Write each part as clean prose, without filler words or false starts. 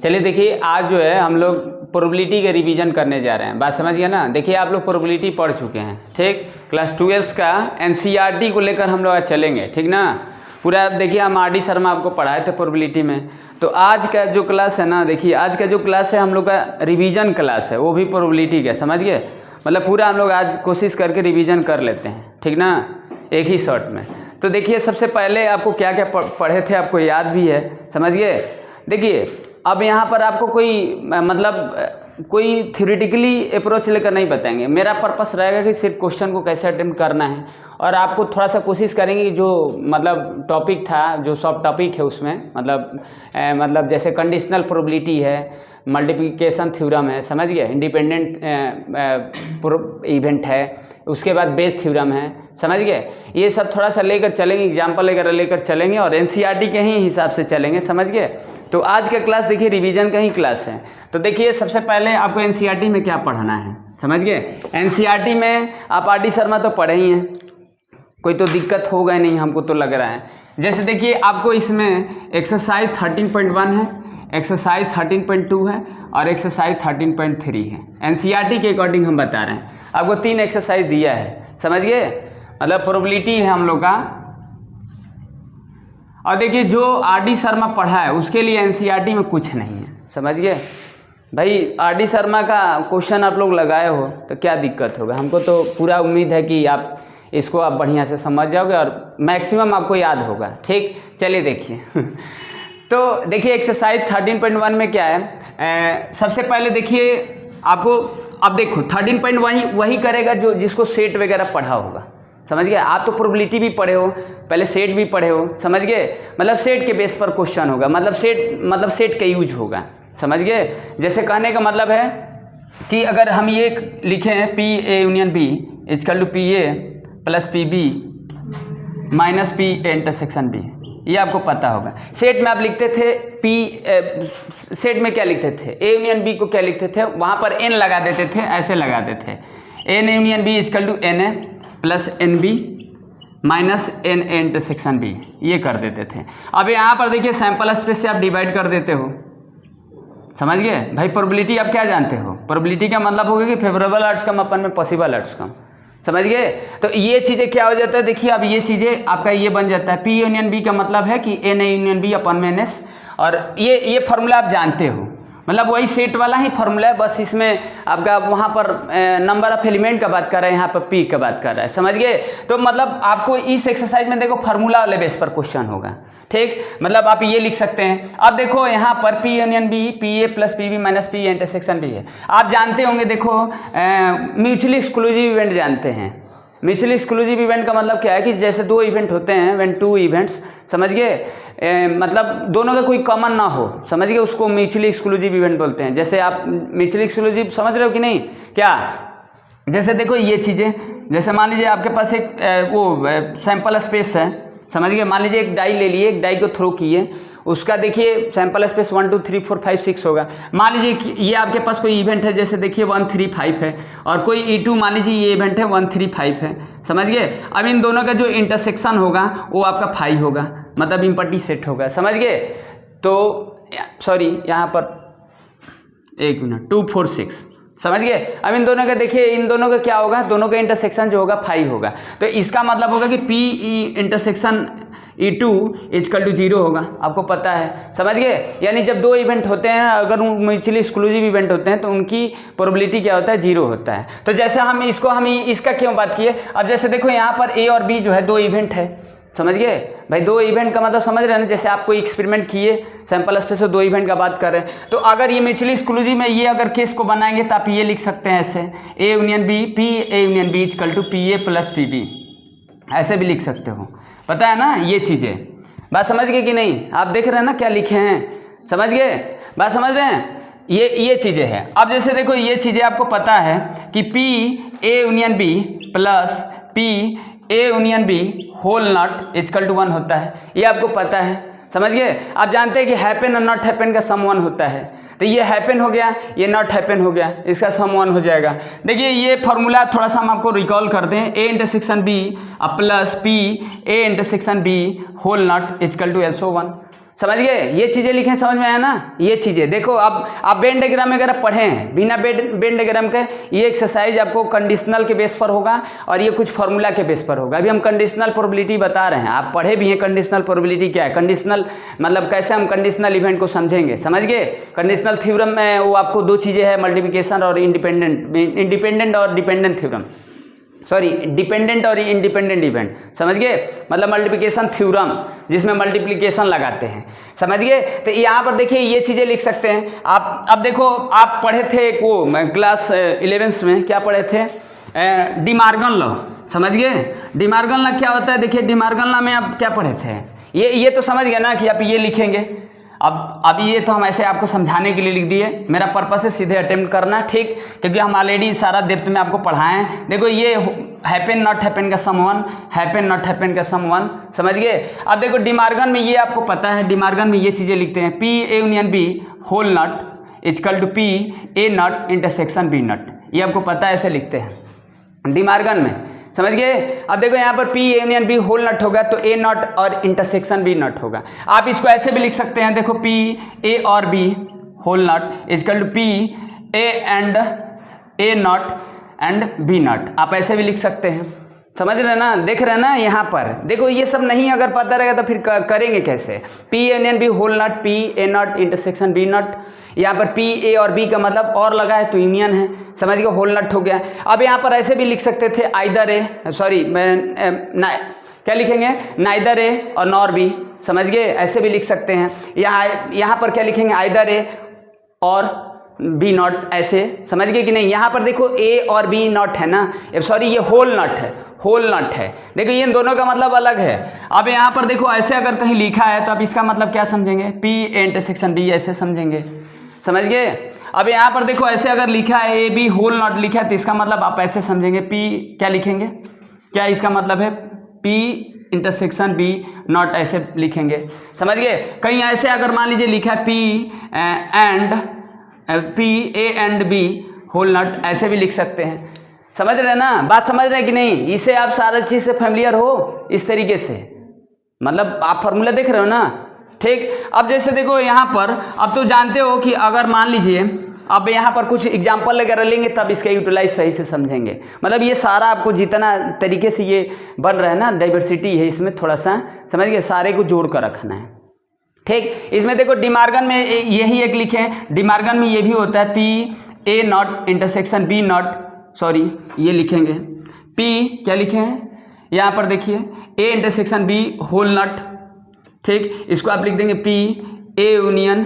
चलिए देखिए, आज जो है हम लोग प्रोबेबिलिटी के रिवीजन करने जा रहे हैं। बात समझ गया ना। देखिए आप लोग प्रोबेबिलिटी पढ़ चुके हैं, ठीक। क्लास 12 का एनसीईआरटी को लेकर हम लोग आज चलेंगे, ठीक ना। पूरा देखिए हम आर डी शर्मा आपको पढ़ाए थे प्रोबेबिलिटी में। तो आज का जो क्लास है ना, देखिए आज का जो क्लास है हम लोग का रिवीजन क्लास है, वो भी प्रोबेबिलिटी का, समझ गए। मतलब पूरा हम लोग आज कोशिश करके रिवीजन कर लेते हैं, ठीक ना, एक ही शॉट में। तो देखिए सबसे पहले आपको क्या क्या पढ़े थे आपको याद भी है, समझ गए। देखिए अब यहाँ पर आपको कोई थ्योरेटिकली अप्रोच लेकर नहीं बताएंगे। मेरा पर्पस रहेगा कि सिर्फ क्वेश्चन को कैसे अटेम्प्ट करना है, और आपको थोड़ा सा कोशिश करेंगे कि जो मतलब टॉपिक था, जो सब टॉपिक है उसमें मतलब जैसे कंडीशनल प्रोबेबिलिटी है, मल्टीप्लिकेशन थ्योरम है, समझ गए, इंडिपेंडेंट इवेंट है, उसके बाद बेस थ्योरम है, समझ गए। ये सब थोड़ा सा लेकर चलेंगे, एग्जाम्पल लेकर चलेंगे और एनसीईआरटी के ही हिसाब से चलेंगे, समझ गए। तो आज का क्लास देखिए रिवीजन का ही क्लास है। तो देखिए सबसे पहले आपको एनसीईआरटी में क्या पढ़ाना है, समझ गए। एनसीईआरटी में आप आर डी शर्मा तो पढ़े ही हैं, कोई तो दिक्कत होगा नहीं हमको तो लग रहा है। जैसे देखिए आपको इसमें एक्सरसाइज 13.1 है, एक्सरसाइज 13.2 है और एक्सरसाइज 13.3 है। एनसीईआरटी के अकॉर्डिंग हम बता रहे हैं। आपको 3 एक्सरसाइज दिया है, समझ गए। मतलब प्रोबेबिलिटी है हम लोग का। और देखिए जो आर डी शर्मा पढ़ा है उसके लिए एनसीईआरटी में कुछ नहीं है, समझ गए भाई। आर डी शर्मा का क्वेश्चन आप लोग लगाए हो तो क्या दिक्कत होगा। हमको तो पूरा उम्मीद है कि आप इसको आप बढ़िया से समझ जाओगे और मैक्सिमम आपको याद होगा, ठीक। चलिए देखिए तो देखिए एक्सरसाइज 13.1 में क्या है। सबसे पहले देखिए आपको, अब देखो 13.1 वही करेगा जो जिसको सेट वगैरह पढ़ा होगा, समझ गए। आप तो प्रोबेबिलिटी भी पढ़े हो, पहले सेट भी पढ़े हो, समझ गए। मतलब सेट के बेस पर क्वेश्चन होगा, मतलब सेट का यूज होगा, समझ गए। जैसे कहने का मतलब है कि अगर हम ये लिखें P A union B is equal to P A plus P B minus P A intersection B, ये आपको पता होगा। सेट में आप लिखते थे सेट में क्या लिखते थे, ए यूनियन बी को क्या लिखते थे, वहाँ पर एन लगा देते थे, ऐसे लगाते थे N union B is equal to N A plus N B minus N A intersection B, ये कर देते थे। अब यहाँ पर देखिए सैंपल स्पेस से आप डिवाइड कर देते हो, समझ गए भाई। प्रोबेबिलिटी आप क्या जानते हो, प्रोबेबिलिटी का मतलब होगा कि फेवरेबल आउटकम अपन में पॉसिबल आउटकम, समझ गए। तो ये चीज़ें क्या हो जाता है, देखिए अब ये चीज़ें आपका ये बन जाता है पी यूनियन बी का मतलब है कि N A union B upon में एन एस, और ये फार्मूला आप जानते हो, मतलब वही सेट वाला ही फार्मूला है, बस इसमें आपका वहाँ पर नंबर ऑफ एलिमेंट का बात कर रहा है, यहाँ पर पी का बात कर रहा है, समझ गए। तो मतलब आपको इस एक्सरसाइज में देखो फार्मूला वाले बेस पर क्वेश्चन होगा, ठीक। मतलब आप ये लिख सकते हैं। अब देखो यहाँ पर P union B P A plus P B minus P intersection B है। आप जानते होंगे, देखो म्यूचुअली एक्सक्लूसिव इवेंट जानते हैं। म्यूचुअली एक्सक्लूसिव इवेंट का मतलब क्या है कि जैसे 2 इवेंट होते हैं, व्हेन 2 इवेंट्स, समझ गए, मतलब दोनों का कोई कॉमन ना हो, समझ गए, उसको म्यूचुअली एक्सक्लूसिव इवेंट बोलते हैं। जैसे आप म्यूचुअली एक्सक्लूसिव समझ रहे हो कि नहीं, क्या। जैसे देखो ये चीज़ें, जैसे मान लीजिए आपके पास एक सैंपल स्पेस है, समझ गए। मान लीजिए एक डाई ले लिए, एक डाई को थ्रो किए, उसका देखिए सैंपल स्पेस 1 2 3 4 5 6 होगा। मान लीजिए कि ये आपके पास कोई इवेंट है, जैसे देखिए 1 3 5 है, और कोई E2 मान लीजिए ये इवेंट है 1 3 5 है, समझ गए। अब इन दोनों का जो इंटरसेक्शन होगा वो आपका 5 होगा, मतलब इम्पटी सेट होगा, समझ गए। तो सॉरी यहाँ पर 1 मिनट 2 4 6, समझ गए। अब इन दोनों का देखिए, इन दोनों का क्या होगा, दोनों का इंटरसेक्शन जो होगा 5 होगा। तो इसका मतलब होगा कि P intersection E2 is equal to 0 होगा, आपको पता है, समझ गए। यानी जब 2 इवेंट होते हैं, अगर म्यूचुअली एक्सक्लूसिव इवेंट होते हैं तो उनकी प्रोबेबिलिटी क्या होता है, 0 होता है। तो जैसे हम इसका क्यों बात किए। अब जैसे देखो यहाँ पर ए और बी जो है 2 इवेंट है, समझ गए भाई। 2 इवेंट का मतलब समझ रहे हैं ना, जैसे आप कोई एक्सपेरिमेंट किए, सैंपल स्पेस से 2 इवेंट का बात कर रहे हैं। तो अगर ये म्यूचुअली एक्सक्लूसिव में ये अगर केस को बनाएंगे तो आप ये लिख सकते हैं ऐसे, A union B P A union B is equal to P A plus P B, ऐसे भी लिख सकते हो, पता है ना ये चीज़ें। बात समझ गए कि नहीं, आप देख रहे हैं ना क्या लिखे हैं, समझ गए, बात समझ रहे हैं। ये चीज़ें हैं। अब जैसे देखो ये चीज़ें आपको पता है कि P A union B plus P A union B whole not is equal to 1 होता है, ये आपको पता है, समझ गए। आप जानते हैं कि हैपन और नॉट हैपन का सम 1 होता है, तो ये हैपन हो गया, ये नॉट हैपन हो गया, इसका सम 1 हो जाएगा। देखिए ये फार्मूला थोड़ा सा हम आपको रिकॉल कर दें, A intersection B plus P A intersection B whole not is equal to SO1, समझ गए, ये चीज़ें लिखें, समझ में आया ना। ये चीज़ें देखो, अब आप वेन डायग्राम वगैरह पढ़े हैं, बिना वेन डायग्राम के ये एक्सरसाइज आपको कंडीशनल के बेस पर होगा और ये कुछ फार्मूला के बेस पर होगा। अभी हम कंडीशनल प्रोबेबिलिटी बता रहे हैं, आप पढ़े भी हैं कंडीशनल प्रोबेबिलिटी क्या है, कंडीशनल मतलब कैसे हम कंडीशनल इवेंट को समझेंगे, समझ गए। कंडीशनल थ्योरम में वो आपको दो चीज़ें हैं, मल्टीप्लिकेशन और इंडिपेंडेंट और डिपेंडेंट थ्योरम, सॉरी डिपेंडेंट और इंडिपेंडेंट इवेंट, समझ गए, मतलब मल्टीप्लिकेशन थ्योरम जिसमें मल्टीप्लिकेशन लगाते हैं, समझ गए। तो यहाँ पर देखिए ये चीज़ें लिख सकते हैं आप। अब देखो आप पढ़े थे एक वो क्लास 11 में क्या पढ़े थे, डिमार्गन लॉ, समझ गए। डिमार्गन लॉ क्या होता है, देखिए डिमार्गन लॉ में आप क्या पढ़े थे, ये तो समझ गए ना कि आप ये लिखेंगे। अब ये तो हम ऐसे आपको समझाने के लिए लिख दिए, मेरा पर्पस है सीधे अटेम्प्ट करना, ठीक, क्योंकि हम ऑलरेडी सारा डेप्थ में आपको पढ़ाए हैं। देखो ये हैपन नॉट हैपन का सम 1, हैपन नॉट हैपन का सम 1, समझ गए। अब देखो डिमार्गन में ये आपको पता है, डिमार्गन में ये चीज़ें लिखते हैं, P A union B whole not is equal to P A not intersection B not, ये आपको पता है, ऐसे लिखते हैं डिमार्गन में, समझ गए। अब देखो यहाँ पर P union B whole not होगा तो A नॉट और इंटरसेक्शन B नॉट होगा। आप इसको ऐसे भी लिख सकते हैं, देखो P A और B whole not is equal to P A and A not and B not, आप ऐसे भी लिख सकते हैं, समझ रहे ना, देख रहे हैं ना। यहाँ पर देखो ये सब नहीं अगर पता रहेगा तो फिर करेंगे कैसे। P union B whole not P A not intersection B not, यहाँ पर P A और B का मतलब और लगा है तो यूनियन है, समझ गए, होल नॉट हो गया। अब यहाँ पर ऐसे भी लिख सकते थे आइदर ए, सॉरी क्या लिखेंगे, नाइदर ए और नॉर बी, समझ गए, ऐसे भी लिख सकते हैं। यहाँ पर क्या लिखेंगे, आइदर ए और बी नॉट, ऐसे, समझ गए कि नहीं। यहाँ पर देखो ए और बी नॉट है ना, सॉरी ये होल नॉट है, होल नॉट है, देखो ये इन दोनों का मतलब अलग है। अब यहाँ पर देखो ऐसे अगर कहीं लिखा है तो आप इसका मतलब क्या समझेंगे, पी ए इंटरसेक्शन बी, ऐसे समझेंगे, समझ गए। अब यहाँ पर देखो ऐसे अगर लिखा है ए बी होल नॉट लिखा है तो इसका मतलब आप ऐसे समझेंगे, पी क्या लिखेंगे, क्या इसका मतलब है पी इंटरसेक्शन बी नॉट, ऐसे लिखेंगे, समझ गए। कहीं ऐसे अगर मान लीजिए लिखा है P A and B whole not, ऐसे भी लिख सकते हैं, समझ रहे हैं ना, बात समझ रहे हैं कि नहीं। इसे आप सारा चीज़ से फेमिलियर हो इस तरीके से, मतलब आप फार्मूला देख रहे हो ना, ठीक। अब जैसे देखो यहाँ पर, अब तो जानते हो कि अगर मान लीजिए अब यहाँ पर कुछ एग्जाम्पल वगैरह लेंगे तब इसका यूटिलाइज सही से समझेंगे। मतलब ये सारा आपको जितना तरीके से ये बन रहा है ना, डाइवर्सिटी है इसमें, थोड़ा सा समझ गए, सारे को जोड़ कर रखना है, ठीक। इसमें देखो डिमार्गन में यही एक लिखे हैं, डिमार्गन में ये भी होता है P A not intersection B not, sorry ये लिखेंगे पी क्या लिखे हैं यहाँ पर देखिए A intersection B whole not, ठीक, इसको आप लिख देंगे P A union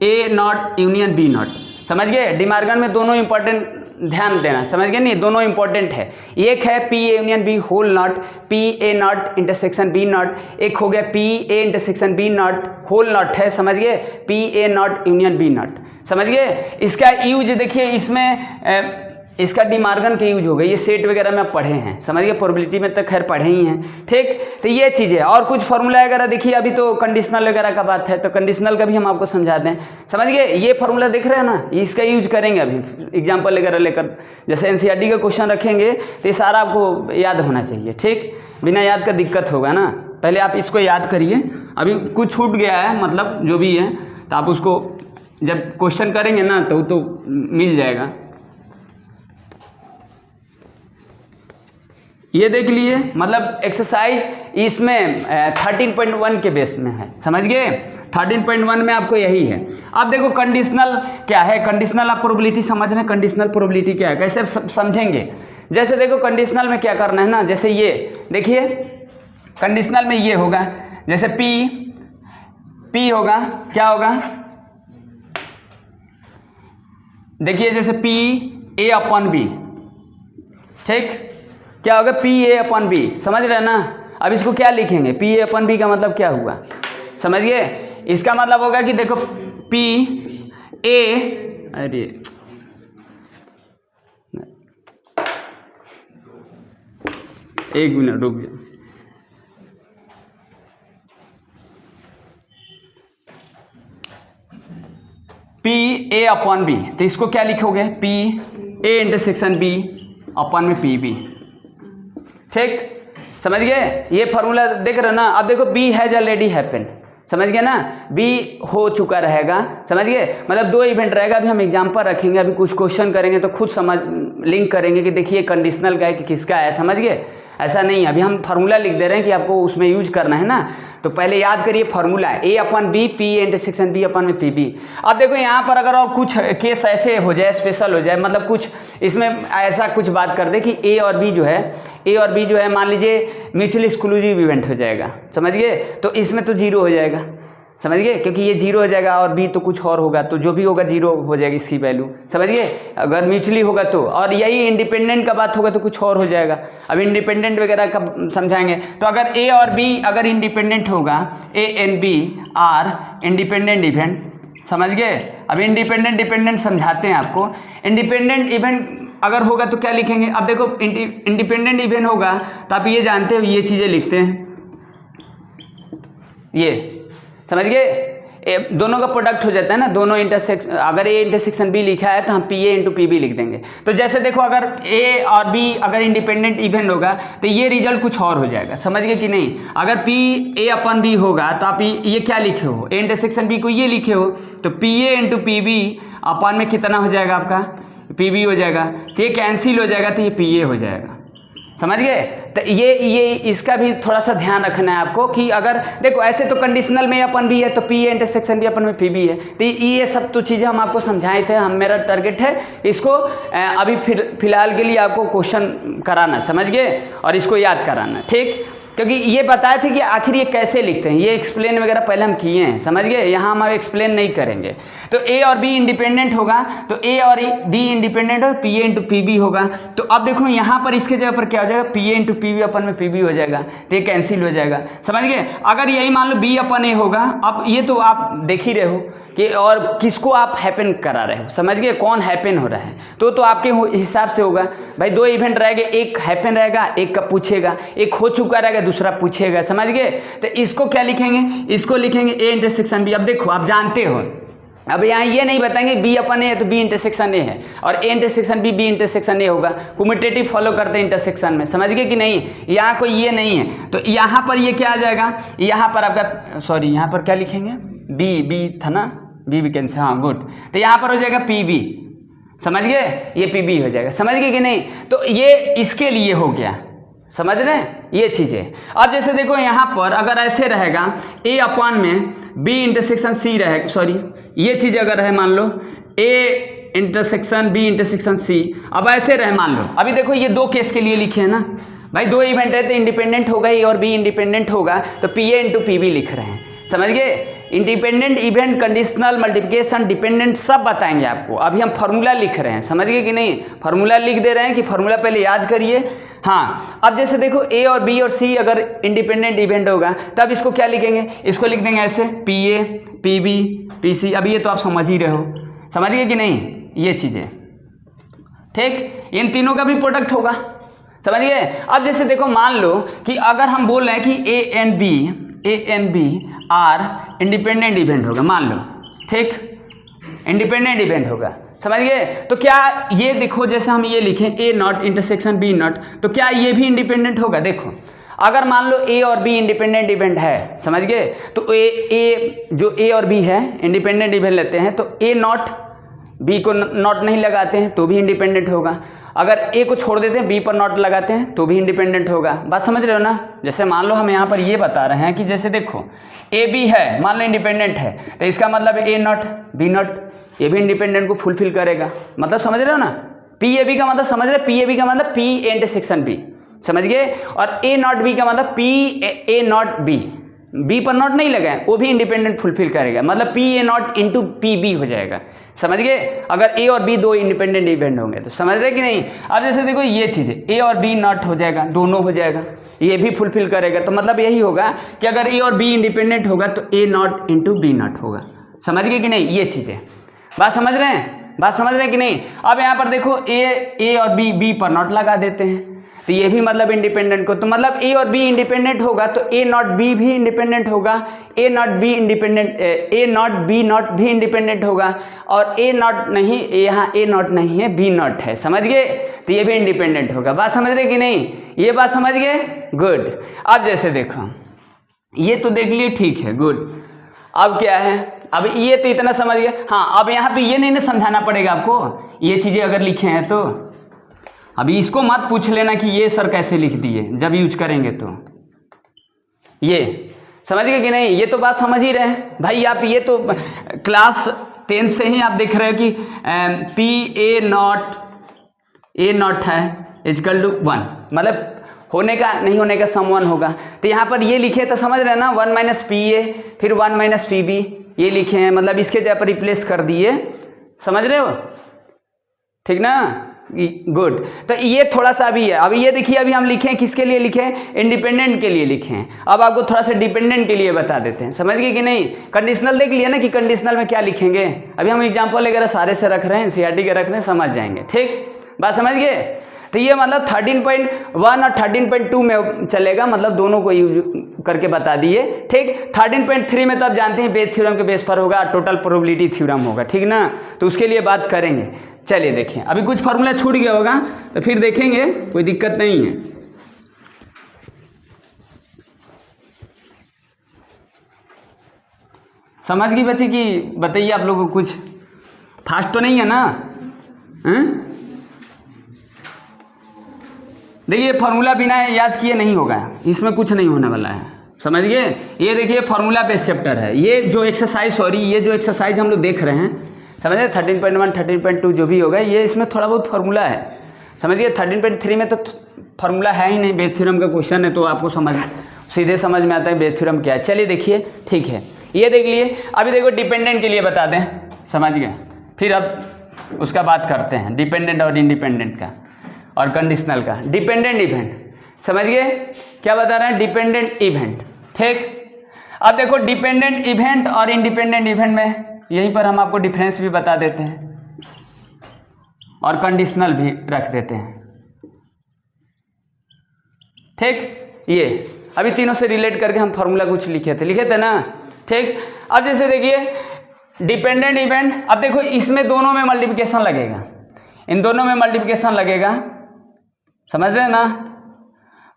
A not union B not, समझ गए। डिमार्गन में दोनों इंपॉर्टेंट ध्यान देना, समझ गए नहीं, दोनों इंपॉर्टेंट है। एक है P A union B whole not P A not intersection B not, एक हो गया P A intersection B not whole not है, समझ गए, P A not union B not, समझ गए। इसका यूज देखिए इसमें इसका डिमार्गन के यूज हो गए, ये सेट वगैरह में आप पढ़े हैं, समझ गए, प्रोबेबिलिटी में तो खैर पढ़े ही हैं, ठीक। तो ये चीज़ें और कुछ फार्मूला वगैरह देखिए, अभी तो कंडीशनल वगैरह का बात है तो कंडीशनल का भी हम आपको समझा दें, समझ गए। ये फार्मूला देख रहे हैं ना, इसका यूज करेंगे अभी एग्जाम्पल वगैरह लेकर, जैसे एनसीईआरटी का क्वेश्चन रखेंगे तो ये सारा आपको याद होना चाहिए, ठीक, बिना याद का दिक्कत होगा ना। पहले आप इसको याद करिए, अभी कुछ छूट गया है मतलब जो भी है, तो आप उसको जब क्वेश्चन करेंगे ना तो मिल जाएगा। ये देख लिए, मतलब एक्सरसाइज इसमें 13.1 के बेस में है, समझ गए। 13.1 में आपको यही है। अब देखो कंडीशनल क्या है, कंडीशनल आप प्रोबेबिलिटी समझ रहे हैं, कंडीशनल प्रोबेबिलिटी क्या है, कैसे समझेंगे। जैसे देखो कंडीशनल में क्या करना है ना, जैसे ये देखिए कंडीशनल में ये होगा, जैसे पी होगा, क्या होगा, देखिए जैसे पी ए अपॉन बी, ठीक, क्या होगा पी ए अपॉन बी, समझ रहे हैं ना। अब इसको क्या लिखेंगे, पी ए अपॉन बी का मतलब क्या हुआ, समझिए। इसका मतलब होगा कि देखो पी ए, अरे एक मिनट रुक जाओ, पी ए अपॉन बी, तो इसको क्या लिखोगे, P A intersection B upon में पी बी, ठीक, समझ गए। ये फार्मूला देख रहे हो ना। अब देखो बी हैज ऑलरेडी हैपन, समझ गए ना, बी हो चुका रहेगा, समझ गए, मतलब 2 इवेंट रहेगा। अभी हम एग्जांपल रखेंगे, अभी कुछ क्वेश्चन करेंगे तो खुद समझ लिंक करेंगे कि देखिए कंडीशनल का है कि किसका है, समझ गए। ऐसा नहीं है, अभी हम फार्मूला लिख दे रहे हैं कि आपको उसमें यूज करना है ना। तो पहले याद करिए formula A/B, P intersection B/P। अब देखो यहाँ पर अगर और कुछ केस ऐसे हो जाए, स्पेशल हो जाए, मतलब कुछ इसमें ऐसा कुछ बात कर दे कि A और B जो है मान लीजिए म्यूचुअली एक्सक्लूसिव इवेंट हो जाएगा, समझ गए, तो इसमें तो 0 हो जाएगा, समझ गए, क्योंकि ये 0 हो जाएगा और B तो कुछ और होगा, तो जो भी होगा 0 हो जाएगी इसकी वैल्यू, समझ गए, अगर म्यूचुअली होगा तो। और यही इंडिपेंडेंट का बात होगा तो कुछ और हो जाएगा। अब इंडिपेंडेंट वगैरह कब समझाएंगे। तो अगर A और B अगर इंडिपेंडेंट होगा, A and B are independent event, समझ गए। अब इंडिपेंडेंट डिपेंडेंट समझाते हैं आपको। इंडिपेंडेंट इवेंट अगर होगा तो क्या लिखेंगे, अब देखो इंडिपेंडेंट इवेंट होगा तो आप ये जानते हो, ये चीज़ें लिखते हैं, ये समझ गए, दोनों का प्रोडक्ट हो जाता है ना, दोनों इंटरसेक्शन, अगर A इंटरसेक्शन B लिखा है तो हम PA इंटू PB लिख देंगे। तो जैसे देखो अगर A और B अगर इंडिपेंडेंट इवेंट होगा तो ये रिजल्ट कुछ और हो जाएगा, समझ गए कि नहीं। अगर PA/B होगा तो आप ये क्या लिखे हो, A इंटरसेक्शन B को ये लिखे हो, तो PA इंटू PB अपन में कितना हो जाएगा आपका, PB हो जाएगा, तो ये कैंसिल हो जाएगा तो ये PA हो जाएगा, समझ गए। तो ये इसका भी थोड़ा सा ध्यान रखना है आपको कि अगर देखो ऐसे तो कंडीशनल में अपन भी है तो PA इंटरसेक्शन भी अपन में PB है, तो ये सब तो चीज़ें हम आपको समझाए थे। हम मेरा टारगेट है इसको अभी फिलहाल के लिए आपको क्वेश्चन कराना, समझ गए, और इसको याद कराना, ठीक, क्योंकि ये बताए थे कि आखिर ये कैसे लिखते हैं, ये एक्सप्लेन वगैरह पहले हम किए हैं, समझ गए, यहाँ हम एक्सप्लेन नहीं करेंगे। तो A और B इंडिपेंडेंट होगा तो A और B इंडिपेंडेंट और PA इंटू PB होगा। तो अब देखो यहाँ पर इसके जगह पर क्या हो जाएगा, PA इंटू PB अपन में PB हो जाएगा, तो ये कैंसिल हो जाएगा, समझ गए। अगर यही मान लो B/A होगा, अब ये तो आप देख ही रहे हो कि और किसको आप हैपन करा रहे हो, समझ गए, कौन हैपन हो रहा है, तो आपके हिसाब से होगा भाई। 2 इवेंट रहेंगे, एक हैपन रहेगा, एक का पूछेगा, एक हो चुका रहेगा, दूसरा पूछेगा, समझ गए। तो इसको क्या लिखेंगे, इसको लिखेंगे A इंटरसेक्शन B। अब देखो आप जानते हो, अब यहाँ ये नहीं बताएंगे B/A है तो B इंटरसेक्शन A है और A intersection B intersection A होगा, कम्यूटेटिव फॉलो करते हैं इंटरसेक्शन में, समझ गए कि नहीं। यहाँ कोई ये नहीं है, तो यहाँ पर ये क्या आ जाएगा, यहाँ पर आपका सॉरी यहाँ पर क्या लिखेंगे, B था ना, B कैंसिल, हाँ गुड, तो यहाँ पर हो जाएगा PB, समझ गए, ये PB हो जाएगा, समझ गए कि नहीं। तो ये इसके लिए हो गया, समझ रहे हैं ये चीज़ें। अब जैसे देखो यहाँ पर अगर ऐसे रहेगा A/ में B इंटरसेक्शन C रहेगा, सॉरी ये चीज़ अगर है मान लो A intersection B intersection C, अब ऐसे रहे मान लो। अभी देखो ये 2 केस के लिए लिखे हैं ना भाई, 2 इवेंट है तो इंडिपेंडेंट होगा A और B इंडिपेंडेंट होगा, तो PA इंटू PB लिख रहे हैं, समझ गए। Independent event, conditional, multiplication, dependent सब बताएंगे आपको। अभी हम फार्मूला लिख रहे हैं, समझ गए कि नहीं, फार्मूला लिख दे रहे हैं कि फार्मूला पहले याद करिए। हाँ, अब जैसे देखो A और B और C अगर इंडिपेंडेंट इवेंट होगा तब इसको क्या लिखेंगे, इसको लिख देंगे ऐसे PA PB PC। अब ये तो आप समझ ही रहे हो, समझ गए कि नहीं ये चीज़ें, ठीक, इन तीनों का भी प्रोडक्ट होगा, समझ गए। अब जैसे देखो मान लो कि अगर हम बोल रहे हैं कि A and B are independent event होगा, मान लो, ठीक, इंडिपेंडेंट इवेंट होगा, समझ गए। तो क्या ये देखो जैसे हम ये लिखें A0 इंटरसेक्शन B0, तो क्या ये भी इंडिपेंडेंट होगा। देखो अगर मान लो A और B इंडिपेंडेंट इवेंट है, समझ गए, तो जो A और B है इंडिपेंडेंट इवेंट लेते हैं, तो A0 B को नॉट नहीं लगाते हैं तो भी इंडिपेंडेंट होगा। अगर A को छोड़ देते हैं B पर नॉट लगाते हैं तो भी इंडिपेंडेंट होगा। बात समझ रहे हो ना। जैसे मान लो हम यहाँ पर ये बता रहे हैं कि जैसे देखो AB है, मान लो इंडिपेंडेंट है, तो इसका मतलब A0 B0 ये भी इंडिपेंडेंट को फुलफिल करेगा। मतलब समझ रहे हो ना। PAB का मतलब समझ रहे, PAB का मतलब P इंटरसेक्शन B, समझ गए। और A0 B का मतलब PA0 B, B पर नॉट नहीं लगाए, वो भी इंडिपेंडेंट फुलफिल करेगा, मतलब PA0 इंटू PB हो जाएगा, समझ गए। अगर A और B दो इंडिपेंडेंट इवेंट होंगे तो समझ रहे कि नहीं। अब जैसे देखो ये चीज़ है, A और B नॉट हो जाएगा, दोनों हो जाएगा, ये भी फुलफिल करेगा। तो मतलब यही होगा कि अगर A और B इंडिपेंडेंट होगा तो A0 इंटू B0 होगा, समझ गए कि नहीं। ये चीज़ें बात समझ रहे हैं, बात समझ रहे हैं कि नहीं। अब यहाँ पर देखो A और B पर नॉट लगा देते हैं, तो ये भी मतलब इंडिपेंडेंट को, तो मतलब A और B इंडिपेंडेंट होगा तो A0 B भी इंडिपेंडेंट होगा, A0 B independent, A0 B0 भी इंडिपेंडेंट होगा, और A0 नहीं, यहाँ A0 नहीं है, B0 है, समझ गए, तो ये भी इंडिपेंडेंट होगा। बात समझ रहे कि नहीं, ये बात समझ गए, गुड। अब जैसे देखो ये तो देख लिए, ठीक है, गुड। अब क्या है, अब ये तो इतना समझ गए। हाँ, अब यहाँ पे ये नहीं ना समझाना पड़ेगा आपको, ये चीज़ें अगर लिखे हैं तो अभी इसको मत पूछ लेना कि ये सर कैसे लिख दिए, जब यूज करेंगे तो। ये समझ गए कि नहीं, ये तो बात समझ ही रहे हैं भाई आप। ये तो क्लास 10 से ही आप देख रहे हो कि ए नॉट है इजकल टू 1, मतलब होने का नहीं होने का सम 1 होगा। तो यहाँ पर ये लिखे तो समझ रहे हैं ना, 1 माइनस पी ए फिर 1 माइनस पी बी, ये लिखे हैं, मतलब इसके जगह पर रिप्लेस कर दिए, समझ रहे हो, ठीक ना, गुड। तो ये थोड़ा सा अभी है। अभी ये देखिए, अभी हम लिखे हैं किसके लिए लिखे हैं, इंडिपेंडेंट के लिए लिखे हैं। अब आपको थोड़ा सा डिपेंडेंट के लिए बता देते हैं, समझ गए कि नहीं। कंडीशनल देख लिया ना कि कंडीशनल में क्या लिखेंगे, अभी हम एग्जाम्पल वगैरह सारे से रख रहे हैं, एनसीईआरटी के रख रहे हैं, समझ जाएंगे, ठीक, बात समझ गए। तो ये मतलब 13.1 और 13.2 में चलेगा, मतलब दोनों को यूज करके बता दिए, ठीक। 13.3 में तो आप जानते हैं बेस थ्योरम के बेस पर होगा, टोटल प्रोबेबिलिटी थ्योरम होगा, ठीक ना, तो उसके लिए बात करेंगे। चलिए देखिए, अभी कुछ फार्मूला छूट गया होगा तो फिर देखेंगे, कोई दिक्कत नहीं है। समझ गई बच्चे की, बताइए आप लोगों को, कुछ फास्ट तो नहीं है ना। देखिए फार्मूला बिना याद किए नहीं होगा, इसमें कुछ नहीं होने वाला है, समझ गए। ये देखिए फार्मूला बेस्ड चैप्टर है, ये जो एक्सरसाइज ये जो एक्सरसाइज हम लोग देख रहे हैं, समझिए 13.1 13.2 जो भी होगा, ये इसमें थोड़ा बहुत फार्मूला है, समझिए। 13.3 में तो फार्मूला है ही नहीं, बेस थ्योरम का क्वेश्चन है, तो आपको सीधे समझ में आता है बेस थ्योरम क्या है। चलिए देखिए, ठीक है, ये देख लिए। अभी देखो डिपेंडेंट के लिए बता दें, समझ गए, फिर अब उसका बात करते हैं डिपेंडेंट और इंडिपेंडेंट का और कंडीशनल का। डिपेंडेंट इवेंट, समझ गए क्या बता रहे हैं, डिपेंडेंट इवेंट, ठीक। अब देखो डिपेंडेंट इवेंट और इंडिपेंडेंट इवेंट में यहीं पर हम आपको डिफरेंस भी बता देते हैं और कंडीशनल भी रख देते हैं, ठीक। ये अभी तीनों से रिलेट करके हम फार्मूला कुछ लिखे थे ना, ठीक। अब जैसे देखिए डिपेंडेंट इवेंट, अब देखो इसमें दोनों में मल्टीप्लिकेशन लगेगा, इन दोनों में मल्टीप्लिकेशन लगेगा, समझ रहे हैं ना,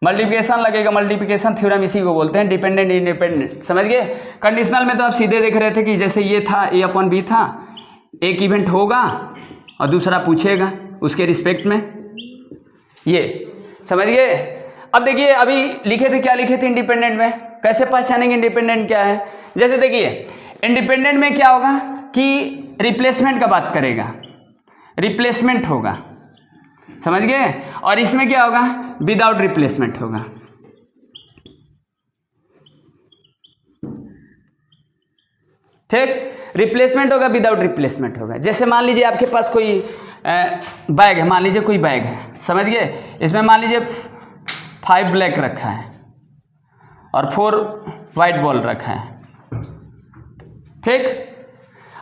मल्टीप्लिकेशन लगेगा, मल्टीप्लिकेशन थ्योरम इसी को बोलते हैं, डिपेंडेंट इंडिपेंडेंट, समझ गए। कंडीशनल में तो आप सीधे देख रहे थे कि जैसे ये था A/B था, एक इवेंट होगा और दूसरा पूछेगा उसके रिस्पेक्ट में, ये समझ गए। अब देखिए अभी लिखे थे, क्या लिखे थे इंडिपेंडेंट में, कैसे पहचानेंगे इंडिपेंडेंट क्या है। जैसे देखिए इंडिपेंडेंट में क्या होगा कि रिप्लेसमेंट का बात करेगा, रिप्लेसमेंट होगा, समझ गए, और इसमें क्या होगा, विदाउट रिप्लेसमेंट होगा, ठीक। रिप्लेसमेंट होगा, विदाउट रिप्लेसमेंट होगा। जैसे मान लीजिए आपके पास कोई बैग है, मान लीजिए कोई बैग है, समझ गए, इसमें मान लीजिए 5 ब्लैक रखा है और 4 वाइट बॉल रखा है, ठीक।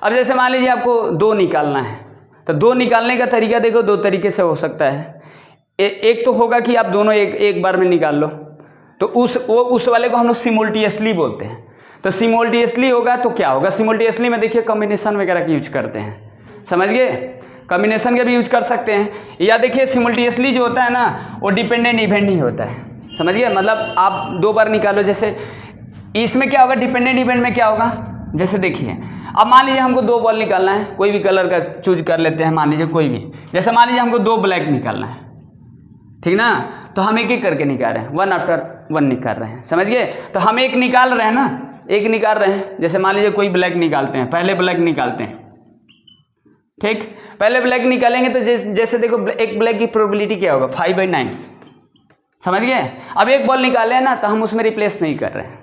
अब जैसे मान लीजिए आपको 2 निकालना है, तो 2 निकालने का तरीका देखो, 2 तरीके से हो सकता है। एक तो होगा कि आप दोनों एक बार में निकाल लो, तो उस वाले को हम लोग सिमुल्टेनियसली बोलते हैं। तो सिमुल्टेनियसली होगा तो क्या होगा, सिमुल्टेनियसली में देखिए कॉम्बिनेशन वगैरह की यूज करते हैं, समझ गए, कॉम्बिनेशन का भी यूज कर सकते हैं। या देखिए सिमुल्टेनियसली जो होता है ना, वो डिपेंडेंट इवेंट ही होता है, समझ गए, मतलब आप 2 बार निकालो। जैसे इसमें क्या होगा, डिपेंडेंट इवेंट में क्या होगा, जैसे देखिए अब मान लीजिए हमको 2 बॉल निकालना है, कोई भी कलर का चूज कर लेते हैं, मान लीजिए कोई भी, जैसे मान लीजिए हमको 2 ब्लैक निकालना है, ठीक ना, तो हम एक करके निकाल रहे हैं, 1 आफ्टर 1 निकाल रहे हैं, समझ गए। तो हम एक निकाल रहे हैं ना, एक निकाल रहे हैं, जैसे मान लीजिए कोई ब्लैक निकालते हैं, पहले ब्लैक निकालते हैं, ठीक, पहले ब्लैक निकालेंगे तो जैसे देखो एक ब्लैक की प्रोबेबिलिटी क्या होगा, 5/9, समझ गए। अब एक बॉल निकाले हैं ना, तो हम उसमें रिप्लेस नहीं कर रहे हैं,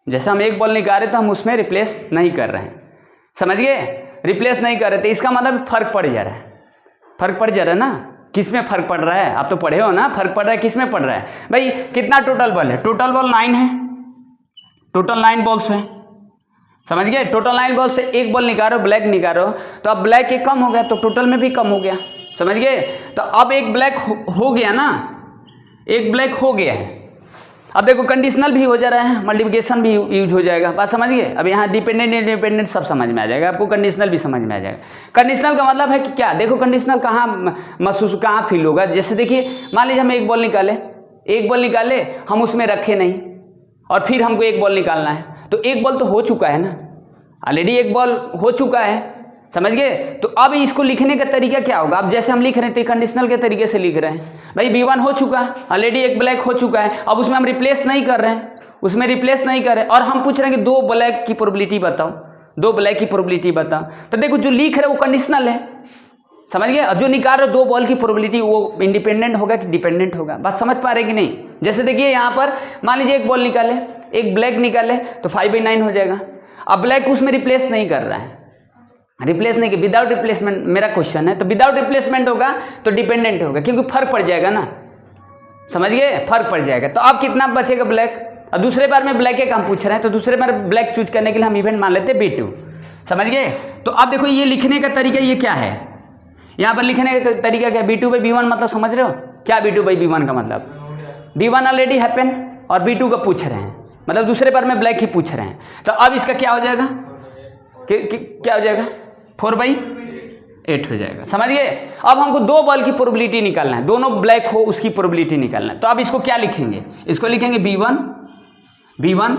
जैसे हम एक बॉल निकाल रहे तो हम उसमें रिप्लेस नहीं कर रहे हैं, समझ गए, रिप्लेस नहीं कर रहे। तो इसका मतलब फर्क पड़ जा रहा है, फर्क पड़ जा रहा है ना, किस में फर्क पड़ रहा है, आप तो पढ़े हो ना, फर्क पड़ रहा है किस में पड़ रहा है भाई। कितना टोटल बॉल है, टोटल बॉल 9 है, टोटल 9 बॉल्स है, समझ गए। टोटल 9 बॉल से एक बॉल निकालो, ब्लैक निकालो, तो अब ब्लैक एक कम हो गया, तो टोटल में भी कम हो गया, समझ गए। तो अब एक ब्लैक हो गया ना, एक ब्लैक हो गया है। अब देखो कंडीशनल भी हो जा रहा है, मल्टीप्लिकेशन भी यूज हो जाएगा, बात समझ गए। अब यहाँ डिपेंडेंट इंडिपेंडेंट सब समझ में आ जाएगा आपको, कंडीशनल भी समझ में आ जाएगा। कंडीशनल का मतलब है कि क्या, देखो कंडीशनल कहाँ महसूस, कहाँ फील होगा। जैसे देखिए मान लीजिए हम एक बॉल निकाले, हम उसमें रखे नहीं और फिर हमको एक बॉल निकालना है, तो एक बॉल तो हो चुका है ना, ऑलरेडी एक बॉल हो चुका है, समझ गए। तो अब इसको लिखने का तरीका क्या होगा, अब जैसे हम लिख रहे थे कंडीशनल के तरीके से लिख रहे हैं, भाई B1 हो चुका है, ऑलरेडी एक ब्लैक हो चुका है, अब उसमें हम रिप्लेस नहीं कर रहे हैं, उसमें रिप्लेस नहीं कर रहे और हम पूछ रहे हैं कि 2 ब्लैक की प्रोबेबिलिटी बताओ, 2 ब्लैक की प्रोबेबिलिटी बताओ। तो देखो जो लिख रहे हैं वो कंडीशनल है, समझ गए। और जो निकाल रहे 2 बॉल की प्रोबेबिलिटी वो इंडिपेंडेंट होगा कि डिपेंडेंट होगा, बात समझ पा रहे कि नहीं। जैसे देखिए यहाँ पर मान लीजिए एक बॉल निकाले, एक ब्लैक निकाले तो 5/9 हो जाएगा। अब ब्लैक उसमें रिप्लेस नहीं कर रहा है, रिप्लेस नहीं किया, विदाउट रिप्लेसमेंट मेरा क्वेश्चन है, तो विदाउट रिप्लेसमेंट होगा तो डिपेंडेंट होगा, क्योंकि फर्क पड़ जाएगा ना, समझ गए, फर्क पड़ जाएगा। तो अब कितना बचेगा ब्लैक, और दूसरे बार में ब्लैक एक हम पूछ रहे हैं, तो दूसरे बार ब्लैक चूज करने के लिए हम इवेंट मान लेते हैं B2, समझ गए। तो अब देखो ये लिखने का तरीका ये क्या है, यहाँ पर लिखने का तरीका क्या है, B2/B1 मतलब समझ रहे हो क्या, B2/B1 का मतलब B1 ऑलरेडी हैपन और B2 का पूछ रहे हैं, मतलब दूसरे बार में ब्लैक ही पूछ रहे हैं। तो अब इसका क्या हो जाएगा, क्या हो जाएगा, 4/8 हो जाएगा, समझ गए। अब हमको 2 बॉल की प्रोबेबिलिटी निकालना है, दोनों ब्लैक हो उसकी प्रोबेबिलिटी निकालना है। तो अब इसको क्या लिखेंगे, इसको लिखेंगे B1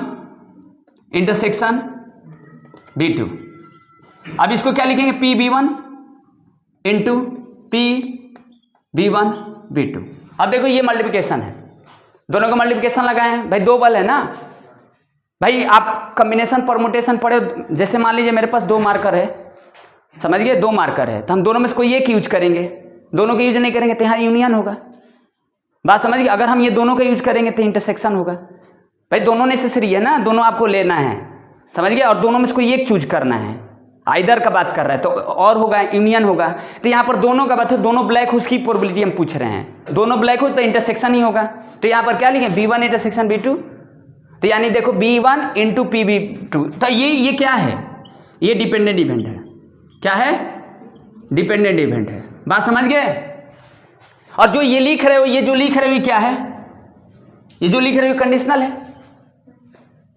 इंटरसेक्शन B2। अब इसको क्या लिखेंगे, PB1 इंटू PB1 B2। अब देखो ये मल्टीप्लिकेशन है, दोनों का मल्टीप्लिकेशन लगाए हैं, भाई 2 बॉल है ना, भाई आप कॉम्बिनेशन परमुटेशन पढ़े, जैसे मान लीजिए मेरे पास 2 मार्कर है, समझ गए, 2 मार्कर है, तो हम दोनों में से कोई एक यूज करेंगे, दोनों का यूज नहीं करेंगे तो यहाँ यूनियन होगा, बात समझ गए। अगर हम ये दोनों का यूज करेंगे तो इंटरसेक्शन होगा, भाई दोनों नेसेसरी है ना, दोनों आपको लेना है, समझ गए, और दोनों में से कोई एक चूज करना है, आइदर का बात कर रहा है तो और होगा यूनियन होगा। तो यहाँ पर दोनों का बात है, दोनों ब्लैक हो उसकी प्रोबेबिलिटी हम पूछ रहे हैं, दोनों ब्लैक हो तो इंटरसेक्शन ही होगा। तो यहाँ पर क्या लिखें, B1 इंटरसेक्शन B2, तो यानी देखो B1 इंटू PB2। तो ये क्या है, ये डिपेंडेंट इवेंट है, क्या है, डिपेंडेंट इवेंट है, बात समझ गए। और जो ये लिख रहे हो, ये जो लिख रहे हो ये क्या है, ये जो लिख रहे हो कंडीशनल है।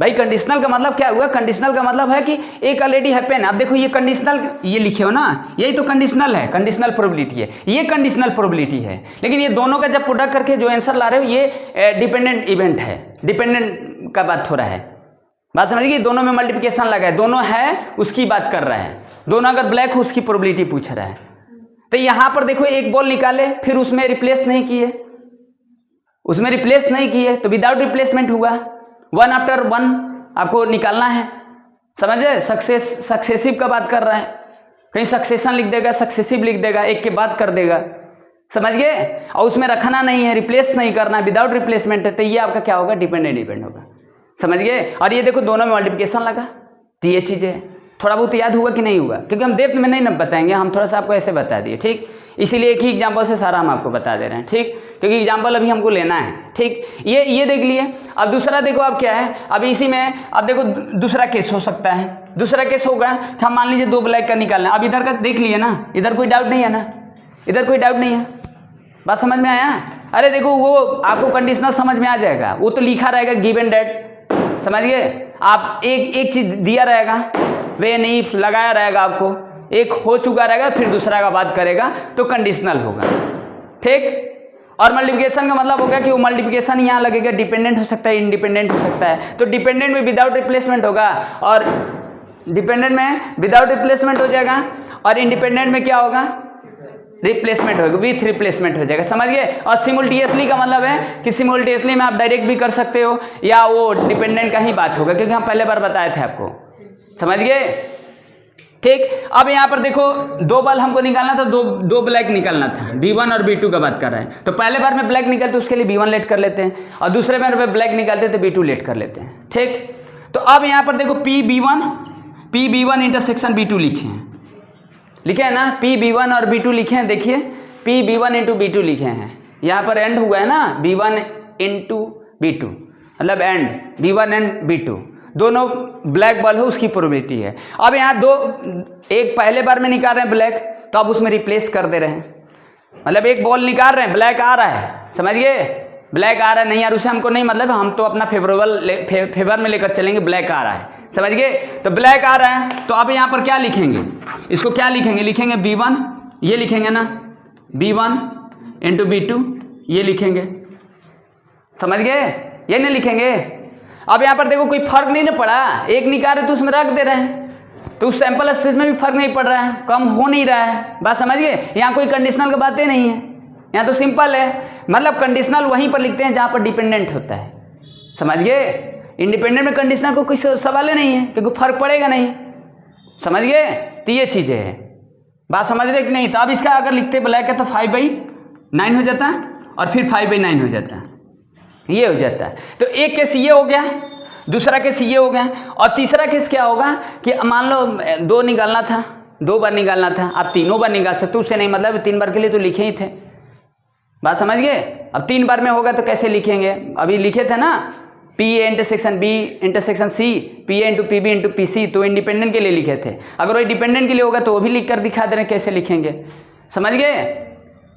भाई कंडीशनल का मतलब क्या हुआ, कंडीशनल का मतलब है कि एक ऑलरेडी हैपन। अब देखो ये कंडीशनल ये लिखे हो ना, यही तो कंडीशनल है, कंडीशनल प्रोबेबिलिटी है, ये कंडीशनल प्रोबेबिलिटी है। लेकिन ये दोनों का जब प्रोडक्ट करके जो आंसर ला रहे हो ये डिपेंडेंट इवेंट है, डिपेंडेंट का बात हो रहा है, बात समझिए। दोनों में मल्टीप्लिकेशन लगा है, दोनों है उसकी बात कर रहा है, दोनों अगर ब्लैक हो उसकी प्रोबेबिलिटी पूछ रहा है। तो यहां पर देखो एक बॉल निकाले, फिर उसमें रिप्लेस नहीं किए, उसमें रिप्लेस नहीं किए तो विदाउट रिप्लेसमेंट हुआ, 1 आफ्टर 1 आपको निकालना है, समझे। सक्सेसिव का बात कर रहा है, कहीं सक्सेशन लिख देगा, सक्सेसिव लिख देगा, एक के बाद कर देगा, समझ गए। और उसमें रखना नहीं है, रिप्लेस नहीं करना, विदाउट रिप्लेसमेंट है, तो ये आपका क्या होगा, डिपेंडेंट इवेंट होगा, समझ गए। और ये देखो दोनों में मल्टीप्लिकेशन लगा, तो ये चीज़ें थोड़ा बहुत याद हुआ कि नहीं हुआ, क्योंकि हम डेप्थ में नहीं ना बताएंगे, हम थोड़ा सा आपको ऐसे बता दिए, ठीक। इसीलिए एक ही एग्जाम्पल से सारा हम आपको बता दे रहे हैं, ठीक, क्योंकि एग्जाम्पल अभी हमको लेना है, ठीक। ये देख लिए। अब दूसरा देखो अब क्या है, अब इसी में अब देखो दूसरा केस हो सकता है, दूसरा केस होगा कि हम मान लीजिए 2 ब्लैक का निकालना। अब इधर का देख लिए ना, इधर कोई डाउट नहीं है ना, इधर कोई डाउट नहीं है, बात समझ में आया। अरे देखो वो आपको कंडीशनल समझ में आ जाएगा, वो तो लिखा रहेगा गिवन डेट, समझिए। आप एक चीज दिया रहेगा, वे नहीं लगाया रहेगा, आपको एक हो चुका रहेगा, फिर दूसरा का बात करेगा तो कंडीशनल होगा, ठीक। और मल्टीप्लिकेशन का मतलब होगा कि वो मल्टीप्लिकेशन यहाँ लगेगा, डिपेंडेंट हो सकता है, इंडिपेंडेंट हो सकता है। तो डिपेंडेंट में विदाउट रिप्लेसमेंट होगा, और डिपेंडेंट में विदाउट रिप्लेसमेंट हो जाएगा, और इंडिपेंडेंट में क्या होगा, रिप्लेसमेंट होगा, विथ रिप्लेसमेंट हो जाएगा, समझ गए। और सिमुल्टेनियसली का मतलब है कि सिमुल्टेनियसली में आप डायरेक्ट भी कर सकते हो, या वो डिपेंडेंट का ही बात होगा, क्योंकि हम पहले बार बताए थे आपको, समझ गए, ठीक। अब यहाँ पर देखो 2 बॉल हमको निकालना था, दो ब्लैक निकालना था, B1 और B2 का बात कर रहे हैं। तो पहले बार में ब्लैक निकलते उसके लिए B1 लेट कर लेते हैं, और दूसरे बार में ब्लैक निकालते तो B2 लेट कर लेते हैं, ठीक। तो अब यहाँ पर देखो PB1 इंटरसेक्शन B2 लिखे हैं ना, PB1 और B2 लिखे हैं, देखिए PB1 इंटू B2 लिखे हैं, यहाँ पर एंड हुआ है ना, B1 इंटू B2 मतलब एंड, B1 एंड B2 दोनों ब्लैक बॉल हो उसकी प्रोबेबिलिटी है। अब यहाँ एक पहले बार में निकाल रहे हैं ब्लैक, तो अब उसमें रिप्लेस कर दे रहे हैं, मतलब एक बॉल निकाल रहे हैं, ब्लैक आ रहा है, समझ गए, ब्लैक आ रहा है, नहीं यार उसे हमको नहीं, मतलब हम तो अपना फेवर में लेकर चलेंगे, ब्लैक आ रहा है, समझ गए। तो ब्लैक आ रहा है, तो अब यहाँ पर क्या लिखेंगे, इसको क्या लिखेंगे, लिखेंगे B1, ये लिखेंगे ना, B1 इंटू B2 ये लिखेंगे, समझ गए, ये नहीं लिखेंगे। अब यहाँ पर देखो कोई फर्क नहीं ना पड़ा, एक निकाल रहे तो उसमें रख दे रहे हैं, तो उस सैंपल स्पेस में भी फर्क नहीं पड़ रहा है, कम हो नहीं रहा है। बात समझिए, यहाँ कोई कंडीशनल की बातें नहीं है, यहाँ तो सिंपल है। मतलब कंडीशनल वहीं पर लिखते हैं जहाँ पर डिपेंडेंट होता है, समझ गए। इंडिपेंडेंट में कंडीशनल को कोई सवाल ही नहीं है, क्योंकि फर्क पड़ेगा नहीं, समझ गए। तो ये चीज़ें हैं, बात समझ रहे कि नहीं। तो अब इसका अगर लिखते ब्लैक है तो 5/9 हो जाता है और फिर 5/9 हो जाता है, ये हो जाता है। तो एक केस ये हो गया, दूसरा केस ये हो गया, और तीसरा केस क्या होगा कि मान लो 2 निकालना था, 2 बार निकालना था, आप तीनों बार निकाल सकते, उससे नहीं मतलब 3 बार के लिए तो लिखे ही थे, बात समझ गए। अब 3 बार में होगा तो कैसे लिखेंगे, अभी लिखे थे ना PA intersection B intersection C PA into PB into PC, तो इंडिपेंडेंट के लिए लिखे थे। अगर वो डिपेंडेंट के लिए होगा तो वो भी लिख कर दिखा दे रहे हैं कैसे लिखेंगे, समझ गए।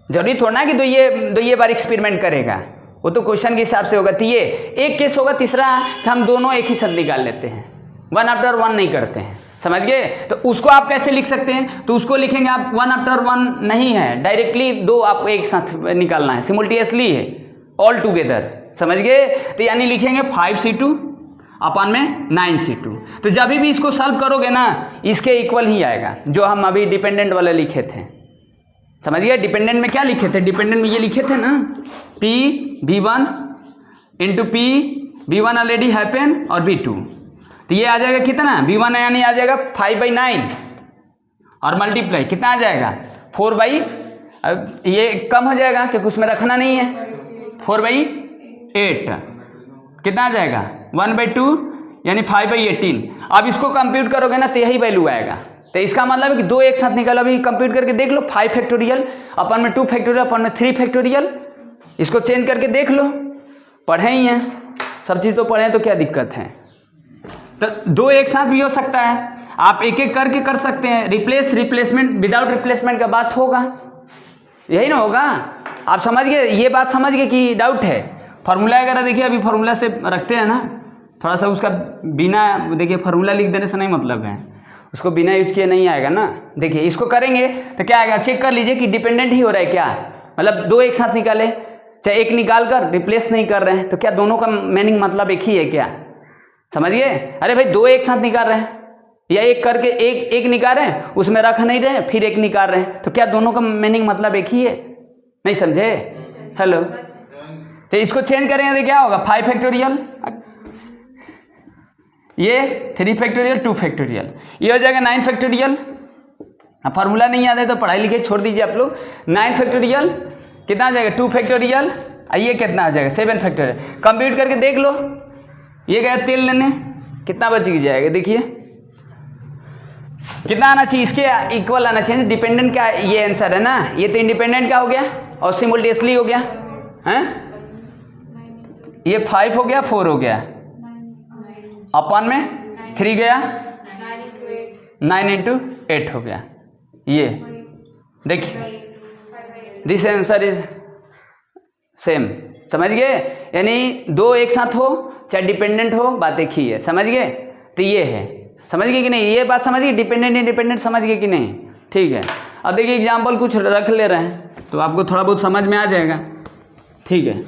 जरूरी थोड़ा ना कि दो ये बार एक्सपेरिमेंट करेगा, वो तो क्वेश्चन के हिसाब से होगा। तो ये एक केस होगा। तीसरा कि हम दोनों एक ही साथ निकाल लेते हैं, 1 आफ्टर 1 नहीं करते हैं, समझ गए। तो उसको आप कैसे लिख सकते हैं, तो उसको लिखेंगे आप 1 आफ्टर 1 नहीं है, डायरेक्टली 2 आपको एक साथ निकालना है, सिमुल्टेनियसली है, ऑल टुगेदर, समझ गए। तो यानी लिखेंगे 5C2 अपन में 9C2। तो जब भी इसको सॉल्व करोगे ना, इसके इक्वल ही आएगा जो हम अभी डिपेंडेंट वाले लिखे थे, समझ गए। डिपेंडेंट में क्या लिखे थे, डिपेंडेंट में ये लिखे थे ना P V1 into P V1 already happen और V2, तो ये आ जाएगा कितना, V1 यानी आ जाएगा 5/9 और मल्टीप्लाई कितना आ जाएगा 4/, अब ये कम हो जाएगा क्योंकि उसमें रखना नहीं है, 4/8 कितना आ जाएगा 1/2 यानी 5/18। अब इसको कंप्यूट करोगे ना तो यही वैल्यू आएगा। तो इसका मतलब है कि 2 एक साथ निकालो, अभी कंप्यूट करके देख लो, 5 फैक्टोरियल अपन में 2 फैक्टोरियल अपन में 3 फैक्टोरियल, इसको चेंज करके देख लो, पढ़े ही हैं सब चीज़ तो पढ़े, तो क्या दिक्कत है। तो 2 एक साथ भी हो सकता है, आप एक एक करके कर सकते हैं। रिप्लेसमेंट विदाउट रिप्लेसमेंट का बात होगा, यही ना होगा। आप समझ गए, ये बात समझ गए कि डाउट है। फार्मूला वगैरह देखिए, अभी फार्मूला से रखते हैं ना, थोड़ा सा उसका बिना देखिए फार्मूला लिख देने से नहीं मतलब है, उसको बिना यूज किए नहीं आएगा ना। देखिए इसको करेंगे तो क्या आएगा, चेक कर लीजिए कि डिपेंडेंट ही हो रहा है क्या, मतलब 2 एक साथ निकाले, चाहे एक निकाल कर रिप्लेस नहीं कर रहे हैं, तो क्या दोनों का मीनिंग मतलब एक ही है क्या, समझिए। अरे भाई 2 एक साथ निकाल रहे हैं या एक करके एक निकाल रहे हैं, उसमें रख नहीं रहे हैं, फिर एक निकाल रहे हैं, तो क्या दोनों का मीनिंग मतलब एक ही है, नहीं समझे। हेलो, तो इसको चेंज करेंगे तो क्या होगा 5 फैक्टोरियल, ये 3 फैक्टोरियल 2 फैक्टोरियल, ये हो जाएगा 9 फैक्टोरियल। अब फार्मूला नहीं याद है तो पढ़ाई लिखे छोड़ दीजिए आप लोग। 9 फैक्टोरियल कितना आ जाएगा 2 फैक्टोरियल, ये कितना आ जाएगा 7 फैक्टोरियल। कंप्यूट करके देख लो, ये गया तेल लेने, कितना बच जाएगा, देखिए कितना आना चाहिए, इसके इक्वल आना चाहिए। डिपेंडेंट का ये आंसर है ना, ये तो इंडिपेंडेंट का हो गया और सिमुल्टेनियसली हो गया हैं, ये 5 हो गया 4 हो गया, अपन में 3 गया, 9 इंटू 8 हो गया। ये देखिए दिस आंसर इज सेम, समझ गए। यानी 2 एक साथ हो चाहे डिपेंडेंट हो, बात एक ही है, समझ गए। तो ये है, समझ गए कि नहीं, ये बात समझ गए, डिपेंडेंट इंडिपेंडेंट समझ गए कि नहीं, ठीक है। अब देखिए एग्जाम्पल कुछ रख ले रहे हैं तो आपको थोड़ा बहुत समझ में आ जाएगा, ठीक है।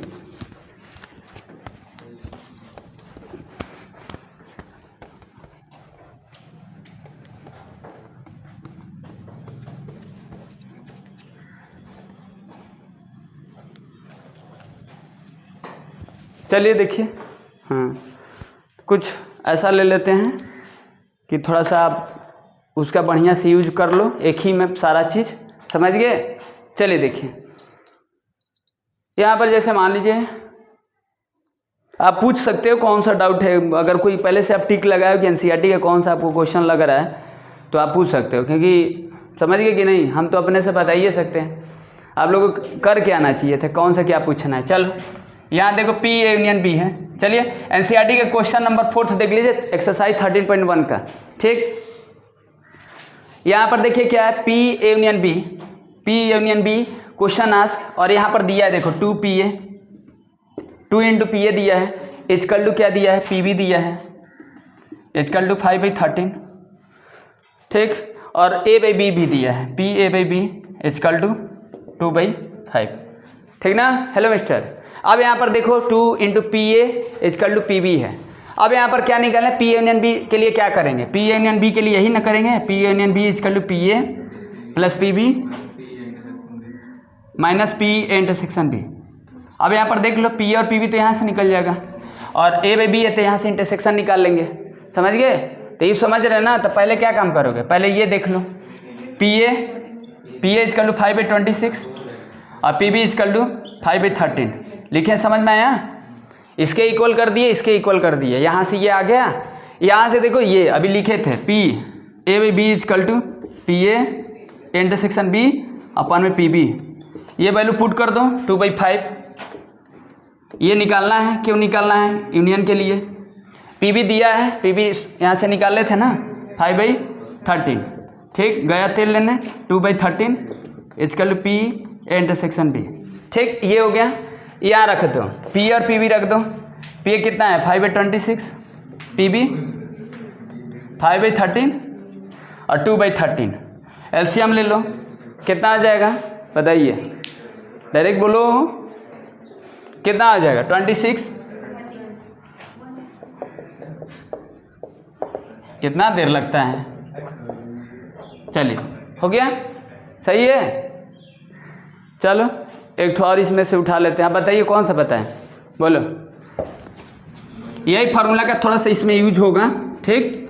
चलिए देखिए, हाँ कुछ ऐसा ले लेते हैं कि थोड़ा सा आप उसका बढ़िया से यूज कर लो, एक ही में सारा चीज़, समझ गए। चलिए देखिए, यहाँ पर जैसे मान लीजिए आप पूछ सकते हो कौन सा डाउट है, अगर कोई पहले से आप टिक लगाए कि एनसीईआरटी का कौन सा आपको क्वेश्चन लग रहा है तो आप पूछ सकते हो, क्योंकि समझ गए कि नहीं, हम तो अपने से बता ही सकते हैं, आप लोगों को कर के आना चाहिए था कौन सा क्या पूछना है। चलो यहाँ देखो P A यूनियन B है, चलिए एनसीईआरटी का क्वेश्चन नंबर 4 देख लीजिए, एक्सरसाइज 13.1 का, ठीक। यहाँ पर देखिए क्या है, P A union B, P union B question ask, और यहाँ पर दिया है देखो 2PA, 2 इंटू PA दिया है, इक्वल टू क्या दिया है PB दिया है, इक्वल टू 5/13, ठीक, और A/B भी दिया है, PA/B इक्वल टू 2/5, ठीक ना। हेलो मिस्टर, अब यहाँ पर देखो 2 into PA equal to PB है। अब यहाँ पर क्या निकालें, पी यूनियन बी के लिए क्या करेंगे, पी यूनियन बी के लिए यही ना करेंगे, P union B is equal to P A plus P B minus P A intersection B. अब यहाँ पर देख लो पी ए और पी बी तो यहाँ से निकल जाएगा और ए बाई बी है तो यहाँ से इंटरसेक्शन निकाल लेंगे, समझ गए। तो ये समझ रहे ना, तो पहले क्या काम करोगे, पहले ये देख लो P A is equal to 5/26 और P B is equal to 5/13 लिखे, समझ में आया। इसके इक्वल कर दिए, इसके इक्वल कर दिए, यहाँ से ये आ गया, यहाँ से देखो ये अभी लिखे थे P A by B is equal to P A intersection B upon में पी बी, ये वैल्यू पुट कर दो 2/5। ये निकालना है, क्यों निकालना है, यूनियन के लिए। पी बी दिया है, पी बी यहाँ से निकाल लेते ना 5/13, ठीक, गया तेल लेने 2/13 is equal to P A intersection B, ठीक, ये हो गया। यहाँ रख दो पी और पी बी रख दो, पी ए कितना है 5/26, पी बी 5/13 और 2/13, एलसीएम ले लो, कितना आ जाएगा बताइए, डायरेक्ट बोलो कितना आ जाएगा 26। कितना देर लगता है, चलिए हो गया, सही है। चलो एक ठो और इसमें से उठा लेते हैं, आप बताइए कौन सा बताएं, बोलो। यही फार्मूला का थोड़ा सा इसमें यूज होगा, ठीक।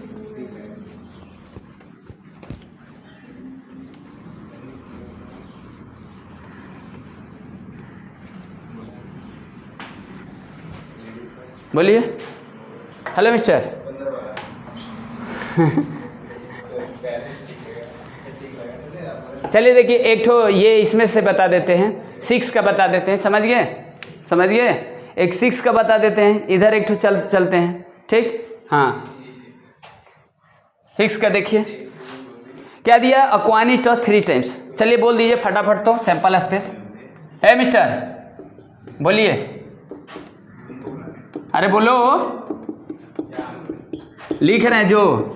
बोलिए, हेलो मिस्टर। चलिए देखिए एक ठो ये इसमें से बता देते हैं, 6 का बता देते हैं, समझ गए, समझ गए, एक 6 का बता देते हैं, इधर एक ठो चलते हैं, ठीक। हाँ 6 का देखिए क्या दिया, अक्वानी टॉस 3 टाइम्स, चलिए बोल दीजिए फटाफट तो, सैंपल स्पेस है मिस्टर, बोलिए, अरे बोलो, लिख रहे हैं जो,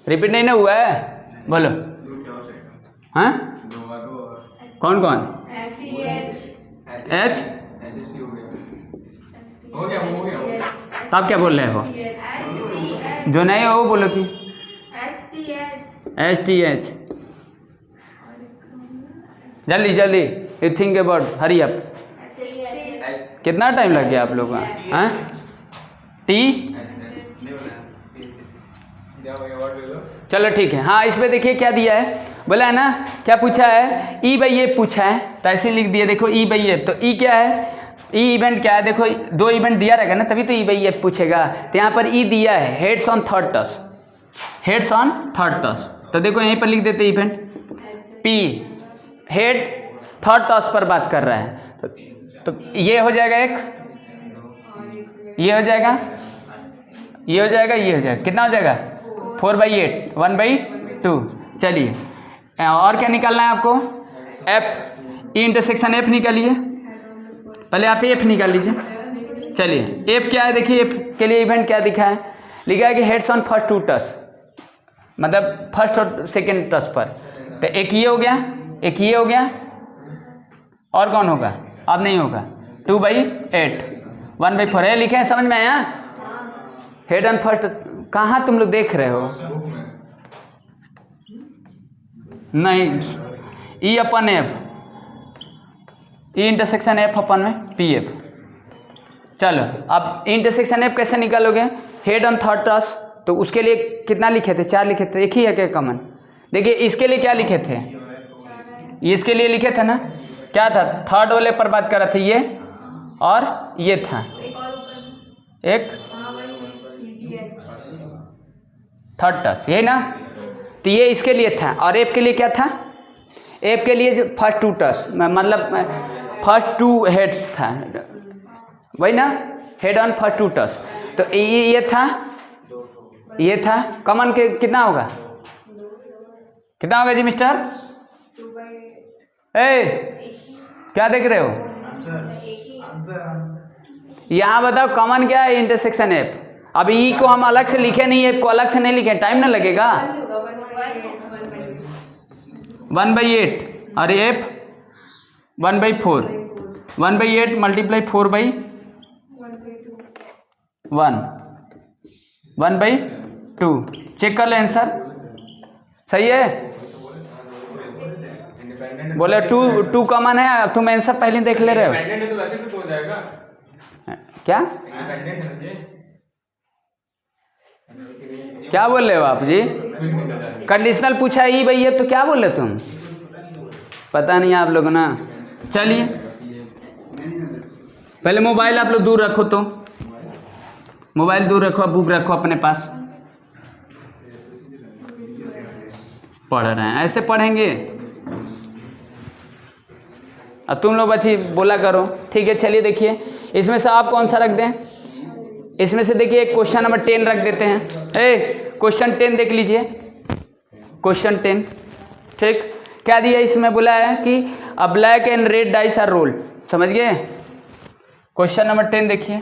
रिपीट नहीं ना हुआ है, बोलो। हाँ कौन कौन, एच, तब क्या बोल रहे हो, जो नहीं हो वो बोलो कि एच टी एच, जल्दी जल्दी, you think about, hurry up. कितना टाइम लग गया आप लोगों का, हाँ टी, चलो ठीक है। हाँ इसमें देखिए क्या दिया है, बोला है ना, क्या पूछा है, ई बाई एफ पूछा है, तो ऐसे लिख दिया, देखो ई बाई एफ, तो ई क्या है, ई इवेंट क्या है, देखो 2 इवेंट दिया रहेगा ना तभी तो ई बाई एफ पूछेगा, तो यहाँ पर ई दिया है heads on third toss, heads on third toss, तो देखो यहीं पर लिख देते event P, head third toss पर बात कर रहा है, तो ये हो जाएगा एक, ये हो जाएगा, ये हो जाएगा, ये हो जाएगा, कितना हो जाएगा 4/8, 1/2। चलिए और क्या निकालना है आपको, एफ, ई इंटरसेक्शन एफ निकालिए, पहले आप एफ निकाल लीजिए। चलिए एफ क्या है, देखिए एफ के लिए इवेंट क्या दिखा है, लिखा है कि हेड्स ऑन फर्स्ट 2 टॉस, मतलब फर्स्ट और सेकेंड टॉस पर, तो एक ये हो गया, एक ये हो गया, और कौन होगा, अब नहीं होगा, 2/8, 1/4 है, लिखे हैं, समझ में आया। हेड ऑन फर्स्ट, कहाँ तुम लोग देख रहे हो, नहीं, ई अपन एफ, ई इंटरसेक्शन एफ अपन में पी एफ। चलो अब इंटरसेक्शन एफ कैसे निकालोगे, हेड ऑन थर्ड टॉस, तो उसके लिए कितना लिखे थे, 4 लिखे थे, एक ही है क्या कॉमन, देखिए इसके लिए क्या लिखे थे, इसके लिए लिखे थे ना, क्या था, थर्ड वाले पर बात कर रहे थे, ये और ये था एक थर्ड टॉस, यही ना, तो ये इसके लिए था, और एफ के लिए क्या था, एफ के लिए जो फर्स्ट 2 टॉस, मतलब फर्स्ट 2 हेड्स था, वही ना, हेड ऑन फर्स्ट 2 टॉस, तो ये था, ये था, कॉमन के कितना होगा, कितना होगा जी मिस्टर, ए क्या देख रहे हो, यहाँ बताओ कॉमन क्या है, इंटरसेक्शन एफ। अब ई को हम अलग से लिखे नहीं, एफ को अलग से नहीं लिखे, टाइम ना लगेगा, 1/8 और एफ 1/4, 1/8 मल्टीप्लाई 4/1, 1/2। चेक कर ले आंसर सही है। बोले 2 कॉमन है, तुम आंसर पहले देख ले रहे हो तो वैसे भी हो जाएगा क्या? क्या बोल रहे हो आप जी? कंडीशनल पूछा ही भैया, तो क्या बोल रहे तुम? पता नहीं आप लोग ना। चलिए पहले मोबाइल आप लोग दूर रखो, तो मोबाइल दूर रखो, बुक रखो अपने पास। पढ़ रहे हैं ऐसे पढ़ेंगे। अब तुम लोग बच्ची बोला करो, ठीक है। चलिए देखिए इसमें से आप कौन सा रख दें? इसमें से देखिए क्वेश्चन नंबर 10 रख देते हैं। क्वेश्चन 10 देख लीजिए, क्वेश्चन 10। ठीक, क्या दिया इसमें? बोला है कि a black and red dice are roll. समझ गए? क्वेश्चन नंबर 10 देखिए,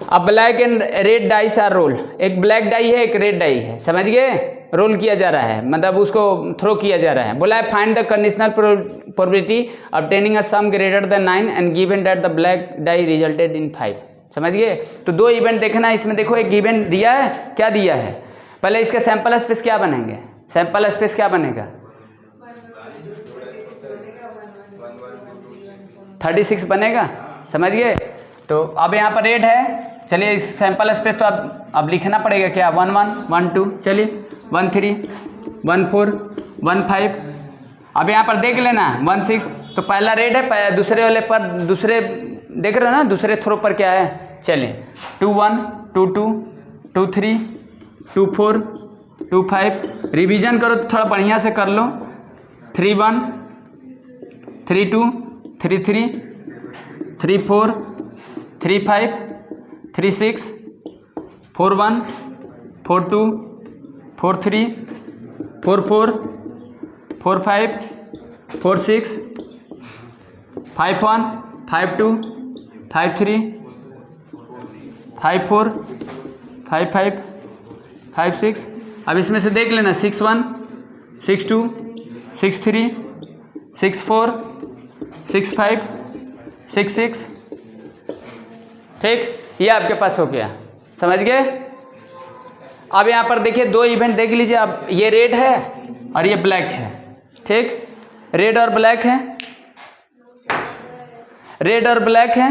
a black and red dice are roll. एक ब्लैक डाई है, एक रेड डाई है। समझ गए? रोल किया जा रहा है, मतलब उसको थ्रो किया जा रहा है। बोला है find the conditional probability obtaining a some greater than 9 and given that the black dye resulted in 5। समझ गए? तो 2 इवेंट देखना है इसमें। देखो एक इवेंट दिया है, क्या दिया है? पहले इसका सैंपल स्पेस क्या बनेंगे? सैंपल स्पेस क्या बनेगा? 36 बनेगा। समझ गए? तो अब यहाँ पर रेड है। चलिए इस सैंपल स्पेस तो अब लिखना पड़ेगा क्या? 1 1 1 2, चलिए 1 3 1 4 1 5। अब यहाँ पर देख लेना 1 6, तो पहला रेड है, दूसरे वाले पर दूसरे देख रहे हो ना, दूसरे थ्रो पर क्या है? चलिए 2 1 2 2 2 3 2 4 2 5। रिवीजन करो तो थोड़ा बढ़िया से कर लो। 3 1 3 2 3 3 3 4 3 5 3 6 4 1 4 2 4 3 4 4 4 5 4 6 5 1 5 2 5 3 5 4 5 5 5 6। अब इसमें से देख लेना 6 1 6 2 6 3 6 4 6 5 6 6। ठीक, ये आपके पास हो गया। समझ गए? अब यहाँ पर देखिए 2 इवेंट देख लीजिए। अब ये रेड है और ये ब्लैक है। ठीक, रेड और ब्लैक है, रेड और ब्लैक है।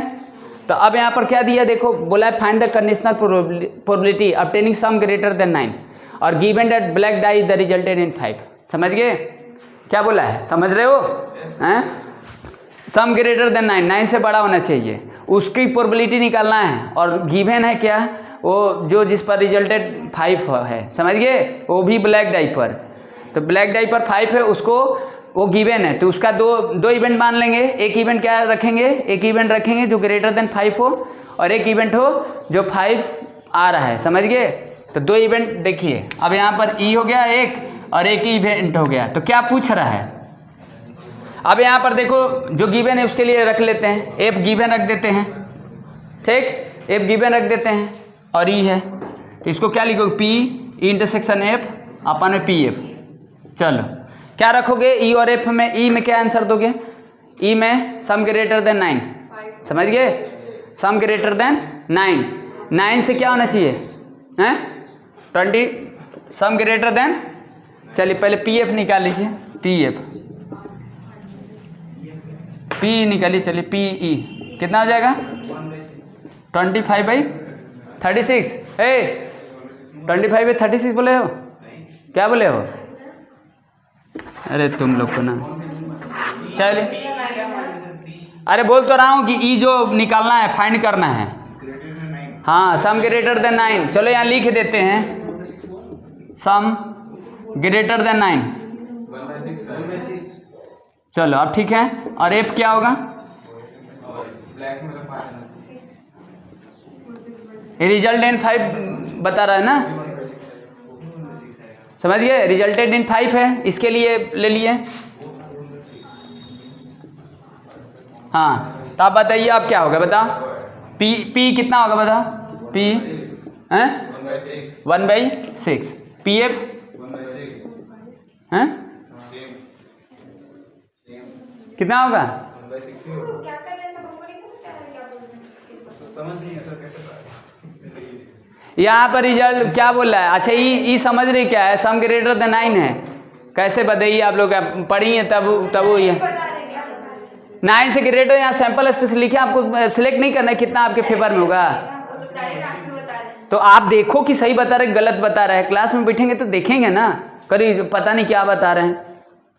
तो अब यहाँ पर क्या दिया देखो, बोला है find the conditional probability obtaining some greater than 9 और given that black dye the resulted in 5। समझ गए? क्या बोला है? समझ रहे हो? हैं? सम ग्रेटर देन 9, 9 से बड़ा होना चाहिए, उसकी प्रोबेबिलिटी निकालना है। और गिवन है क्या? वो जो जिस पर रिजल्टेड 5 है। समझ गए? वो भी ब्लैक डाई पर। तो ब्लैक डाई पर 5 है, उसको वो गिवन है, तो उसका दो इवेंट मान लेंगे। एक इवेंट क्या रखेंगे? एक इवेंट रखेंगे जो ग्रेटर देन 5 हो, और एक इवेंट हो जो 5 आ रहा है। समझ गए? तो 2 इवेंट देखिए। अब यहाँ पर ई हो गया एक, और एक ही इवेंट हो गया। तो क्या पूछ रहा है? अब यहाँ पर देखो जो गिवन है उसके लिए रख लेते हैं, एफ गिवन रख देते हैं। ठीक, एफ गिवन रख देते हैं और ई है, तो इसको क्या लिखोगे? पी इंटरसेक्शन एफ अपन में पी एफ। चलो क्या रखोगे? ई और एफ में। ई में क्या आंसर दोगे? ई में सम ग्रेटर देन 9। समझ गए? सम ग्रेटर देन 9। 9 से क्या होना चाहिए? हैं? 20। सम ग्रेटर देन, चलिए पहले पी एफ निकाल लीजिए। पी एफ, पी निकालिए। चलिए पी ई कितना हो जाएगा? 25/36। 25/36 बोले हो? क्या बोले हो? अरे तुम लोग को ना, चलिए अरे बोल तो रहा हूँ कि ई जो निकालना है, फाइंड करना है। हाँ, सम ग्रेटर देन 9। चलो यहाँ लिख देते हैं सम ग्रेटर देन 9। चलो अब ठीक है। और एफ क्या होगा? रिजल्ट इन 5 बता रहा है ना? समझ गए? रिजल्टेड इन 5 है, इसके लिए ले लिए। हाँ, तो आप बताइए अब क्या होगा? बताओ पी कितना होगा? बताओ पी हैं 1/6। पी एफ हैं कितना होगा? क्या कर रहे हैं सब, हमको नहीं समझ आ रहा है क्या बोल रहे हैं। समझ नहीं आता कैसे पाए। यहाँ पर रिजल्ट क्या बोल रहा है? अच्छा ई समझ रही क्या है? सम ग्रेटर देन 9 है। कैसे बताइए आप लोग पढ़ी हैं तब वो ये बता रहे हैं क्या बता रहे हैं? 9 से ग्रेटर यहाँ सैंपल स्पेस लिखे, आपको सिलेक्ट नहीं करना है कितना आपके फेवर में होगा। वो तो डायरेक्ट आंसर बता रहे हैं। तो आप देखो कि सही बता रहे गलत बता रहे हैं। क्लास में बैठेंगे तो देखेंगे ना, करीब पता नहीं क्या बता रहे हैं।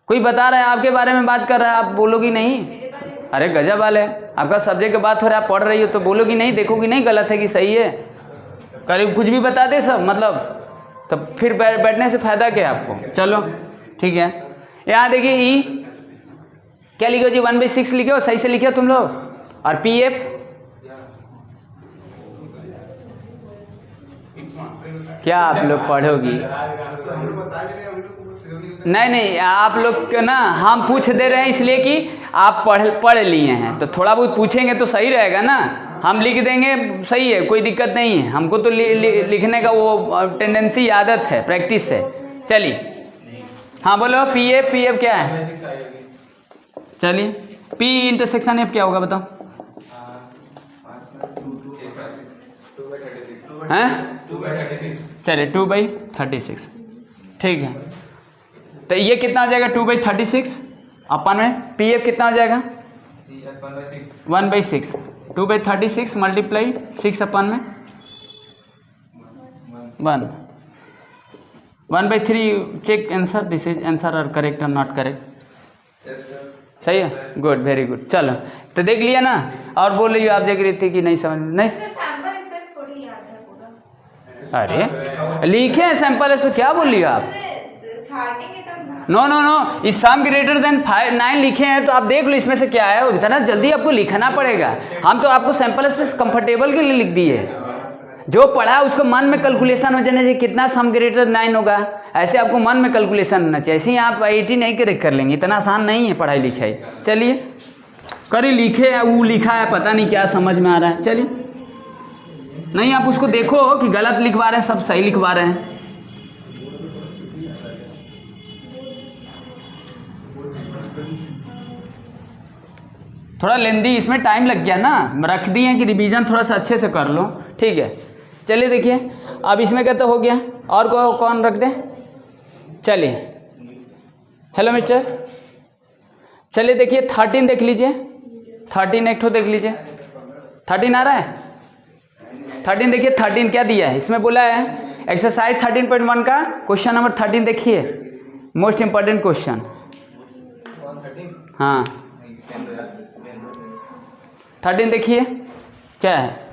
कोई बता रहा है आपके बारे में बात कर रहा है, आप बोलोगी नहीं? मेरे बारे में अरे गजब वाले, आपका सब्जेक्ट की बात हो रहा है, आप पढ़ रही हो तो बोलोगी नहीं, देखोगी नहीं गलत है कि सही है। करीब कुछ भी बता दे सब, मतलब तो फिर बैठने से फायदा क्या है आपको। चलो ठीक है, यहाँ देखिए ई क्या लिखो जी, 1/6 लिखे हो, सही से लिखे हो तुम लोग। और पी एफ क्या आप लोग पढ़ोगी? नहीं आप लोग ना, हम पूछ दे रहे हैं इसलिए कि आप पढ़ लिए हैं, तो थोड़ा बहुत पूछेंगे तो सही रहेगा ना। हम लिख देंगे सही है, कोई दिक्कत नहीं है, हमको तो लिखने का वो टेंडेंसी, आदत है, प्रैक्टिस है। चलिए हाँ बोलो, पी एफ क्या है? चलिए पी इंटरसेक्शन एफ क्या होगा बताओ? हैं? चलिए 2/36। ठीक है, तो ये कितना हो जाएगा? 2/36 अपन में पी एफ कितना हो जाएगा? 1/6। 2/36 मल्टीप्लाई 6 अपन में 1। 1/3 check answer, this is answer और करेक्ट और नॉट करेक्ट। सही है, गुड, वेरी गुड। चलो तो देख लिया ना। और बोल रही हो आप, देख रही थी कि नहीं समझ नहीं? सर सैंपल स्पेस थोड़ी याद है पूरा। अरे लिखे हैं सैंपल इस पर, क्या बोल रही हो आप? छाटेंगे तब ना। नो इस सम ग्रेटर देन 9 लिखे हैं, तो आप देख लो इसमें से क्या है। इतना जल्दी आपको लिखना पड़ेगा, हम तो आपको सैंपल स्पेस कंफर्टेबल के लिए लिख दिए। जो पढ़ा उसको मन में कैलकुलेशन हो जाना चाहिए, कितना सम ग्रेटर देन 9 होगा, ऐसे आपको मन में कैलकुलेशन होना चाहिए। ऐसे ही आप 80 नहीं कर लेंगे, इतना आसान नहीं है पढ़ाई लिखाई। चलिए करी लिखे है, वो लिखा है, पता नहीं क्या समझ में आ रहा है। चलिए नहीं, आप उसको देखो कि गलत लिखवा रहे हैं, सब सही लिखवा रहे हैं। थोड़ा लेंदी, इसमें टाइम लग गया ना, रख दिए हैं कि रिवीजन थोड़ा सा अच्छे से कर लो। ठीक है चलिए देखिए, अब इसमें क्या तो हो गया, और कौन रख दें? चलिए हेलो मिस्टर, चलिए देखिए 13 देख लीजिए, 13 एक ठो देख लीजिए। 13 आ रहा है? 13 देखिए, 13 क्या दिया है इसमें? बोला है एक्सरसाइज 13.1 का क्वेश्चन नंबर 13 देखिए, मोस्ट इंपॉर्टेंट क्वेश्चन। हाँ 13 देखिए क्या है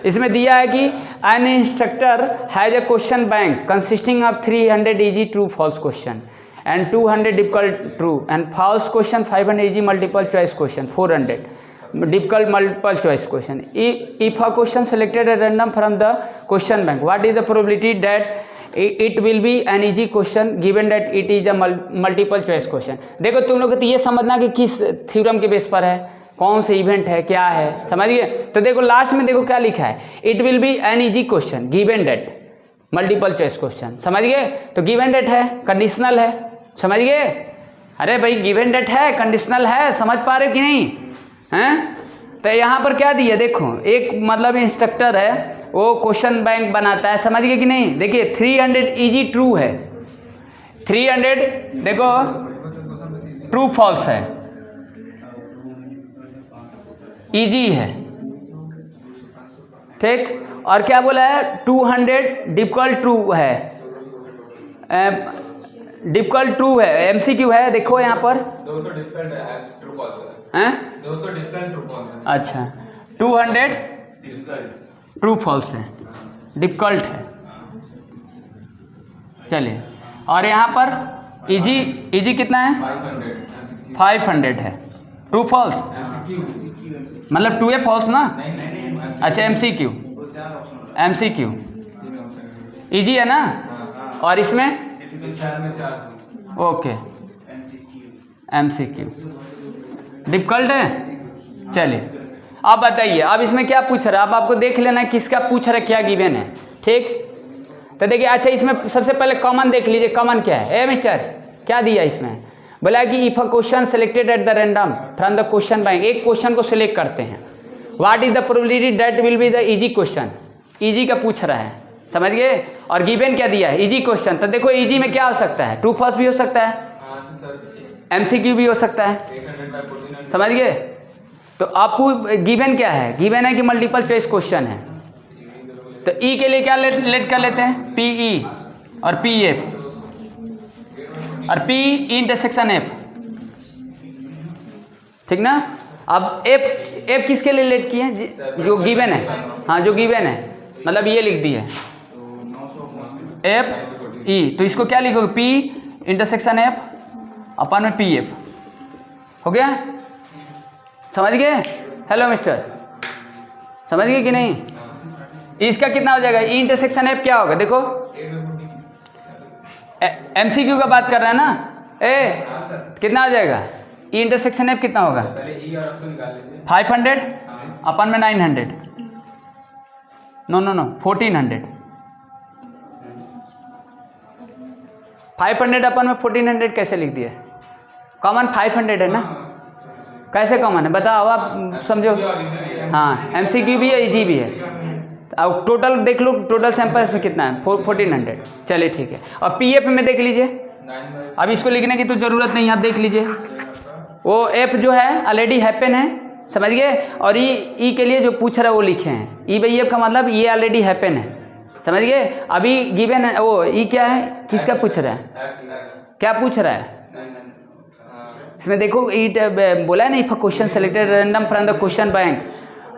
इसमें दिया है कि an instructor has a question bank consisting of 300 easy true false question and 200 difficult true and false question, 500 easy multiple choice question, 400 difficult multiple choice question. If a question selected at random from the question bank, what is the probability that it will be an easy question given that it is a multiple choice question? देखो तुम लोग तो ये समझना कि किस theorem के base पर है, कौन से इवेंट है, क्या है, समझ गए? तो देखो लास्ट में देखो क्या लिखा है, it will be an easy question given that multiple choice question, समझ गए? तो गिवन डेट है, कंडीशनल है, समझ गए? अरे भाई गिवन डेट है, कंडीशनल है, समझ पा रहे हो कि नहीं हैं? तो यहाँ पर क्या दिया देखो, एक मतलब इंस्ट्रक्टर है वो क्वेश्चन बैंक बनाता है, समझ गए कि नहीं? देखिए 300 इजी ट्रू है, 300 देखो ट्रू फॉल्स है, इजी है, ठीक। और क्या बोला है 200 डिफिकल्ट ट्रू है, डिफिकल्ट ट्रू है, एमसीक्यू है। देखो यहाँ पर 200 डिफिकल्ट है, ट्रू फॉल्स हैं? 200 डिफिकल्ट ट्रू फॉल्स है। अच्छा 200 ट्रू फॉल्स है, डिफिकल्ट है। चलिए और यहाँ पर इजी, इजी कितना है? 500 है, ट्रू फॉल्स मतलब 2 ए फॉल्स ना। अच्छा एमसीक्यू, एमसीक्यू इजी है ना। और इसमें ओके एमसीक्यू डिफिकल्ट है। चलिए अब बताइए, अब इसमें क्या पूछ रहा है, अब आपको देख लेना है किसका पूछ रहा है, क्या गिवन है, ठीक। तो देखिए अच्छा इसमें सबसे पहले कॉमन देख लीजिए, कॉमन क्या है? ए मिस्टर क्या दिया इसमें? बोला कि if a question selected at the random from the question bank, एक क्वेश्चन को सिलेक्ट करते हैं, what is the probability that will be the easy question, easy का पूछ रहा है, समझ गए। और गिवन क्या दिया है, इजी क्वेश्चन। तो देखो इजी में क्या हो सकता है, ट्रू फॉल्स भी हो सकता है, MCQ भी हो सकता है, समझ गए। तो आपको गिवन क्या है, गिवन है कि मल्टीपल चॉइस क्वेश्चन है। तो ई के लिए क्या लेट कर लेते हैं, PE और PF और P इंटरसेक्शन F, ठीक ना। अब F किसके लिए लेट किए हैं, जो गिवन है, हाँ जो गिवन है, मतलब ये लिख दिए F E, तो इसको क्या लिखोगे, P इंटरसेक्शन F अपन में PF, हो गया, समझ गए। हेलो मिस्टर, समझ गए कि नहीं। इसका कितना हो जाएगा, E इंटरसेक्शन F क्या होगा, देखो MCQ का बात कर रहा है ना, कितना हो जाएगा, E इंटरसेक्शन F कितना होगा, 500 अपन में 900, नो 1400, 500 अपन में 1400 कैसे लिख दिया, कॉमन 500 है ना, कैसे कॉमन है बताओ आप समझो। हाँ MCQ भी है, इजी भी है। अब टोटल देख लो, टोटल सैंपल इसमें कितना है, 1400, चलिए ठीक है। और PF में देख लीजिए, अब इसको लिखने की तो ज़रूरत नहीं है, आप देख लीजिए वो F जो है ऑलरेडी हैपन है, समझ गए। और ई के लिए जो पूछ रहा है वो लिखे हैं, E/F का मतलब ये ऑलरेडी हैपन है, समझ गए। अभी गिवन है वो ई क्या है, किसका पूछ रहा है, क्या पूछ रहा है इसमें देखो, ईट बोला है ना, if a question selected random from the question bank,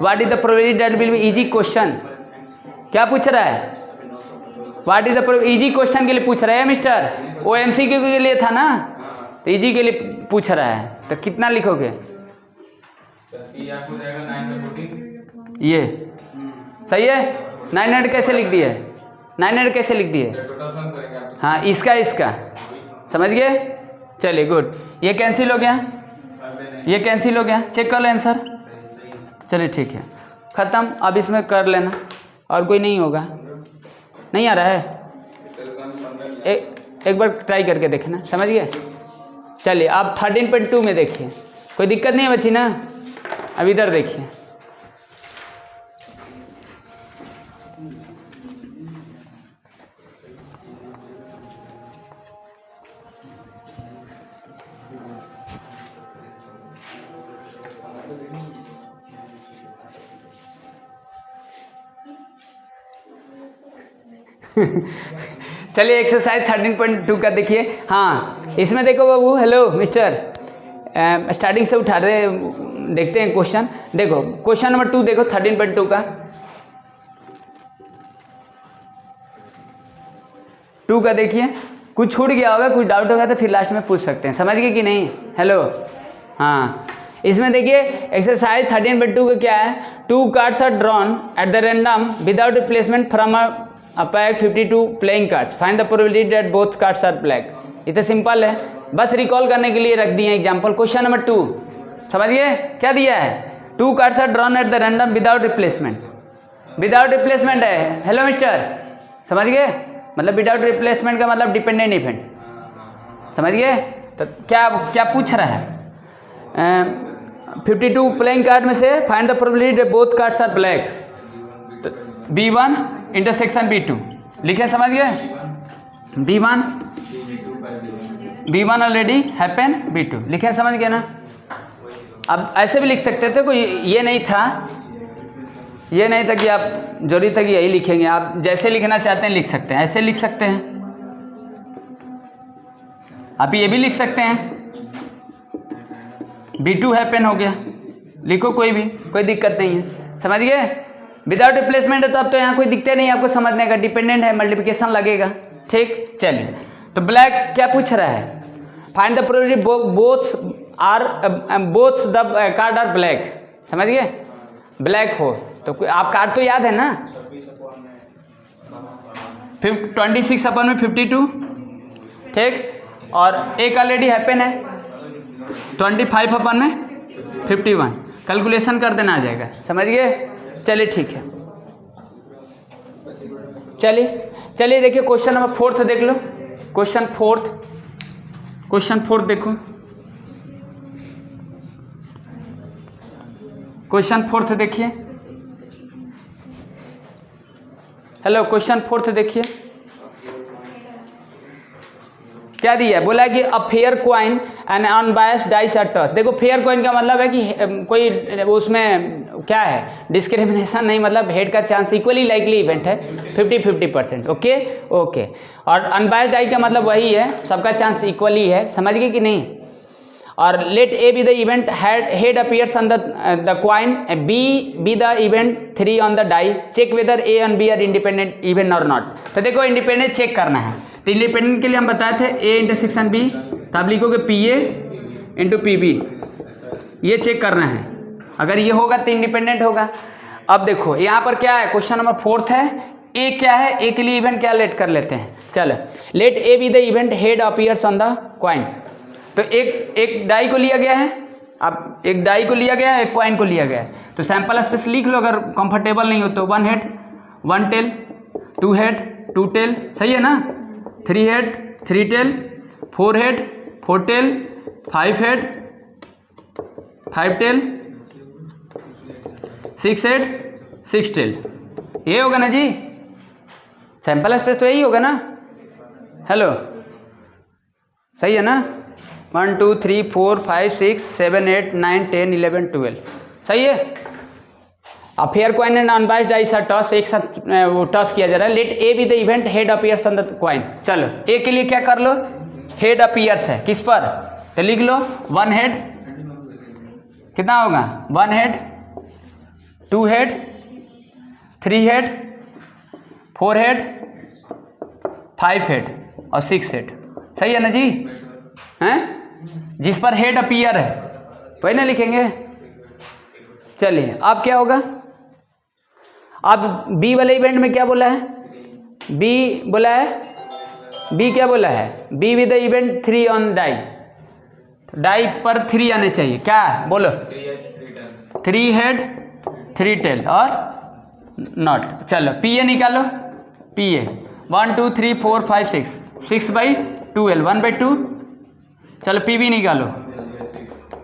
what is the probability that will be easy question, क्या पूछ रहा है, what is the easy question के लिए पूछ रहा है मिस्टर, वो MCQ के लिए था ना, तो इजी के लिए पूछ रहा है। तो कितना लिखोगे, ये सही है, 900 कैसे लिख दिए, 900 कैसे लिख दिए, हाँ इसका समझ गए। चलिए गुड, ये कैंसिल हो गया, ये कैंसिल हो गया, चेक कर लो आंसर, चलिए ठीक है ख़त्म। अब इसमें कर लेना, और कोई नहीं होगा, नहीं आ रहा है, एक बार ट्राई करके देखना, समझ गए। चलिए आप 13.2 में देखिए, कोई दिक्कत नहीं है बच्ची ना। अब इधर देखिए, चलिए एक्सरसाइज 13.2 का देखिए। हाँ इसमें देखो बाबू, हेलो मिस्टर, स्टार्टिंग से उठा रहे, देखते हैं क्वेश्चन। देखो क्वेश्चन नंबर 2 देखो 13.2 का, 2 का देखिए। कुछ छूट गया होगा, कुछ डाउट होगा तो फिर लास्ट में पूछ सकते हैं, समझ गए कि नहीं। हेलो हाँ, इसमें देखिए एक्सरसाइज 13.2 का क्या है, 2 cards are drawn at the random without replacement from a pack 52 playing cards, find the probability that both cards are black. ये तो सिंपल है, बस रिकॉल करने के लिए रख दिए एग्जाम्पल। क्वेश्चन नंबर 2 समझिए क्या दिया है, 2 cards are drawn at the random without replacement, without replacement है। हेलो मिस्टर, समझ गए, मतलब विदाउट रिप्लेसमेंट का मतलब डिपेंडेंट इवेंट, समझ गए। तो क्या क्या पूछ रहा है, 52 प्लेइंग कार्ड में से find the probability that both cards are black. तो B1 इंटरसेक्शन B2 लिखे, समझ गए। B1 ऑलरेडी हैपन, B2 लिखे, समझ गए ना। अब ऐसे भी लिख सकते थे, कोई ये नहीं था, ये नहीं था कि आप जरूरी था कि यही लिखेंगे, आप जैसे लिखना चाहते हैं लिख सकते हैं, ऐसे लिख सकते हैं, आप ये भी लिख सकते हैं। B2 हैपन हो गया, लिखो कोई भी, कोई दिक्कत नहीं है, समझ गए। विदाउट रिप्लेसमेंट है तो अब तो यहाँ कोई दिक्कत नहीं आपको समझने का, डिपेंडेंट है, मल्टीप्लिकेशन लगेगा, ठीक। चलिए तो ब्लैक क्या पूछ रहा है, find the probability both the card are black, समझ गए। ब्लैक हो तो आप कार्ड तो याद है ना, 26 अपन में 52, ठीक, और एक ऑलरेडी हैपन है 25 अपन में 51, कैलकुलेशन कर देना आ जाएगा, समझ गए। चलिए ठीक है, चलिए देखिए क्वेश्चन नंबर 4 देख लो, क्वेश्चन 4 देखो। क्वेश्चन फोर्थ देखिए। हेलो, क्वेश्चन फोर्थ देखिए क्या दिया है। बोला है कि a fair coin and unbiased dice are toss. देखो फेयर क्वाइन का मतलब है कि कोई उसमें क्या है, डिस्क्रिमिनेशन नहीं, मतलब हेड का चांस इक्वली लाइकली इवेंट है 50-50%। Okay okay. और अनबायस्ड डाई का मतलब वही है, सबका चांस इक्वली है, समझ गए कि नहीं। और let A B the event head appears on the coin, B the event 3 on the die, check whether A and B are independent even or not. तो देखो इंडिपेंडेंट चेक करना है, तो इंडिपेंडेंट के लिए हम बताए थे ए इंटरसेक्शन बी, तो आप लिखोगे P A into P B, ये चेक करना है। अगर ये होगा तो इंडिपेंडेंट होगा। अब देखो यहाँ पर क्या है, क्वेश्चन नंबर फोर्थ है, ए क्या है, ए के लिए इवेंट क्या लेट कर लेते हैं। चलो, let A B the event head appears on the coin. तो एक डाई को लिया गया है, अब एक डाई को लिया गया है, एक क्वाइन को लिया गया है, तो सैंपल स्पेस लिख लो अगर कंफर्टेबल नहीं हो तो। 1 हेड 1 टेल, 2 हेड 2 टेल, सही है ना। 3 head 3 tail, 4 head 4 tail, 5 head 5 tail, 6 head 6 tail. ये होगा ना जी, सैंपल स्पेस तो यही होगा ना। हेलो, सही है ना। 1 2 3 4 5 6 7 8 9 10 11 12, सही है। अब fair coin and unbiased dice are toss, एक साथ वो टॉस किया जा रहा है। Let A B the event head appears on the coin. चलो, ए के लिए क्या कर लो, हेड अपीयर्स है किस पर, तो लिख लो 1 हेड, कितना होगा 1 head 2 head 3 head 4 head 5 head और 6 हेड, सही है ना जी। हैं, जिस पर हेड अपीयर है वही ना लिखेंगे। चलिए, अब क्या होगा, अब बी वाले इवेंट में क्या बोला है, बी बोला है, बी क्या बोला है, B with the event 3 on die, die पर 3 आने चाहिए, क्या बोलो 3 हेड 3 टेल और नॉट। चलो पी ए निकालो, पी ए 1 2 3 4 5 6 6/12 1/2। चलो पी बी निकालो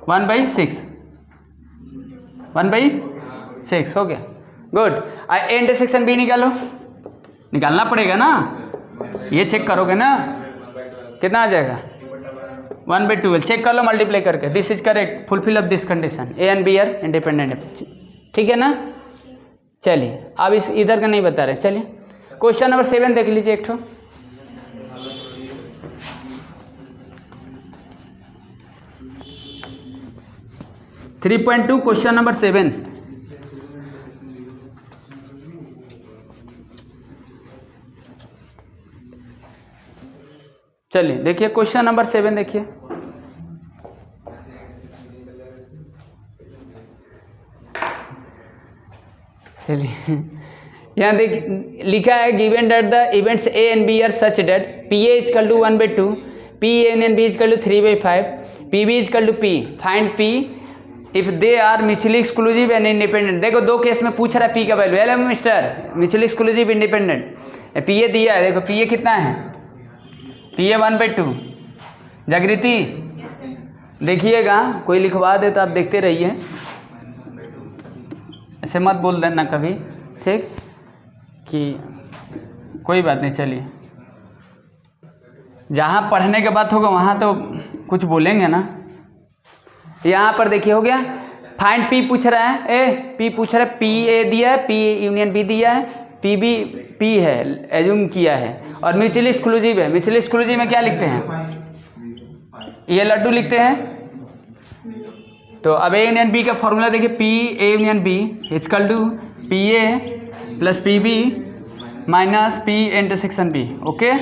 1/6 1/6 हो गया, गुड। ए इंटरसेक्शन बी निकालो, निकालना पड़ेगा ना, ये चेक करोगे ना कितना आ जाएगा 1/12, चेक कर लो मल्टीप्लाई करके। This is correct, fulfil of this condition, A and B are independent, ठीक है ना। चलिए, अब इस इधर का नहीं बता रहे। चलिए क्वेश्चन नंबर 7 देख लीजिए एक ठो। Three 3.2 question number 7। चलिए देखिए क्वेश्चन नंबर 7 देखिए। चलिए यहाँ देख लिखा है given that the events A and B are such that P A equal to 1/2, P n B is equal to 3/5, P B is equal to P, find P if they are mutually exclusive and independent. देखो दो case में पूछ रहा है P का value, hello mister mutually exclusive independent, P A दिया है, देखो पी ए कितना है, पी ए 1/2। जागृति देखिएगा, कोई लिखवा दे तो आप देखते रहिए, ऐसे मत बोल देना कभी, ठीक कि कोई बात नहीं। चलिए जहाँ पढ़ने के बात होगा वहाँ तो कुछ बोलेंगे ना। यहाँ पर देखिए हो गया, फाइंड पी पूछ रहा है, ए पी पूछ रहा है, पी ए दिया है, पी यूनियन बी दिया है, पी बी पी है एज्यूम किया है, और म्यूचुअली एक्सक्लूसिव है। म्यूचुअली एक्सक्लूसिव में क्या लिखते हैं, ये लड्डू लिखते हैं। तो अब ए यूनियन बी का फॉर्मूला देखिए, P A union B is equal to P A plus P B minus P intersection B, okay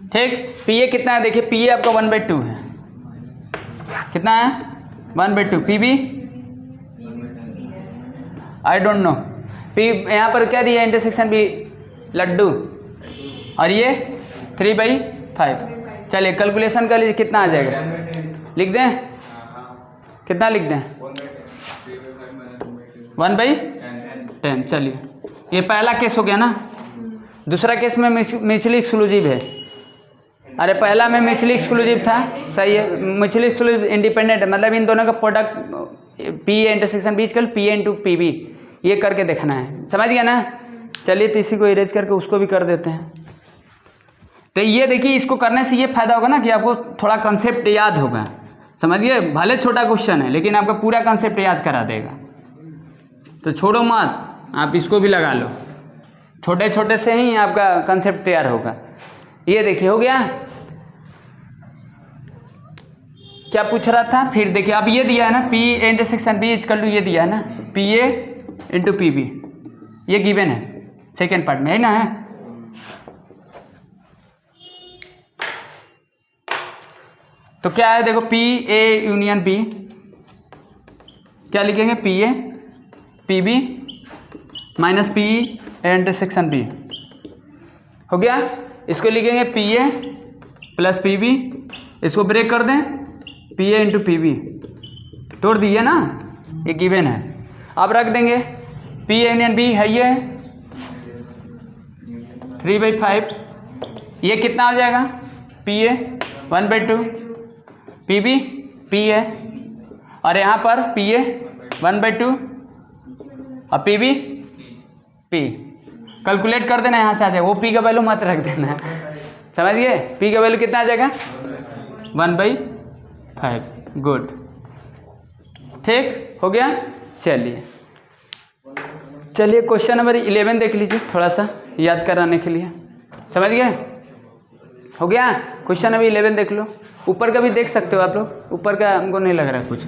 ठीक। पी ए कितना है देखिए, पी ए आपका 1/2 है, कितना है 1/2, P B I don't know, P यहाँ पर क्या दिया इंटरसेक्शन बी लड्डू, और ये 3/5। चलिए कैलकुलेशन कर लीजिए कितना आ जाएगा, लिख दें, कितना लिख दें 1/10। चलिए ये पहला केस हो गया ना। दूसरा केस में म्यूचुअली एक्सक्लूसिव है, अरे पहला में म्यूचुअली एक्सक्लूसिव था, सही है। म्यूचुअली एक्सक्लूसिव इंडिपेंडेंट है, मतलब इन दोनों का product P A intersection B equal P A into P B, ये करके देखना है, समझ गया ना। चलिए तो इसी को इरेज करके उसको भी कर देते हैं। तो ये देखिए, इसको करने से ये फायदा होगा ना कि आपको थोड़ा कंसेप्ट याद होगा, समझिए। भले छोटा क्वेश्चन है लेकिन आपका पूरा कंसेप्ट याद करा देगा। तो छोड़ो मत, आप इसको भी लगा लो, छोटे छोटे से ही आपका कंसेप्ट तैयार होगा। ये देखिए हो गया। क्या पूछ रहा था फिर? देखिए अब ये दिया है ना, P A intersection B equal to, ये दिया है ना P A into P B, ये गिवन है सेकेंड पार्ट में, है ना। है तो क्या है देखो, पी ए यूनियन बी, क्या लिखेंगे? P A P B minus P A intersection B, हो गया। इसको लिखेंगे P A plus P B, इसको ब्रेक कर दें, P A into P B, तोड़ दिए ना, ये गिवन है। अब रख देंगे पी ए यूनियन बी है ये 3/5, ये कितना हो जाएगा? P A 1/2, P B P है, और यहाँ पर पी ए 1/2 और पी बी पी। कैलकुलेट कर देना, यहाँ से आ जाएगा। वो पी का वैल्यू मत रख देना, समझ गए? पी का वैल्यू कितना आ जाएगा? 1/5। गुड, ठीक हो गया। चलिए क्वेश्चन नंबर 11 देख लीजिए, थोड़ा सा याद कराने के लिए, समझ गए? हो गया। क्वेश्चन नंबर 11 देख लो, ऊपर का भी देख सकते हो आप लोग, ऊपर का हमको नहीं लग रहा कुछ।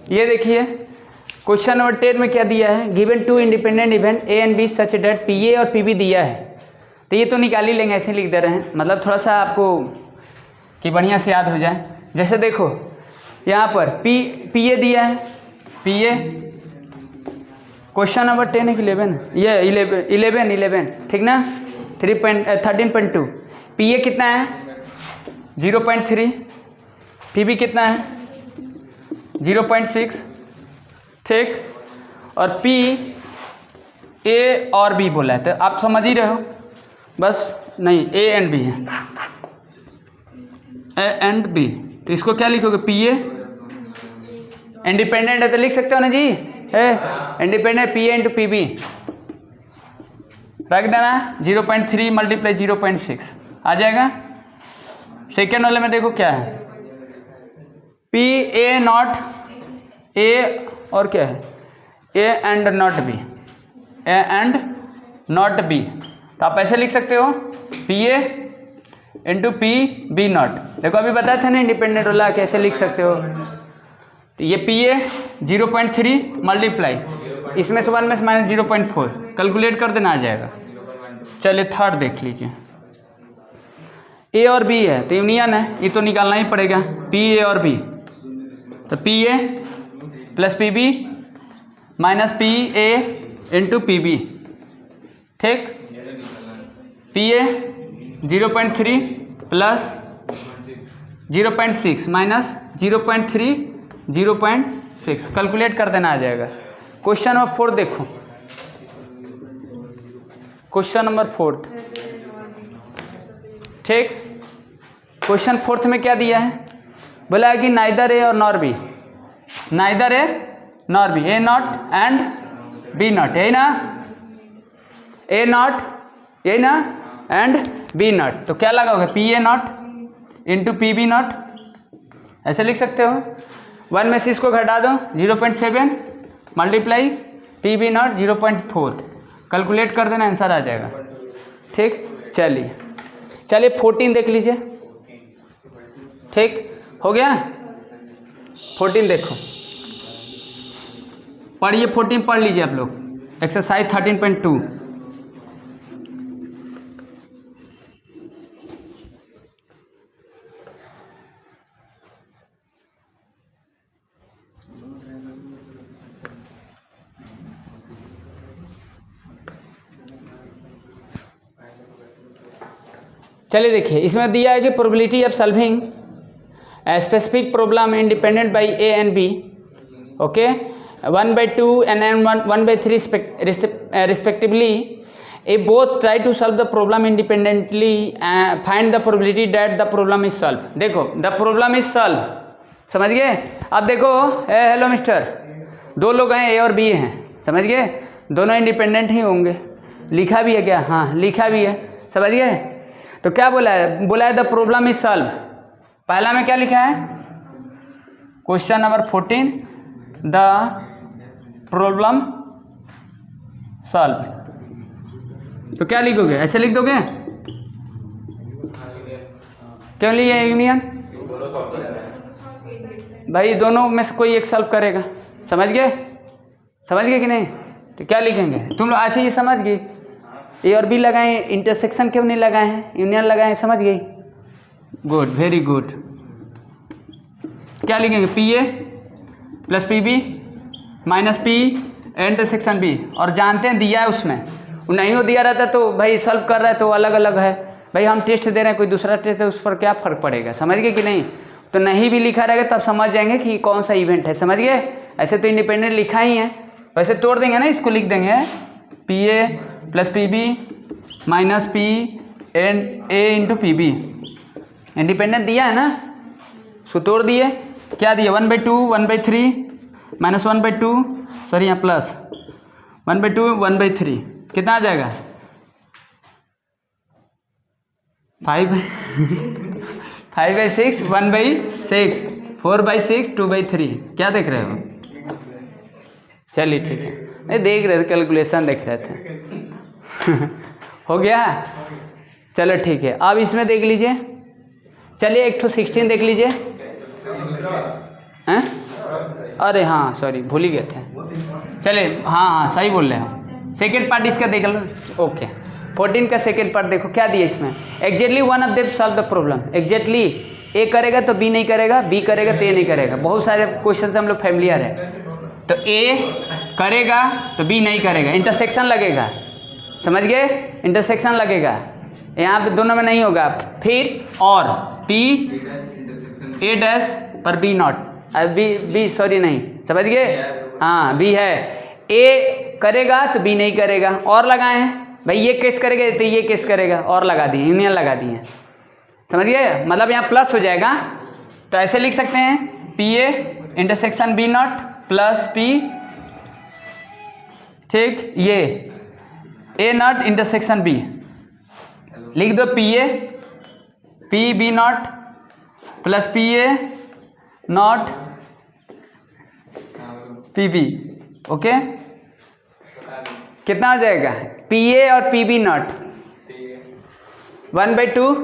ये देखिए क्वेश्चन नंबर 10 में क्या दिया है? Given to independent event A and B such that P A और पी बी दिया है। तो ये तो निकाल ही लेंगे, ऐसे लिख दे रहे हैं, मतलब थोड़ा सा आपको कि बढ़िया से याद हो जाए। जैसे देखो यहाँ पर पी ए दिया है, पी ए क्वेश्चन नंबर 10 है कि 11? ये 11 ठीक ना, 13.2। पी ए कितना है? 0.3, पी बी कितना है? 0.6, ठीक। और पी ए और बी बोला है, तो आप समझ ही रहे हो, बस नहीं ए एंड बी है, ए एंड बी। तो इसको क्या लिखोगे? पी ए इंडिपेंडेंट है तो लिख सकते हो ना जी, है independent P A into P B, रख देना 0.3 मल्टीप्लाई 0.6 आ जाएगा। सेकेंड वाले में देखो क्या है, पी ए नॉट ए और क्या है? A and not B, A and not B. तो आप ऐसे लिख सकते हो P A into P B not. देखो अभी बताए थे ना इंडिपेंडेंट वाला कैसे लिख सकते हो। तो ये पी ए 0.3 मल्टीप्लाई इसमें से 1 में से माइनस 0.4, कैलकुलेट कर देना आ जाएगा। चलिए थर्ड देख लीजिए, ए और बी है तो यूनियन है, ये तो निकालना ही पड़ेगा, पी ए और बी। तो P A plus P B minus P A into P B, ठीक। P A 0.3 plus 0.6 minus 0.3 0.6, calculate कर देना आ जाएगा। क्वेश्चन नंबर 4 देखो, क्वेश्चन नंबर 4, ठीक। क्वेश्चन 4 में क्या दिया है? बोला है कि नाइदर ए और nor B, neither A nor B, A not and B not, यही ना, ए नॉट यही ना एंड बी नॉट। तो क्या लगाओगे? P A not into P B not, ऐसे लिख सकते हो। 1 में से इसको घटा दो 0.7 multiply P B not 0.4, calculate कर देना, आंसर आ जाएगा, ठीक। चलिए 14 देख लीजिए, ठीक हो गया। 14 देखो, पढ़िए 14 पढ़ लीजिए आप लोग, एक्सरसाइज 13.2। चलिए देखिए, इसमें दिया है कि probability of solving specific problem independent by A and B, okay, 1/2 and 1/3 respectively. If both try to solve the problem independently, find the probability that the problem is solved. देखो the problem is solved, समझ गए। अब देखो hello mister, दो लोग हैं ए और B हैं, समझ गए, दोनों इंडिपेंडेंट ही होंगे। लिखा भी है क्या? हाँ लिखा भी है, समझ गए। तो क्या बोला है? बोला है द प्रॉब्लम इज सॉल्व। पहला में क्या लिखा है? Question number 14 the problem solve. तो क्या लिखोगे? ऐसे लिख दोगे? क्यों लिए यूनियन? भाई दोनों में से कोई एक सॉल्व करेगा, समझ गए? समझ गए कि नहीं? तो क्या लिखेंगे तुम लोग? अच्छा ये समझ गई, ए और बी लगाए, इंटरसेक्शन क्यों नहीं लगाए हैं, यूनियन लगाए, समझ गई? Good, very good. क्या लिखेंगे? P A plus P B minus P intersection B. और जानते हैं दिया है उसमें, नहीं हो दिया रहता तो भाई सॉल्व कर रहा है तो अलग अलग है। भाई हम टेस्ट दे रहे हैं, कोई दूसरा टेस्ट है, उस पर क्या फ़र्क पड़ेगा, समझ गए कि नहीं? तो नहीं भी लिखा रहेगा तब समझ जाएंगे कि कौन सा इवेंट है, समझ गए? ऐसे तो इंडिपेंडेंट लिखा ही है, वैसे तोड़ देंगे ना, इसको लिख देंगे P A plus P B minus P and A into P B. Independent दिया है ना, उसको तोड़ दिए। क्या दिया? 1/2 1/3 माइनस 1/2, सॉरी यहाँ प्लस 1/2 1/3, कितना आ जाएगा? 5/6 1/6 4/6 2/3। क्या देख रहे हो? चलिए ठीक है, नहीं देख रहे थे, कैलकुलेशन देख रहे थे। हो गया? चलो ठीक है। अब इसमें देख लीजिए, चलिए एक 16 देख लीजिए। हैं? अरे हाँ सॉरी भूल ही गए थे। चलिए हाँ सही बोल रहे हो। सेकेंड पार्ट इसका देख लो, ओके। 14 का सेकेंड पार्ट देखो क्या दिया इसमें। Exactly one of them solve the problem. Exactly A करेगा तो बी नहीं करेगा, बी करेगा तो ए नहीं करेगा। बहुत सारे क्वेश्चन से हम लोग फैमिलियर है। तो ए करेगा तो बी नहीं करेगा, इंटरसेक्शन लगेगा, समझ गए? इंटरसेक्शन लगेगा, यहाँ पे दोनों में नहीं होगा। फिर और पी ए डैश पर बी नॉट, बी सॉरी नहीं, समझ गए? हाँ बी है। ए करेगा तो बी नहीं करेगा, और लगाए हैं भाई, ये केस करेगा तो ये केस करेगा, और लगा दिए, यूनियन लगा दिए, समझ गए? मतलब यहाँ प्लस हो जाएगा। तो ऐसे लिख सकते हैं P A intersection B not plus P, ठीक, ये ए नॉट इंटरसेक्शन बी। लिख दो P A P B not plus P A not P B, okay. कितना हो जाएगा? पी ए और पी बी नॉट 1/2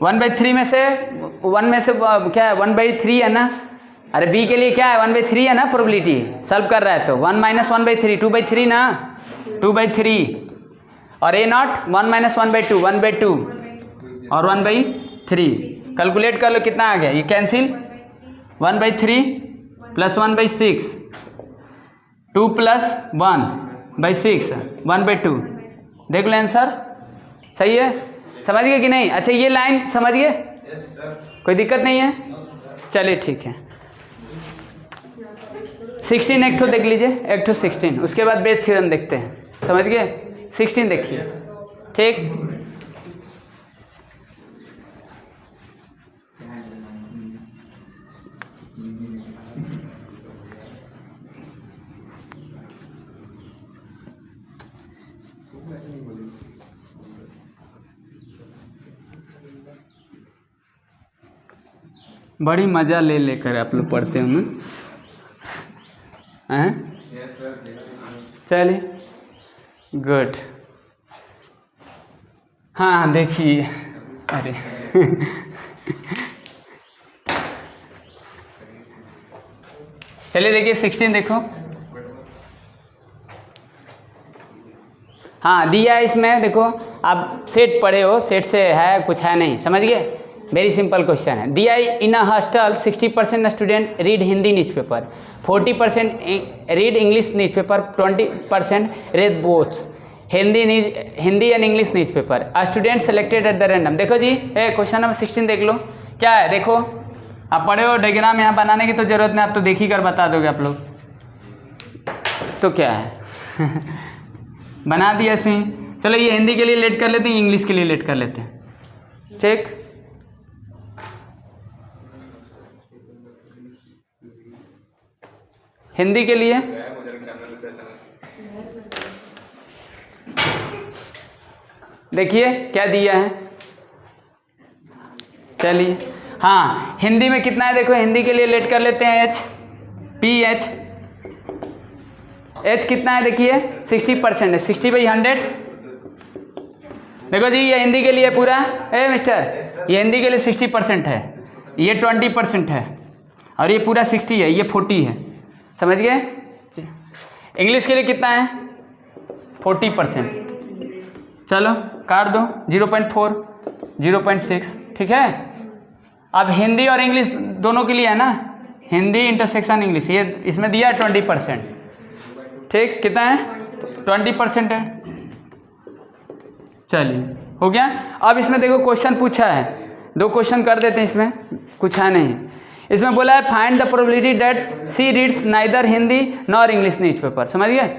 1/3 में से 1 में से क्या है? 1/3 है ना। अरे बी के लिए क्या है? 1/3 है ना, प्रोबेबिलिटी सॉल्व कर रहा है तो 1 - 1/3 2/3 ना, 2/3। और ए नॉट 1 - 1/2 1/2 और 1/3। कैलकुलेट कर लो कितना आ गया, ये कैंसिल। 1/3 plus 1/6 2 plus 1/6 1/2। देख लो आंसर सही है, समझ गए कि नहीं? अच्छा ये लाइन समझ गए, कोई दिक्कत नहीं है? चलिए ठीक है। 16 एक ठो देख लीजिए, एक ठो 16, उसके बाद बेस थ्योरम देखते हैं, समझ गए? 16 देखिए, ठीक। बड़ी मज़ा ले लेकर आप लोग पढ़ते हो ना, हैं? चलिए गुड। हाँ देखिए, अरे चलिए देखिए 16 देखो। हाँ दिया है इसमें, देखो आप सेट पढ़े हो, सेट से है कुछ है नहीं, समझ गए? वेरी सिंपल क्वेश्चन है। दिया in a hostel 60% student read Hindi newspaper, 40% read English newspaper, 20% read both. Hindi and English news paper student selected at the random. देखो जी क्वेश्चन नंबर 16 देख लो क्या है। देखो आप पढ़े हो, डायग्राम यहाँ बनाने की तो जरूरत नहीं, आप तो देख ही कर बता दोगे आप लोग। तो क्या है बना दिया ऐसे ही। चलो ये हिंदी के लिए लेट कर लेते हैं, इंग्लिश के लिए लेट कर लेते हैं। ठीक, हिंदी के लिए देखिए क्या दिया है। चलिए हाँ, हिंदी में कितना है देखो, हिंदी के लिए लेट कर लेते हैं एच पी एच। एच कितना है देखिए 60% है, 60/100। देखो जी ये हिंदी के लिए पूरा मिस्टर, ये हिंदी के लिए 60% है, ये 20% है और ये पूरा 60 है, ये 40 है। समझ गए। इंग्लिश के लिए कितना है 40%। चलो काट दो 0.4 0.6 ठीक है। अब हिंदी और इंग्लिश दोनों के लिए है ना, हिंदी इंटरसेक्शन इंग्लिश, ये इसमें दिया है 20%। ठीक, कितना है 20% है। चलिए हो गया। अब इसमें देखो क्वेश्चन पूछा है, 2 क्वेश्चन कर देते हैं, इसमें कुछ है नहीं। इसमें बोला है find the probability that C reads neither Hindi nor English news paper. समझ गए।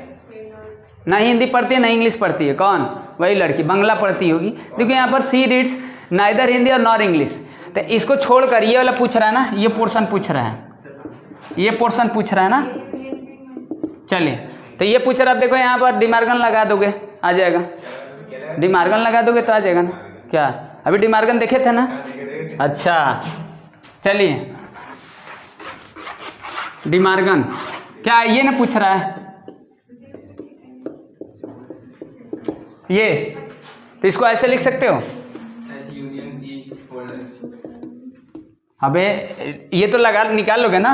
ना हिंदी पढ़ती है ना इंग्लिश पढ़ती है, कौन? वही लड़की, बंगला पढ़ती होगी। देखो यहाँ पर सी रीड्स नाइदर हिंदी और नॉर इंग्लिश, तो इसको छोड़कर ये वाला पूछ रहा है ना, ये पोर्शन पूछ रहा है, ये पोर्शन पूछ रहा है ना। चलिए तो ये पूछ रहा है, देखो यहाँ पर डिमार्गन लगा दोगे आ जाएगा, डिमार्गन लगा दोगे तो आ जाएगा ना। क्या अभी डिमार्गन देखे थे ना? अच्छा चलिए डिमार्गन क्या ये ना पूछ रहा है ये, तो इसको ऐसे लिख सकते हो। अबे ये तो लगा निकाल लोगे ना,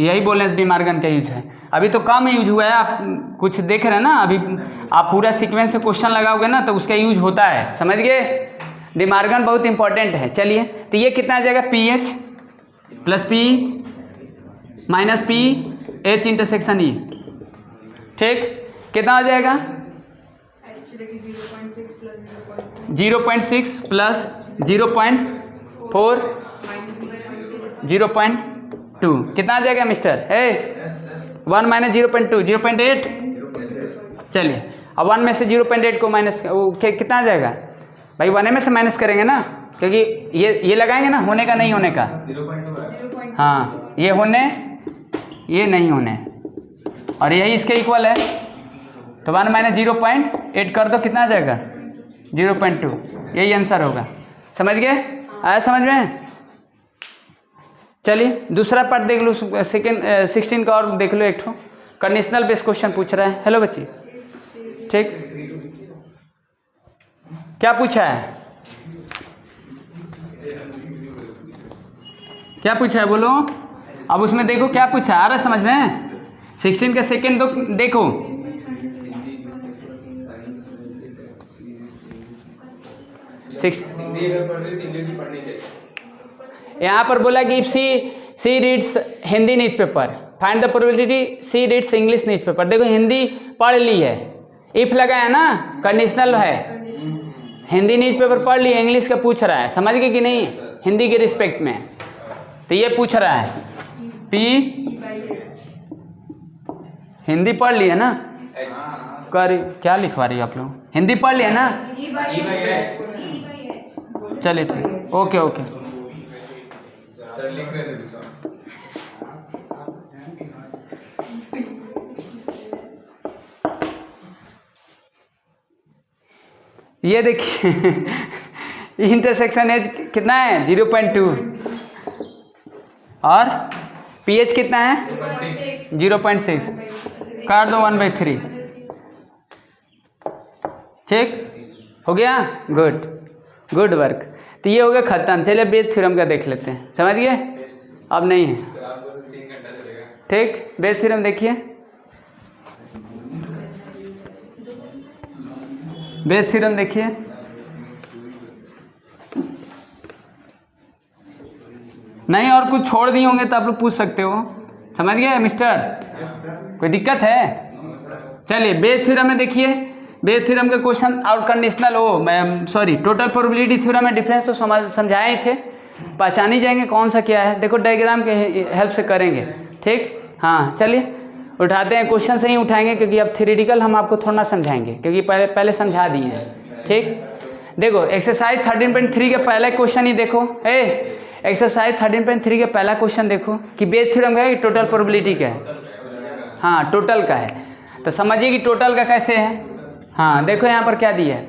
यही बोले डिमार्गन का यूज है। अभी तो कम यूज हुआ है, आप कुछ देख रहे हैं ना, अभी आप पूरा सीक्वेंस से क्वेश्चन लगाओगे ना तो उसका यूज होता है। समझ गए। डिमार्गन बहुत इंपॉर्टेंट है। चलिए तो ये कितना आ जाएगा, P H plus P minus P H intersection E. ठीक, कितना आ जाएगा 0.6 प्लस 0.4 0.2 कितना आ जाएगा मिस्टर? 1 माइनस 0.2 0.8। चलिए अब 1 में से 0.8 को माइनस कितना आ जाएगा भाई? 1 में से माइनस करेंगे ना, क्योंकि ये लगाएंगे ना, होने का नहीं होने का। हाँ ये होने ये नहीं होने, और यही इसके इक्वल है, तो 1 माइनस 0.8 कर दो, कितना आ जाएगा 0.2। यही आंसर होगा। समझ गए? आया समझ में? चलिए दूसरा पार्ट देख लो, सेकेंड 16 का और देख लो। एक ठो कंडीशनल बेस क्वेश्चन पूछ रहा है। हेलो बच्ची, ठीक क्या पूछा है? क्या पूछा है बोलो। अब उसमें देखो क्या पूछा आ रहा है समझ में। 16 का सेकेंड तो देखो, यहाँ पर बोला कि if C reads Hindi newspaper find the probability C reads English news paper. देखो हिंदी पढ़ ली है, इफ लगा है ना, कंडीशनल है। हिंदी न्यूज पेपर पढ़ ली, इंग्लिश का पूछ रहा है। समझ गए कि नहीं? हिंदी के रिस्पेक्ट में तो ये पूछ रहा है पी, हिंदी पढ़ ली है ना, कर क्या लिखवा रही है आप लोग? हिंदी पढ़ लिया ना। चलिए ठीक, ओके ओके। ये देखिए इंटरसेक्शन एज कितना है 0.2 और पीएच कितना है 0.6। काट दो 1/3। ठीक हो गया, गुड गुड वर्क। तो ये हो गया खत्म। चलिए बेस थ्योरम का देख लेते हैं। समझ गए? अब नहीं है। ठीक, बेस थ्योरम देखिए। बेस थ्योरम देखिए। नहीं और कुछ छोड़ दिए होंगे तो आप लोग पूछ सकते हो। समझ गए मिस्टर? कोई दिक्कत है? चलिए बेस थ्योरम में देखिए, बेस थ्योरम के क्वेश्चन और कंडीशनल टोटल प्रोबेबिलिटी थ्योरम में डिफरेंस तो समझाए ही थे, पहचान ही जाएंगे कौन सा क्या है। देखो डायग्राम के हेल्प से करेंगे, ठीक। हाँ चलिए उठाते हैं, क्वेश्चन से ही उठाएंगे क्योंकि अब थ्योरेटिकल हम आपको थोड़ा ना समझाएंगे क्योंकि पहले समझा दिए हैं, ठीक। देखो एक्सरसाइज 13.3 के पहला क्वेश्चन ही देखो, एक्सरसाइज 13.3 के पहला क्वेश्चन देखो कि बेस थ्योरम का है कि टोटल प्रोबेबिलिटी का है। हाँ टोटल का है, तो समझिए कि टोटल का कैसे है। हाँ देखो यहाँ पर क्या दिया है,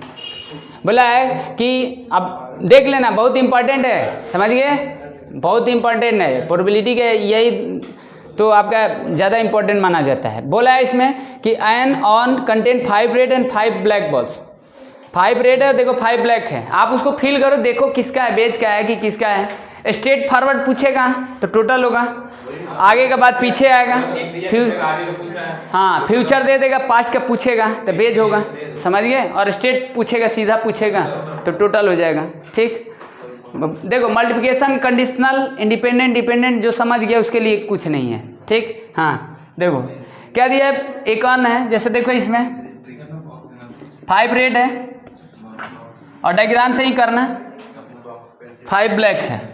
बोला है कि अब देख लेना, बहुत इंपॉर्टेंट है, समझिए बहुत इंपॉर्टेंट है प्रोबेबिलिटी के, यही तो आपका ज़्यादा इंपॉर्टेंट माना जाता है। बोला है इसमें कि an urn contain 5 red and 5 black balls. 5 red है, देखो 5 ब्लैक है, आप उसको फिल करो, देखो किसका है, बेज का है कि किसका है। स्ट्रेट फॉरवर्ड पूछेगा तो टोटल होगा, आगे का बाद पीछे आएगा, हाँ फ्यूचर दे देगा, पास्ट का पूछेगा तो बेज होगा, समझ गए। और स्ट्रेट पूछेगा, सीधा पूछेगा तो टोटल हो जाएगा, ठीक। देखो मल्टीप्लिकेशन कंडीशनल इंडिपेंडेंट डिपेंडेंट जो समझ गया उसके लिए कुछ नहीं है, ठीक। हाँ देखो क्या दिया है, एक अन है, जैसे देखो इसमें 5 रेड है और डायग्राम से ही करना, 5 ब्लैक है,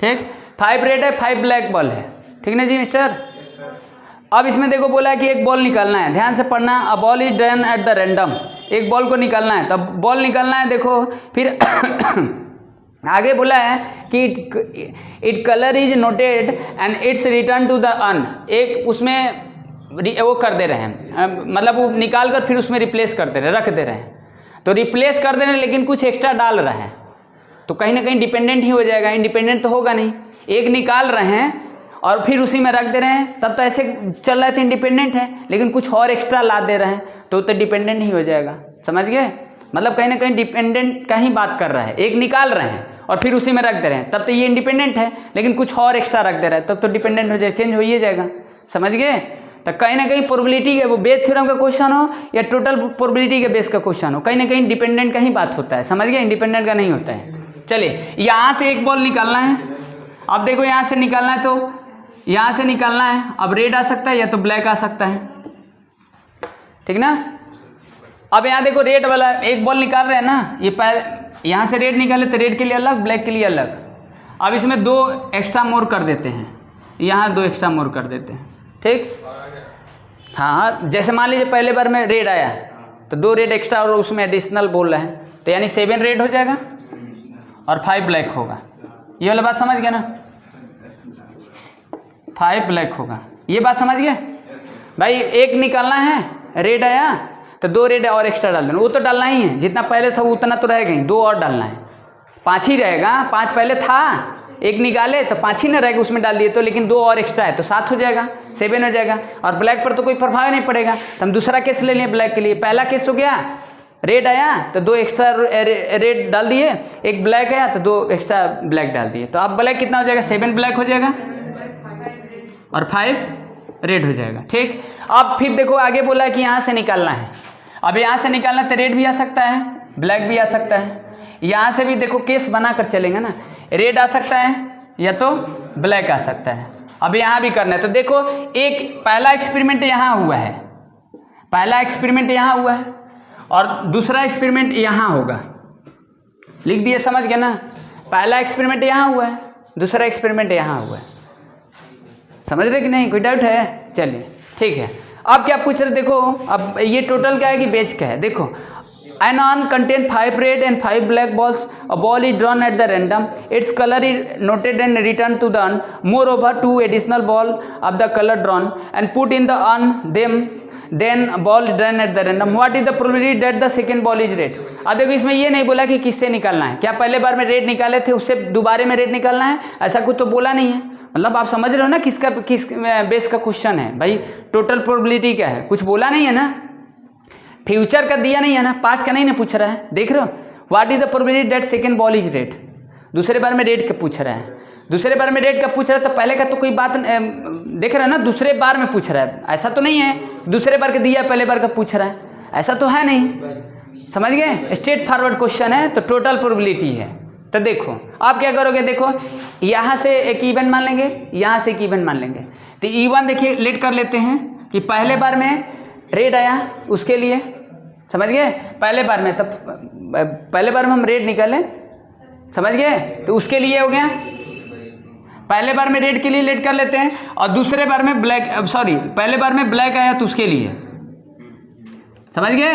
ठीक। 5 रेड है, 5 ब्लैक बॉल है, ठीक ना जी मिस्टर। अब इसमें देखो बोला है कि एक बॉल निकालना है, ध्यान से पढ़ना। A ball is drawn at the random, एक बॉल को निकालना है, तब बॉल निकालना है। देखो फिर आगे बोला है कि it colour is noted and it's return to the urn, एक उसमें वो कर दे रहे हैं, मतलब वो निकाल कर फिर उसमें रिप्लेस कर दे रहे हैं, रख दे रहे हैं, तो रिप्लेस कर दे रहे हैं लेकिन कुछ एक्स्ट्रा डाल रहे हैं, तो कहीं ना कहीं डिपेंडेंट ही हो जाएगा, इंडिपेंडेंट तो होगा नहीं। एक निकाल रहे हैं और फिर उसी में रख दे रहे हैं, तब तो ऐसे चल रहा है तो इंडिपेंडेंट है, लेकिन कुछ और एक्स्ट्रा ला दे रहे हैं तो डिपेंडेंट ही हो जाएगा, समझ गए। मतलब कहीं ना कहीं डिपेंडेंट का ही बात कर रहा है, एक निकाल रहे हैं और फिर उसी में रख दे रहे हैं, तब तो ये इंडिपेंडेंट है, लेकिन कुछ और एक्स्ट्रा रख दे रहा है तब तो डिपेंडेंट हो जाए, चेंज हो ही जाएगा, समझ गए। तो कहीं ना कहीं प्रोबेबिलिटी के वो बेस थ्योरम का क्वेश्चन हो या टोटल प्रोबेबिलिटी के बेस का क्वेश्चन हो, कहीं ना कहीं डिपेंडेंट का ही बात होता है, समझ गए, इंडिपेंडेंट का नहीं होता है। चलिए यहाँ से एक बॉल निकालना है, अब देखो यहाँ से निकालना है तो यहाँ से निकालना है, अब रेड आ सकता है या तो ब्लैक आ सकता है, ठीक ना। अब यहाँ देखो रेड वाला एक बॉल निकाल रहे हैं ना, ये यहाँ से रेड निकाले तो रेड के लिए अलग, ब्लैक के लिए अलग। अब इसमें 2 एक्स्ट्रा मोर कर देते हैं, यहाँ 2 एक्स्ट्रा मोर कर देते हैं, ठीक। हाँ जैसे मान लीजिए पहले बार में रेड आया तो 2 रेड एक्स्ट्रा और उसमें एडिशनल बोल रहे हैं, तो यानी 7 रेड हो जाएगा और 5 ब्लैक होगा, ये वाला बात समझ गया ना, 5 ब्लैक होगा, ये बात समझ गए भाई। एक निकालना है, रेड आया तो 2 रेड और एक्स्ट्रा डाल देना, वो तो डालना ही है, जितना पहले था उतना तो रहेगा ही, 2 और डालना है, 5 ही रहेगा, 5 पहले था, एक निकाले तो 5 ही ना रहेगा, उसमें डाल दिए तो, लेकिन 2 और एक्स्ट्रा है तो 7 हो जाएगा, 7 हो जाएगा। और ब्लैक पर तो कोई प्रभाव नहीं पड़ेगा, तो हम दूसरा केस ले लिए ब्लैक के लिए। पहला केस हो गया रेड आया तो 2 एक्स्ट्रा रेड डाल दिए, एक ब्लैक आया तो 2 एक्स्ट्रा ब्लैक डाल दिए, तो अब ब्लैक कितना हो जाएगा, 7 ब्लैक हो जाएगा और 5 रेड हो जाएगा, ठीक। अब फिर देखो आगे बोला है कि यहाँ से निकालना है, अब यहाँ से निकालना तो रेड भी आ सकता है, ब्लैक भी आ सकता है, यहाँ से भी देखो केस बना कर चलेंगे ना, रेड आ सकता है या तो ब्लैक आ सकता है। अब यहाँ भी करना है, तो देखो एक पहला एक्सपेरिमेंट यहाँ हुआ है, पहला एक्सपेरिमेंट यहाँ हुआ है और दूसरा एक्सपेरिमेंट यहाँ होगा, लिख दिए, समझ गए ना। पहला एक्सपेरिमेंट यहाँ हुआ है, दूसरा एक्सपेरिमेंट यहाँ हुआ है, समझ रहे कि नहीं, कोई डाउट है। चलिए ठीक है, अब क्या पूछ रहे, देखो अब ये टोटल क्या है कि बेच का है। देखो an on contain 5 red and 5 black balls, a ball is drawn at the random, its color is noted and returned to the un, moreover 2 additional ball of the color drawn and put in the un them, then ball drawn at the random, what is the probability that the second ball is red। अब देखो इसमें ये नहीं बोला कि किससे निकालना है, क्या पहले बार में रेड निकाले थे उससे दोबारे में रेड निकालना है, ऐसा कुछ तो बोला नहीं है। मतलब आप समझ रहे हो ना किस बेस का क्वेश्चन है भाई, टोटल प्रोबेबिलिटी क्या है, कुछ बोला नहीं है ना, फ्यूचर का दिया नहीं है ना, पास्ट का नहीं ना पूछ रहा है। देख रहे हो, what is the probability that second ball is red, दूसरे बार में रेड का पूछ रहा है, दूसरे बार में रेड का पूछ रहा है, तो पहले का तो कोई बात देख रहा है ना, दूसरे बार में पूछ रहा है, ऐसा तो नहीं है दूसरे बार का दिया पहले बार का पूछ रहा है, ऐसा तो है नहीं, समझ गए। स्ट्रेट फॉरवर्ड क्वेश्चन है तो टोटल प्रोबेबिलिटी है। तो देखो आप क्या करोगे, देखो यहाँ से एक इवन मान लेंगे, यहाँ से एक इवन मान लेंगे, तो इवन देखिए लेट कर लेते हैं कि पहले बार में रेड आया उसके लिए, समझ गए, पहले बार में, तब पहले बार में हम रेड निकालें, समझ गए, तो उसके लिए हो गया, पहले बार में रेड के लिए लेट कर लेते हैं, और दूसरे बार में ब्लैक, सॉरी पहले बार में ब्लैक आया तो उसके लिए, समझ गए,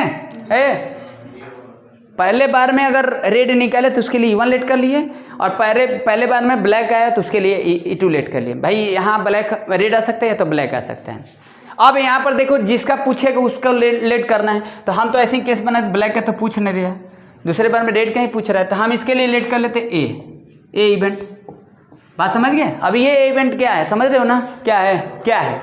पहले बार में अगर रेड निकाले तो उसके लिए E1 लेट कर लिए, और पहले बार में ब्लैक आया तो उसके लिए E2 लेट कर लिए। भाई यहाँ ब्लैक रेड आ सकता है या तो ब्लैक आ सकता है। अब यहाँ पर देखो जिसका पूछेगा उसका लेट करना है, तो हम तो ऐसे ही केस बना, ब्लैक का तो पूछ नहीं रहा, दूसरे बार में रेड का ही पूछ रहा है, तो हम इसके लिए लेट कर लेते ए इवेंट। बात समझ गए। अब ये इवेंट क्या है, समझ रहे हो ना, क्या है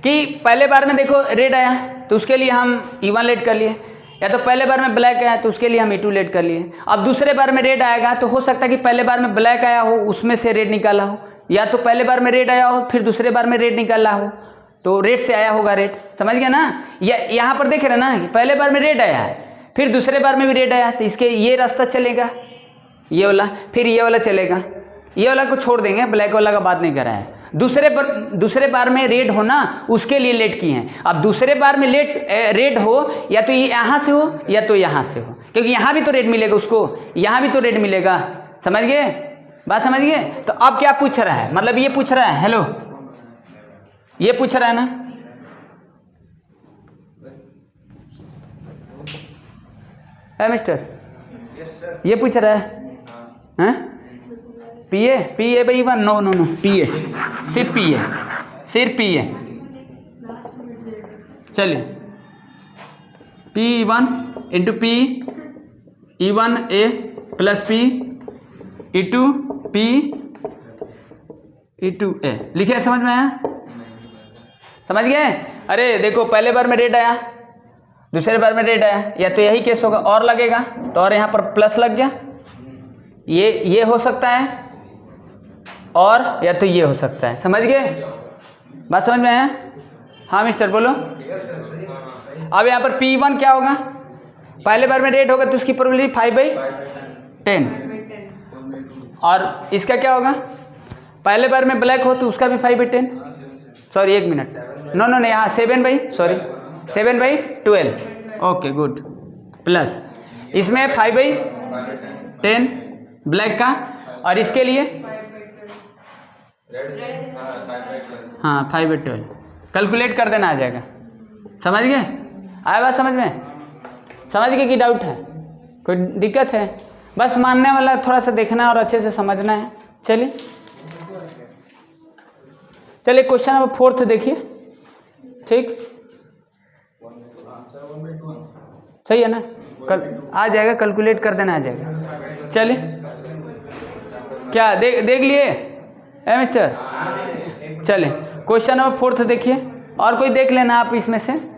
कि पहले बार में देखो रेड आया तो उसके लिए हम E1 लेट कर लिए, या तो पहले बार में ब्लैक आया तो उसके लिए हम E2 लेट कर लिए। अब दूसरे बार में रेड आएगा तो हो सकता है कि पहले बार में ब्लैक आया हो उसमें से रेड निकाला हो, या तो पहले बार में रेड आया हो फिर दूसरे बार में रेड निकाला हो, तो रेड से आया होगा रेड, समझ गया ना। या यहाँ पर देख रहे ना कि पहले बार में रेड आया है फिर दूसरे बार में भी रेड आया, तो इसके ये रास्ता चलेगा ये वाला, फिर ये वाला चलेगा, ये वाला को छोड़ देंगे, ब्लैक वाला का बात नहीं कर रहा है। दूसरे बार में रेड हो ना उसके लिए लेट किए हैं। अब दूसरे बार में रेड हो या तो ये यहाँ से हो या तो यहाँ से हो, क्योंकि यहाँ भी तो रेड मिलेगा उसको, यहाँ भी तो रेड मिलेगा, समझ गए, बात समझ गए। तो अब क्या पूछ रहा है, मतलब ये पूछ रहा है, हेलो ये पूछ रहा है ना, है मिस्टर, ये पूछ रहा है पीए भाई वन, नो पीए, सिर्फ पीए, चलिए P1 into P E1 A plus P E2 P E2 A लिखे, समझ में आया, समझ गए। अरे देखो पहले बार में रेड आया दूसरे बार में रेड आया, या तो यही केस होगा और लगेगा तो और यहाँ पर प्लस लग गया, ये हो सकता है, और या तो ये हो सकता है, समझ गए, बात समझ में आया। हाँ मिस्टर बोलो। अब यहाँ पर P1 क्या होगा, पहले बार में रेड होगा तो उसकी प्रोबेबिलिटी 5/10, और इसका क्या होगा, पहले बार में ब्लैक हो तो उसका भी 5/10, सॉरी एक मिनट, नो यहाँ 7/12, ओके गुड, प्लस इसमें 5/10 ब्लैक का, और इसके लिए हाँ 5/12 कैलकुलेट कर देना आ जाएगा, समझ गए, आया बात समझ में, समझ गए कि डाउट है, कोई दिक्कत है, बस मानने वाला थोड़ा सा देखना और अच्छे से समझना है। चलिए क्वेश्चन नंबर 4 देखिए, ठीक सही है ना, कल आ जाएगा, कैलकुलेट कर देना आ जाएगा। चलिए क्या देख लिए मिस्टर, चलिए क्वेश्चन नंबर 4 देखिए, और कोई देख लेना आप इसमें से।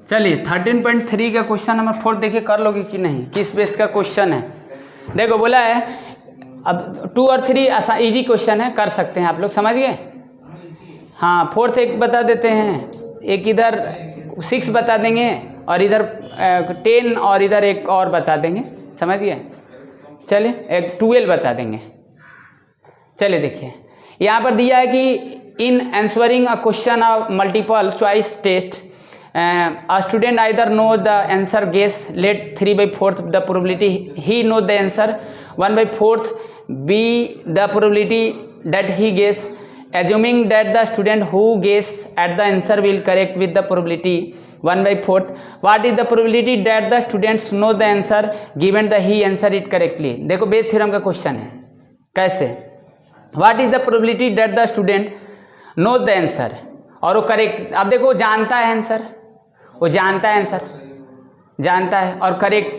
चलिए 13.3 का क्वेश्चन नंबर 4 देखिए, कर लोगे कि नहीं, किस बेस का क्वेश्चन है। देखो बोला है, अब 2 और 3 इजी क्वेश्चन है, कर सकते हैं आप लोग, समझ गए। हाँ 4th एक बता देते हैं, एक इधर 6 बता देंगे और इधर 10 और इधर एक और बता देंगे, समझ गए। चलिए एक 12 बता देंगे। चलिए देखिए यहाँ पर दिया है कि in answering a question of multiple choice test a student either know the answer, guess, let 3/4 the probability he know the answer, 1/4 be the probability that he guess, assuming that the student who guess at the answer will correct with the probability 1/4, what is the probability that the students know the answer given the he answer it correctly। देखो base theorem का question है, कैसे, what is the probability that the student know the answer, और वो correct, अब देखो जानता है आंसर, वो जानता है आंसर, जानता है और करेक्ट,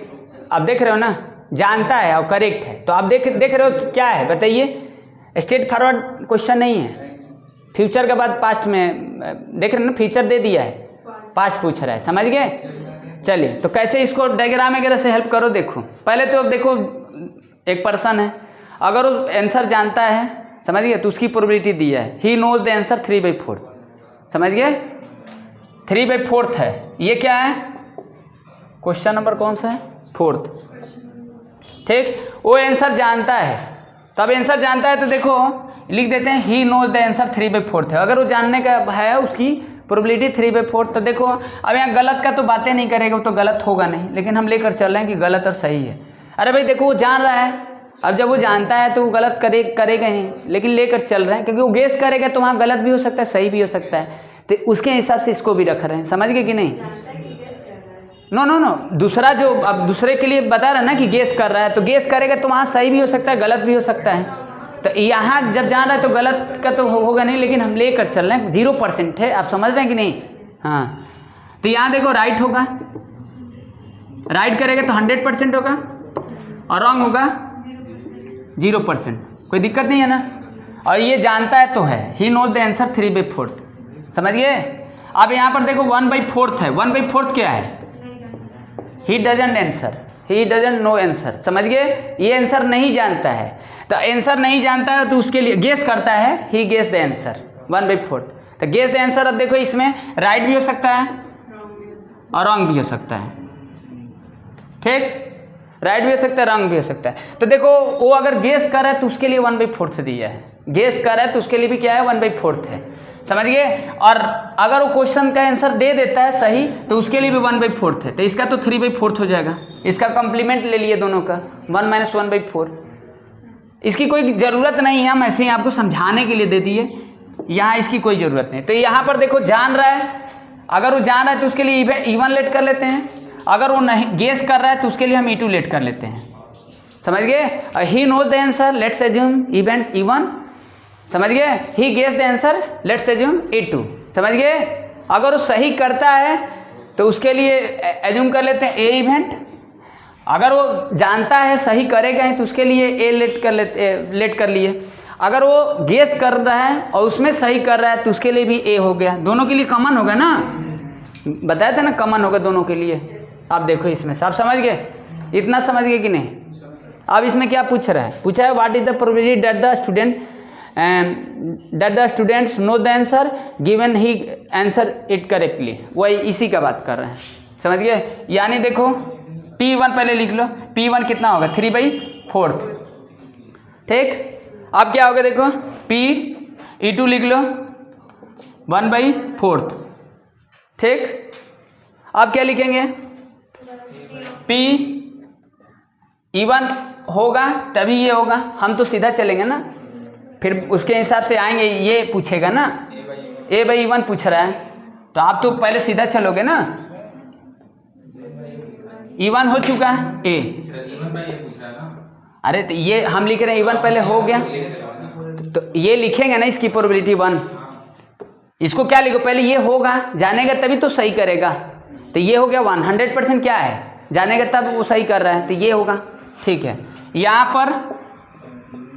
अब देख रहे हो ना, जानता है और करेक्ट है, तो आप देख रहे हो कि क्या है, बताइए, स्ट्रेट फॉरवर्ड क्वेश्चन नहीं है, फ्यूचर के बाद पास्ट में देख रहे हो ना, फ्यूचर दे दिया है, पास्ट पूछ रहा है, समझ गए। चलिए, तो कैसे इसको डायग्राम वगैरह से हेल्प करो। देखो पहले तो देखो एक पर्सन है, अगर वो आंसर जानता है, समझ गए, तो उसकी प्रोबेबिलिटी दी है, ही नोज द आंसर 3/4, समझ गए, 3/4 है। ये क्या है, क्वेश्चन नंबर कौन सा है, 4th, ठीक। वो आंसर जानता है, तब आंसर जानता है तो देखो लिख देते हैं ही नोज द आंसर 3/4 है। अगर वो जानने का है उसकी प्रोबेबिलिटी 3/4, तो देखो अब यहाँ गलत का तो बातें नहीं करेगा, वो तो गलत होगा नहीं, लेकिन हम लेकर चल रहे हैं कि गलत और सही है। अरे भाई देखो वो जान रहा है, अब जब वो जानता है तो वो गलत करेगा ही, लेकिन लेकर चल रहे हैं क्योंकि वो गेस करेगा तो वहाँ गलत भी हो सकता है, सही भी हो सकता है, तो उसके हिसाब से इसको भी रख रहे हैं, समझ गए कि नहीं। नो दूसरा जो अब दूसरे के लिए बता रहा है ना कि गेस कर रहा है, तो गेस करेगा तो वहाँ सही भी हो सकता है, गलत भी हो सकता है, तो यहाँ जब जान रहा है तो गलत का तो होगा नहीं, लेकिन हम लेकर चल रहे हैं 0% है, आप समझ रहे हैं कि नहीं। हाँ, तो यहाँ देखो राइट होगा, राइट करेगा तो 100% होगा और रॉन्ग होगा 0%, कोई दिक्कत नहीं है ना। और ये जानता है तो है, ही नोज द आंसर 3/4, समझ गए। अब यहाँ पर देखो 1/4 है, 1/4 क्या है, he doesn't answer, he doesn't know answer, समझ गए, ये आंसर नहीं जानता है, तो आंसर नहीं जानता है तो उसके लिए गेस करता है, ही गेस द आंसर 1/4, तो गेस द आंसर। अब देखो इसमें राइट भी हो सकता है और रॉन्ग भी हो सकता है, ठीक, राइट भी हो सकता है, रॉन्ग भी हो सकता है। तो देखो वो अगर गेस कर रहा है तो उसके लिए 1/4 दिया है, गेस कर रहा है तो उसके लिए भी क्या है 1/4 है, समझ गए। और अगर वो क्वेश्चन का आंसर दे देता है सही तो उसके लिए भी 1/4 है, तो इसका तो 3/4 हो जाएगा, इसका कॉम्प्लीमेंट ले लिए दोनों का 1 - 1/4। इसकी कोई ज़रूरत नहीं है, हम ऐसे ही आपको समझाने के लिए दे दिए, यहाँ इसकी कोई ज़रूरत नहीं। तो यहाँ पर देखो जान रहा है, अगर वो जान रहा है तो उसके लिए E1 लेट कर लेते हैं, अगर वो नहीं गेस कर रहा है तो उसके लिए हम E2 लेट कर लेते हैं, समझ गए। He knows the answer, let's assume event E1, समझ गए, he guess the answer, let's assume E2, समझ गए। अगर वो सही करता है तो उसके लिए एज्यूम कर लेते हैं A इवेंट, अगर वो जानता है सही करेगा ही तो उसके लिए A लेट कर लिए, अगर वो गेस कर रहा है और उसमें सही कर रहा है तो उसके लिए भी A हो गया, दोनों के लिए कॉमन होगा ना, बताया था ना कॉमन होगा दोनों के लिए। आप देखो इसमें सब समझ गए, इतना समझ गए कि नहीं। अब इसमें क्या पूछ रहा है, पूछा है what is the probability that the students know the answer given he answer it correctly, वही इसी का बात कर रहे हैं, समझ गए। यानी देखो P1 पहले लिख लो, P1 कितना होगा 3/4, ठीक। अब क्या होगा देखो E2 लिख लो 1/4, ठीक। अब क्या लिखेंगे, E1 होगा तभी ये होगा, हम तो सीधा चलेंगे ना, फिर उसके हिसाब से आएंगे, ये पूछेगा ना A/E1 पूछ रहा है, तो आप तो पहले सीधा चलोगे ना, E1 हो चुका है A, अरे तो ये हम लिख रहे हैं E1 पहले हो गया, तो ये लिखेंगे ना इसकी प्रोबेबिलिटी 1, इसको क्या लिखो, पहले ये होगा, जानेगा तभी तो सही करेगा, तो ये हो गया 100% क्या है, जानेगा तब वो सही कर रहा है, तो ये होगा, ठीक है। यहाँ पर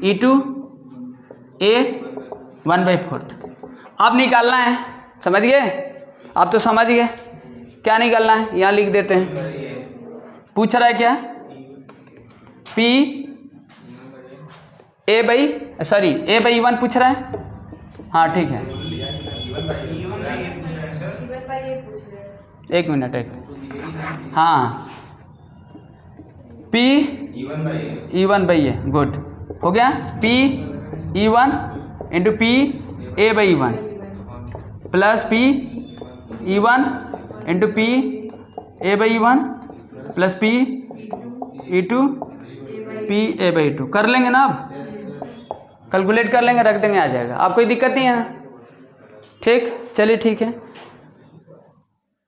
E2 A 1/4 अब निकालना है, समझ गए, आप तो समझ गए क्या निकालना है, यहाँ लिख देते हैं। पूछ रहा है क्या, A/E1 पूछ रहा है, हाँ ठीक है, एक मिनट, हाँ E1/A, गुड हो गया, P/E1 into P/A/E1 plus P/E1 into P/A/E1 plus P/E2 P/A/E2 कर लेंगे ना, अब कैलकुलेट कर लेंगे, रख देंगे, आ जाएगा, आप कोई दिक्कत नहीं है ना, ठीक। चलिए ठीक है,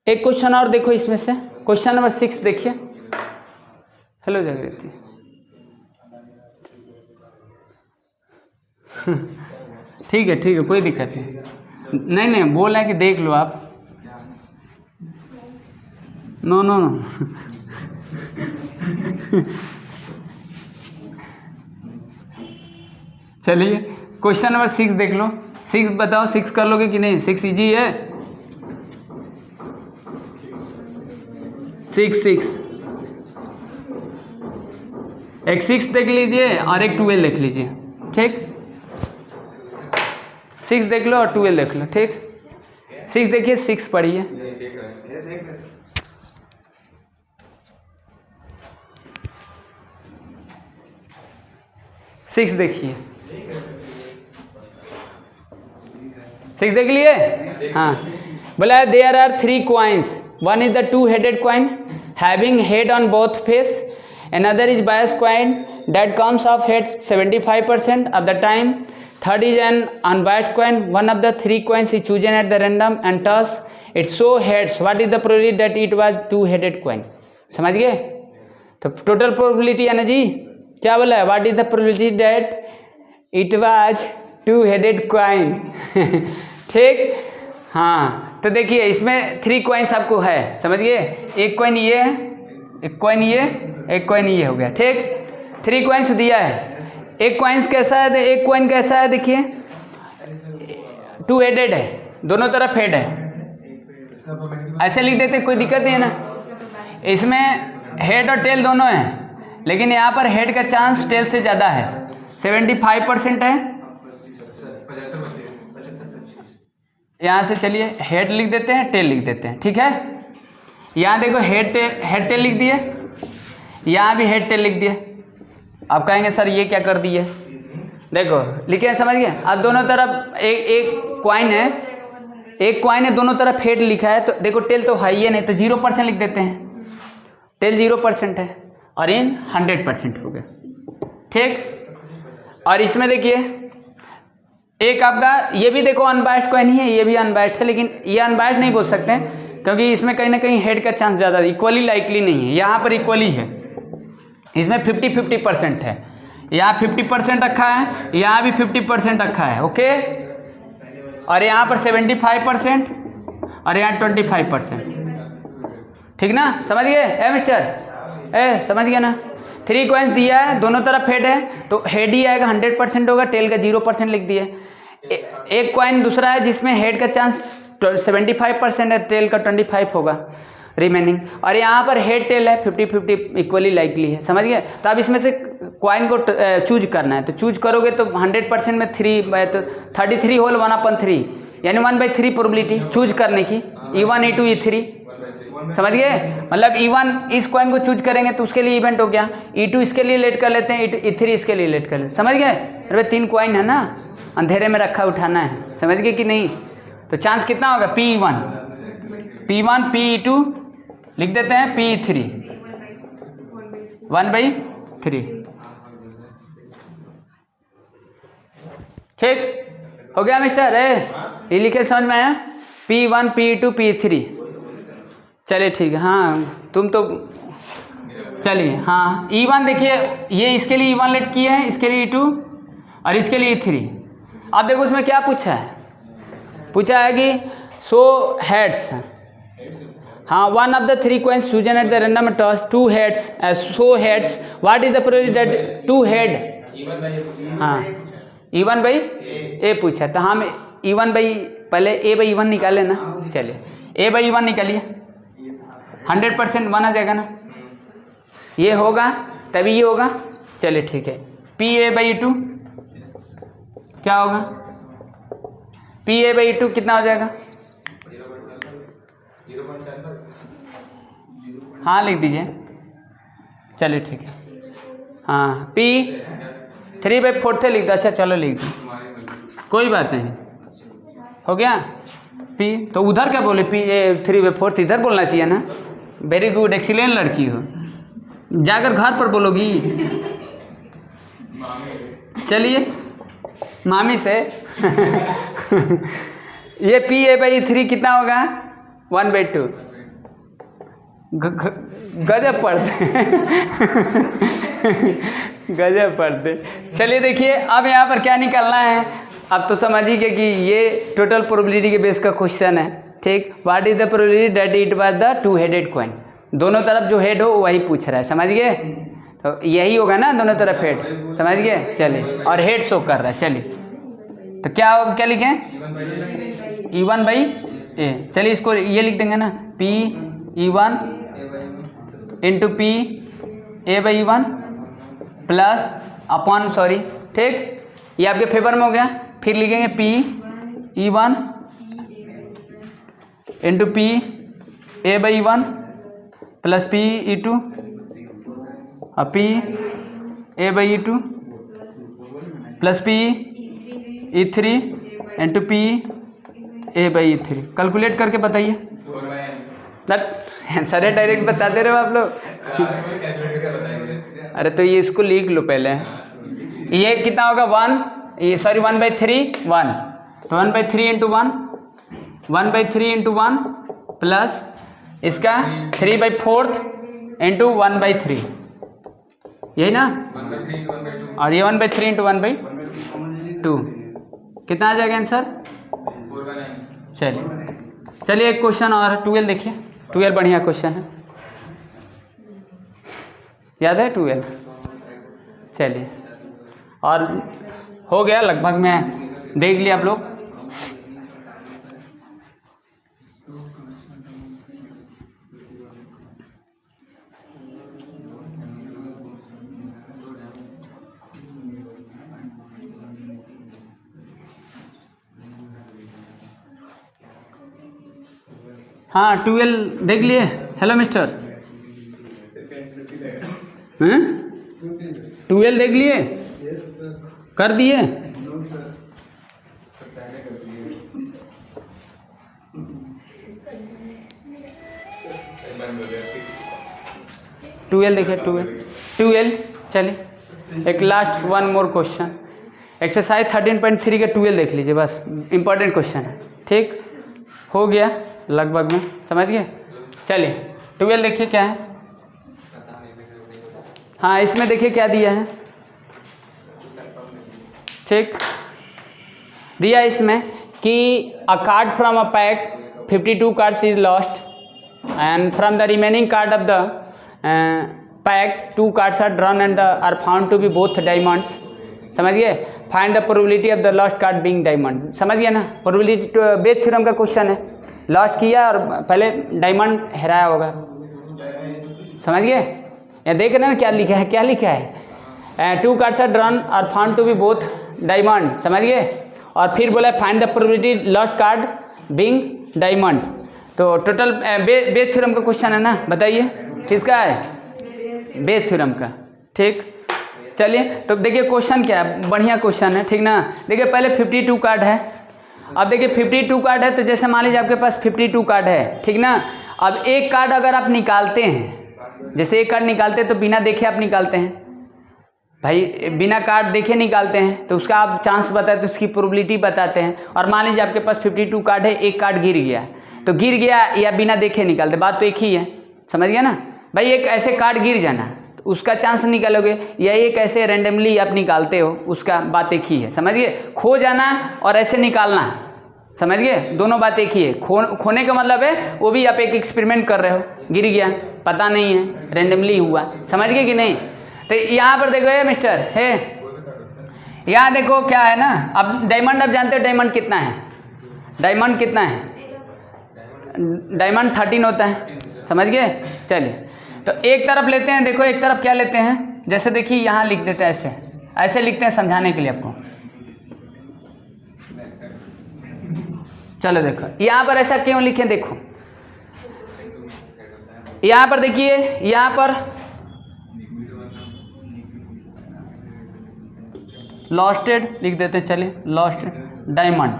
एक क्वेश्चन और देखो इसमें से, क्वेश्चन नंबर 6 देखिए। हेलो जागृति ठीक है, कोई दिक्कत नहीं, बोल रहे हैं कि देख लो आप, नो चलिए क्वेश्चन नंबर 6 देख लो, 6 बताओ, 6 कर लोगे कि नहीं, 6 इजी है, 6 एक 6 देख लीजिए और एक 12 देख लीजिए, ठीक। 6 देख लो और 12 देख लो, ठीक। 6 देखिए, 6 पढ़िए। 6 देखिए, 6 देख लिए। हाँ, बोला there are 3 coins, one is the two-headed coin having head on both face, another is bias coin that comes off head 75% of the time, third is an unbiased coin, one of the 3 coins is chosen at the random and toss it show heads, what is the probability that it was two-headed coin। समझ गए? तो total probability है ना जी, क्या बोला है, what is the probability that it was two headed coin. ठीक। हाँ, तो देखिए इसमें 3 कॉइन्स आपको है, समझ गए। एक कॉइन ये है, एक कॉइन ये, एक कॉइन ये हो गया, ठीक। 3 कॉइन्स दिया है। एक कॉइन्स कैसा है, एक कॉइन कैसा है, देखिए टू हेडेड है, दोनों तरफ हेड है, ऐसे लिख देते, कोई दिक्कत नहीं है ना। इसमें हेड और टेल दोनों हैं, लेकिन यहाँ पर हेड का चांस टेल से ज़्यादा है, 75% है। यहाँ से चलिए हेड लिख देते हैं, टेल लिख देते हैं, ठीक है। यहाँ देखो हेड टेल लिख दिए, यहाँ भी हेड टेल लिख दिए। आप कहेंगे सर ये क्या कर दिए, देखो लिखे, समझ गए। अब दोनों तरफ एक कॉइन है, एक कॉइन है, दोनों तरफ हेड लिखा है, तो देखो टेल तो है ही नहीं, तो 0% लिख देते हैं। टेल 0% है और इन 100% हो गया, ठीक। और इसमें देखिए एक आपका ये भी देखो अनबायस्ड कॉइन ही है, ये भी अनबायस्ड है, लेकिन ये अनबायस्ड नहीं बोल सकते हैं क्योंकि इसमें कहीं ना कहीं हेड का चांस ज़्यादा, इक्वली लाइकली नहीं है। यहाँ पर इक्वली है, इसमें 50-50% है, यहाँ 50% रखा है, यहाँ भी 50% रखा है, ओके। और यहाँ पर 75% और यहाँ 25%, ठीक ना, समझ गए। ए मिस्टर, समझ गया ना। 3 कॉइन्स दिया है, दोनों तरफ हेड है, तो हेड ही आएगा, 100% होगा, टेल का 0% लिख दिए। एक कॉइन दूसरा है जिसमें हेड का चांस 75% है, टेल का 25 होगा रिमेनिंग, और यहाँ पर हेड टेल है 50-50 इक्वली लाइकली है, समझ गए। तो अब इसमें से कॉइन को चूज करना है, तो चूज करोगे तो 100% में 3 तो 33 होल 1/3 यानी 1/3 प्रोबेबिलिटी चूज करने की, E1 E2 E3, समझ गए। मतलब E1 इस कॉइन को चूज करेंगे तो उसके लिए इवेंट हो गया, E2 इसके लिए लेट कर लेते हैं, E3 इसके लिए लेट कर लेते हैं, समझ गए। अरे 3 कॉइन है ना, अंधेरे में रखा उठाना है, समझ गए कि नहीं। तो चांस कितना होगा, P1 P2 लिख देते हैं, P3 1/3, ठीक हो गया मिस्टर। ये लिखे समझ में आया, P1 P2 P3, चलिए ठीक है। हाँ तुम तो चलिए, हाँ E1 देखिए, ये इसके लिए E1 लेट किया है, इसके लिए E2 और इसके लिए E3। अब देखो उसमें क्या पूछा है, पूछा है कि शो हेड्स, हाँ, one of the 3 coins chosen at the random toss 2 heads as show heads, what is the probability that 2 head, हाँ E1/A पूछा, तो हम E1 पहले A/E1 निकाले ना, चलिए A/E1 निकालिए, 100% 1 आ जाएगा ना, ये होगा तभी ये होगा, चलिए ठीक है। PA/E2 क्या होगा, PA/E2 कितना हो जाएगा, हाँ लिख दीजिए, चलिए ठीक है। हाँ P 3/4 लिख दो, अच्छा चलो लिख दो, कोई बात नहीं, हो गया। P तो उधर क्या बोले, P 3/4 इधर बोलना चाहिए ना। वेरी गुड, एक्सीलेंट लड़की हो, जाकर घर पर बोलोगी। चलिए मामी से ये PA/3 कितना होगा, 1/2, गजब पढ़ते गजब पढ़ते। चलिए देखिए अब यहाँ पर क्या निकालना है, अब तो समझिए कि ये टोटल प्रोबेबिलिटी के बेस का क्वेश्चन है, ठीक। What is the probability that it was the 2 headed coin, दोनों तरफ जो हेड हो वही पूछ रहा है, समझ गए। तो यही होगा ना, दोनों तरफ हेड, समझ गए। चलिए और हेड शो कर रहा है, चलिए तो क्या लिखें, E1/A, चलिए इसको ये लिख देंगे ना, P E1 into P A by one plus upon sorry, ठीक, ये आपके फेवर में हो गया। फिर लिखेंगे P E one into P A by one plus P E two और P A by E two plus P E three into P A by E three. Calculate करके बताइए। आंसर है, डायरेक्ट बता दे रहे हो आप लोग। अरे तो ये इसको लिख लो पहले। ये कितना होगा 1, ये सॉरी 1/3 1, तो 1/3 इंटू 1 1/3 इंटू 1 प्लस इसका 3/4 इंटू 1/3, यही ना, और ये 1/3 इंटू 1/2 कितना आ जाएगा आंसर? चलिए एक क्वेश्चन और 12 देखिए। 12 बढ़िया क्वेश्चन है, याद है 12? चलिए, और हो गया लगभग, मैं देख लिया आप लोग। हाँ 12 देख लिए। हेलो मिस्टर, 12 देख लिए, कर दिए? ट्वेल्व देखिए, 12 चलिए एक last one more question, exercise 13.3 का 12 देख लीजिए, बस इम्पोर्टेंट क्वेश्चन है, ठीक हो गया लगभग में, समझ गए? चलिए 12 देखिए क्या है। हाँ इसमें देखिए क्या दिया है, ठीक दिया इसमें कि a card from a pack 52 cards is lost and from the remaining card of the pack 2 cards are drawn and are found to be both diamonds. समझ गए? Find the probability of the lost card being diamond. समझ गया ना? Probability Bayes theorem का question है, lost किया और पहले डायमंड हेराया होगा। समझ गए? या देख रहे हैं ना क्या लिखा है, क्या लिखा है? 2 कार्ड्स आर ड्रॉन और found to be both diamond. समझ गए? और फिर बोला find the probability lost card being diamond. तो टोटल बेस थ्योरम का क्वेश्चन है ना, बताइए किसका है? बेस थ्योरम का। ठीक चलिए, तो देखिए क्वेश्चन क्या है, बढ़िया क्वेश्चन है, ठीक ना। देखिए पहले 52 कार्ड है, अब देखिए 52 कार्ड है, तो जैसे मान लीजिए आपके पास 52 कार्ड है, ठीक ना। अब एक कार्ड अगर आप निकालते हैं, जैसे एक कार्ड निकालते हैं तो बिना देखे आप निकालते हैं भाई, बिना कार्ड देखे निकालते हैं, तो उसका आप चांस बताते हैं, उसकी प्रोबेबिलिटी बताते हैं। और मान लीजिए आपके पास 52 कार्ड है, एक कार्ड गिर गया, तो गिर गया या बिना देखे निकालते, बात तो एक ही है। समझ गया ना भाई? एक ऐसे कार्ड गिर जाना तो उसका चांस निकालोगे, या एक ऐसे रैंडमली आप निकालते हो, उसका बात एक ही है। समझ गए? खो जाना और ऐसे निकालना, समझ गए? दोनों बात एक ही है। खोने का मतलब है वो भी आप एक एक्सपेरिमेंट कर रहे हो, गिर गया, पता नहीं है, रैंडमली हुआ। समझ गए कि नहीं? तो यहाँ पर देखो मिस्टर है, यहाँ देखो क्या है ना। अब डायमंड आप जानते हो डायमंड कितना है? डायमंड कितना है? डायमंड 13 होता है। समझ गए? चलिए, तो एक तरफ लेते हैं, देखो एक तरफ क्या लेते हैं, जैसे देखिए यहाँ लिख देते हैं, ऐसे ऐसे लिखते हैं समझाने के लिए आपको। चलो देखो यहाँ पर ऐसा क्यों लिखें, देखो यहाँ पर देखिए, यहाँ पर लॉस्टेड लिख देते हैं, चलिए लॉस्ट डायमंड,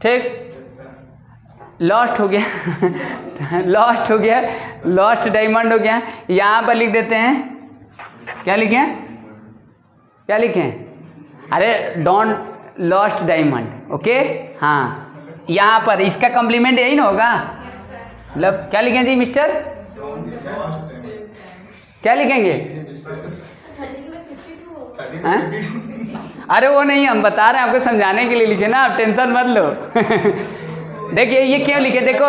ठीक लॉस्ट हो गया लॉस्ट हो गया, लॉस्ट डायमंड हो गया। यहाँ पर लिख देते हैं, क्या लिखें, क्या लिखें? अरे डोंट लॉस्ट डायमंड, ओके। हाँ यहाँ पर इसका कॉम्प्लीमेंट यही ना होगा, मतलब क्या लिखें जी मिस्टर, क्या लिखेंगे? अरे वो नहीं, हम बता रहे हैं आपको समझाने के लिए लिखे ना, आप टेंशन मत लो देखिए ये क्यों लिखे, देखो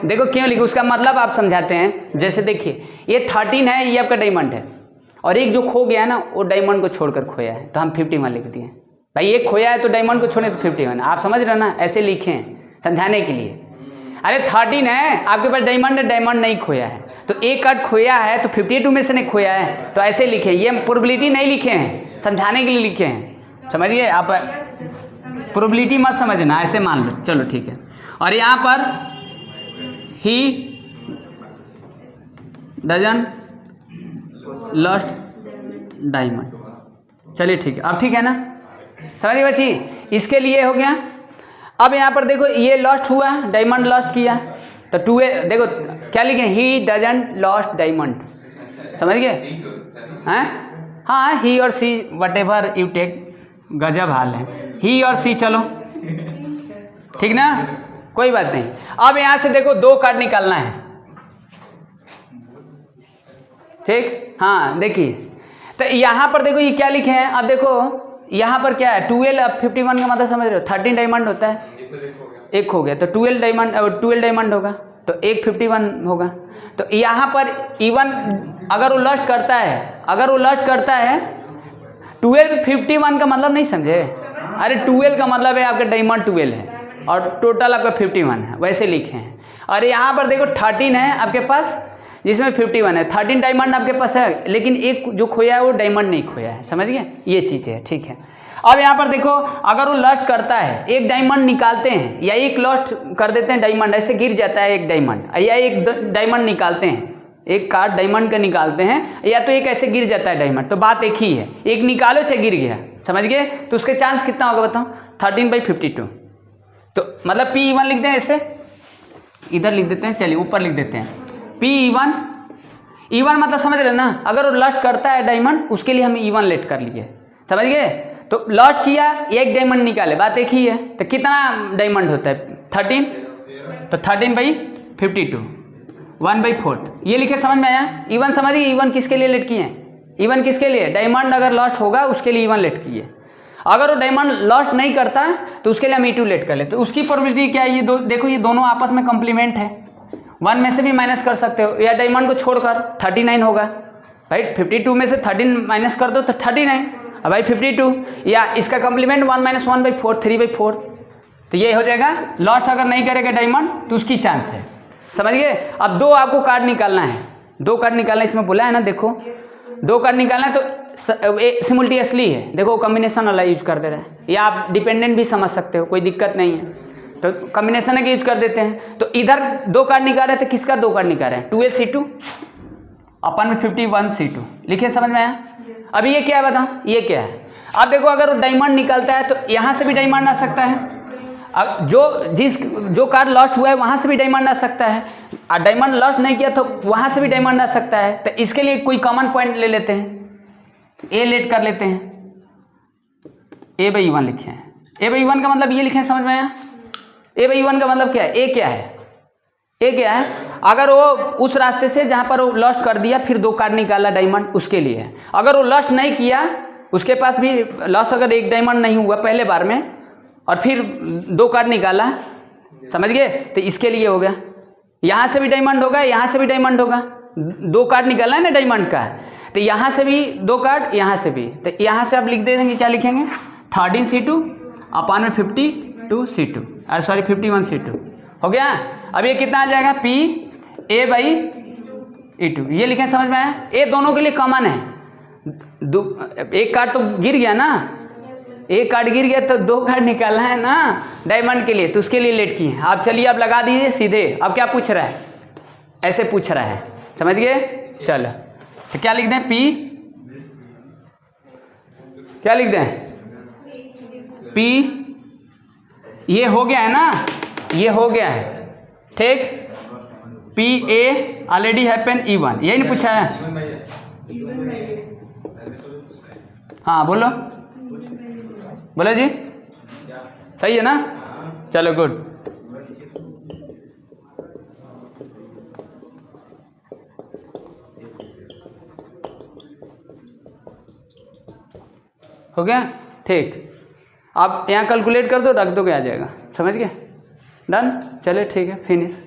देखो क्यों लिखे, उसका मतलब आप समझाते हैं। जैसे देखिए ये 13 है, ये आपका डायमंड है, और एक जो खो गया ना वो डायमंड को छोड़कर खोया है, तो हम 51 लिख दिए भाई। एक खोया है तो डायमंड को छोड़े तो 51, आप समझ रहे हो ना? ऐसे लिखे समझाने के लिए। अरे 13 है आपके पास डायमंड है, डायमंड नहीं खोया है, तो एक कार्ड खोया है तो 52 में से नहीं खोया है, तो ऐसे लिखे, ये प्रोबेबिलिटी नहीं लिखे हैं, समझाने के लिए लिखे हैं, समझिए आप प्रोबेबिलिटी मत समझना, ऐसे मान लो, चलो ठीक है। और यहाँ पर ही डजन लॉस्ट डायमंड, चलिए ठीक है, अब ठीक है ना, समझिए बच्ची, इसके लिए हो गया। अब यहाँ पर देखो ये लॉस्ट हुआ, डायमंड लॉस्ट किया, तो 2 देखो क्या लिखे, ही डजंट लॉस्ट डायमंड, समझ गए हैं, हाँ he or she whatever you take, गजब हाल है, ही और सी, चलो ठीक ना, कोई बात नहीं। अब यहाँ से देखो 2 कार्ड निकालना है, ठीक, हाँ देखिए, तो यहाँ पर देखो ये क्या लिखे हैं, अब देखो यहाँ पर क्या है 12, अब 51 का मतलब समझ रहे हो, 13 डायमंड होता है, एक हो गया तो 12 डायमंड होगा, तो एक 51 होगा, तो यहाँ पर इवन अगर वो लॉस्ट करता है, 12 51 का मतलब नहीं समझे, अरे 12 का मतलब है आपका डायमंड 12 है और टोटल आपका 51 है, वैसे लिखे हैं। और यहाँ पर देखो 13 है आपके पास, जिसमें 51 है, 13 डायमंड आपके पास है, लेकिन एक जो खोया है वो डायमंड नहीं खोया है, समझ गए, ये चीज़ है, ठीक है। अब यहाँ पर देखो अगर वो लॉस्ट करता है, एक डायमंड निकालते हैं या एक लॉस्ट कर देते हैं डायमंड, ऐसे गिर जाता है एक डायमंड, या एक डायमंड निकालते हैं, एक कार्ड डायमंड का निकालते हैं, या तो एक ऐसे गिर जाता है डायमंड, तो बात एक ही है, एक निकालो चाहे गिर गया, समझ गए, तो उसके चांस कितना होगा बताओ, 13/52, तो मतलब P1 लिख दें, ऐसे इधर लिख देते हैं, चलिए ऊपर लिख देते हैं P1 मतलब समझ रहे ना, अगर वो लॉस्ट करता है डायमंड, उसके लिए हम E1 लेट कर लिए, समझ गए, तो लॉस्ट किया, एक डायमंड निकाले, बात एक ही है, तो कितना डायमंड होता है 13, तो 13/52, 1/4, ये लिखे, समझ में आया, E1 समझिए, E1 किसके लिए लेट किए हैं, E1 किसके लिए, डायमंड अगर लॉस्ट होगा उसके लिए E1 लेट किए, अगर वो डायमंड लॉस्ट नहीं करता तो उसके लिए हम E2 लेट कर लेते, तो उसकी प्रोबेबिलिटी क्या है, ये देखो ये दोनों आपस में कम्प्लीमेंट है, 1 में से भी माइनस कर सकते हो, या डायमंड को छोड़कर 39 होगा भाई, 52 में से 13 माइनस कर दो तो 39, अब भाई 52, या इसका कम्प्लीमेंट 1 - 1/4, 3/4, तो ये हो जाएगा, लॉस्ट अगर नहीं करेगा डायमंड तो उसकी चांस है, समझ गए। अब 2 आपको कार्ड निकालना है, 2 कार्ड निकालना, इसमें बोला है ना, देखो 2 कार्ड निकालना है, तो सिमुल्टेनियसली है, देखो कॉम्बिनेशन वाला यूज कर दे रहा है, या आप डिपेंडेंट भी समझ सकते हो, कोई दिक्कत नहीं है, तो कॉम्बिनेशन का यूज कर देते हैं। तो इधर 2 कार्ड निकाल रहे थे, किसका 2 कार्ड निकाल रहे हैं, 2AC2 अपन में 51C2 लिखे, समझ में आया। अभी ये क्या है बताओ, ये क्या है, अब देखो अगर वो डायमंड निकालता है तो यहाँ से भी डायमंड आ सकता है, जो कार्ड लॉस्ट हुआ है वहाँ से भी डायमंड आ सकता है, और डायमंड लॉस्ट नहीं किया तो वहाँ से भी डायमंड आ सकता है, तो इसके लिए कोई कॉमन पॉइंट ले लेते हैं, ए लेट कर लेते हैं, A/E1 लिखे हैं, A/E1 का मतलब ये लिखे, समझ में आया, A/E1 का मतलब क्या है, ए क्या है, ए क्या है, अगर वो उस रास्ते से जहाँ पर वो लॉस्ट कर दिया फिर 2 कार्ड निकाला डायमंड, उसके लिए है, अगर वो लॉस्ट नहीं किया, उसके पास भी लॉस अगर एक डायमंड नहीं हुआ पहले बार में और फिर 2 कार्ड निकाला, समझ गए, तो इसके लिए हो गया, यहाँ से भी डायमंड होगा, यहाँ से भी डायमंड होगा, 2 कार्ड निकाला है ना डायमंड का, तो यहाँ से भी 2 कार्ड, यहाँ से भी, तो यहाँ से आप लिख दे देंगे, क्या लिखेंगे, 13C2 अपन में 52C2, सॉरी 51C2 हो गया। अब ये कितना आ जाएगा, PA/E2, ये लिखें, समझ में आया, ए दोनों के लिए कॉमन है, एक कार्ड तो गिर गया ना, एक कार्ड गिर गया तो 2 कार्ड निकालना है ना डायमंड के लिए, तो उसके लिए लेट किए। आप चलिए आप लगा दीजिए सीधे, अब क्या पूछ रहा है, ऐसे पूछ रहा है, समझ गए, चलो तो क्या लिख दें, क्या लिख दें, P, ये हो गया है ना, ये हो गया है, ठीक, PA ऑलरेडी हैपन E1, यही नहीं पूछा है, हाँ बोलो बोलो जी, सही है ना, चलो गुड। हो गया, ठीक, आप यहाँ कैलकुलेट कर दो, रख दो, क्या आ जाएगा, समझ गए, डन, चले ठीक है, फिनिश।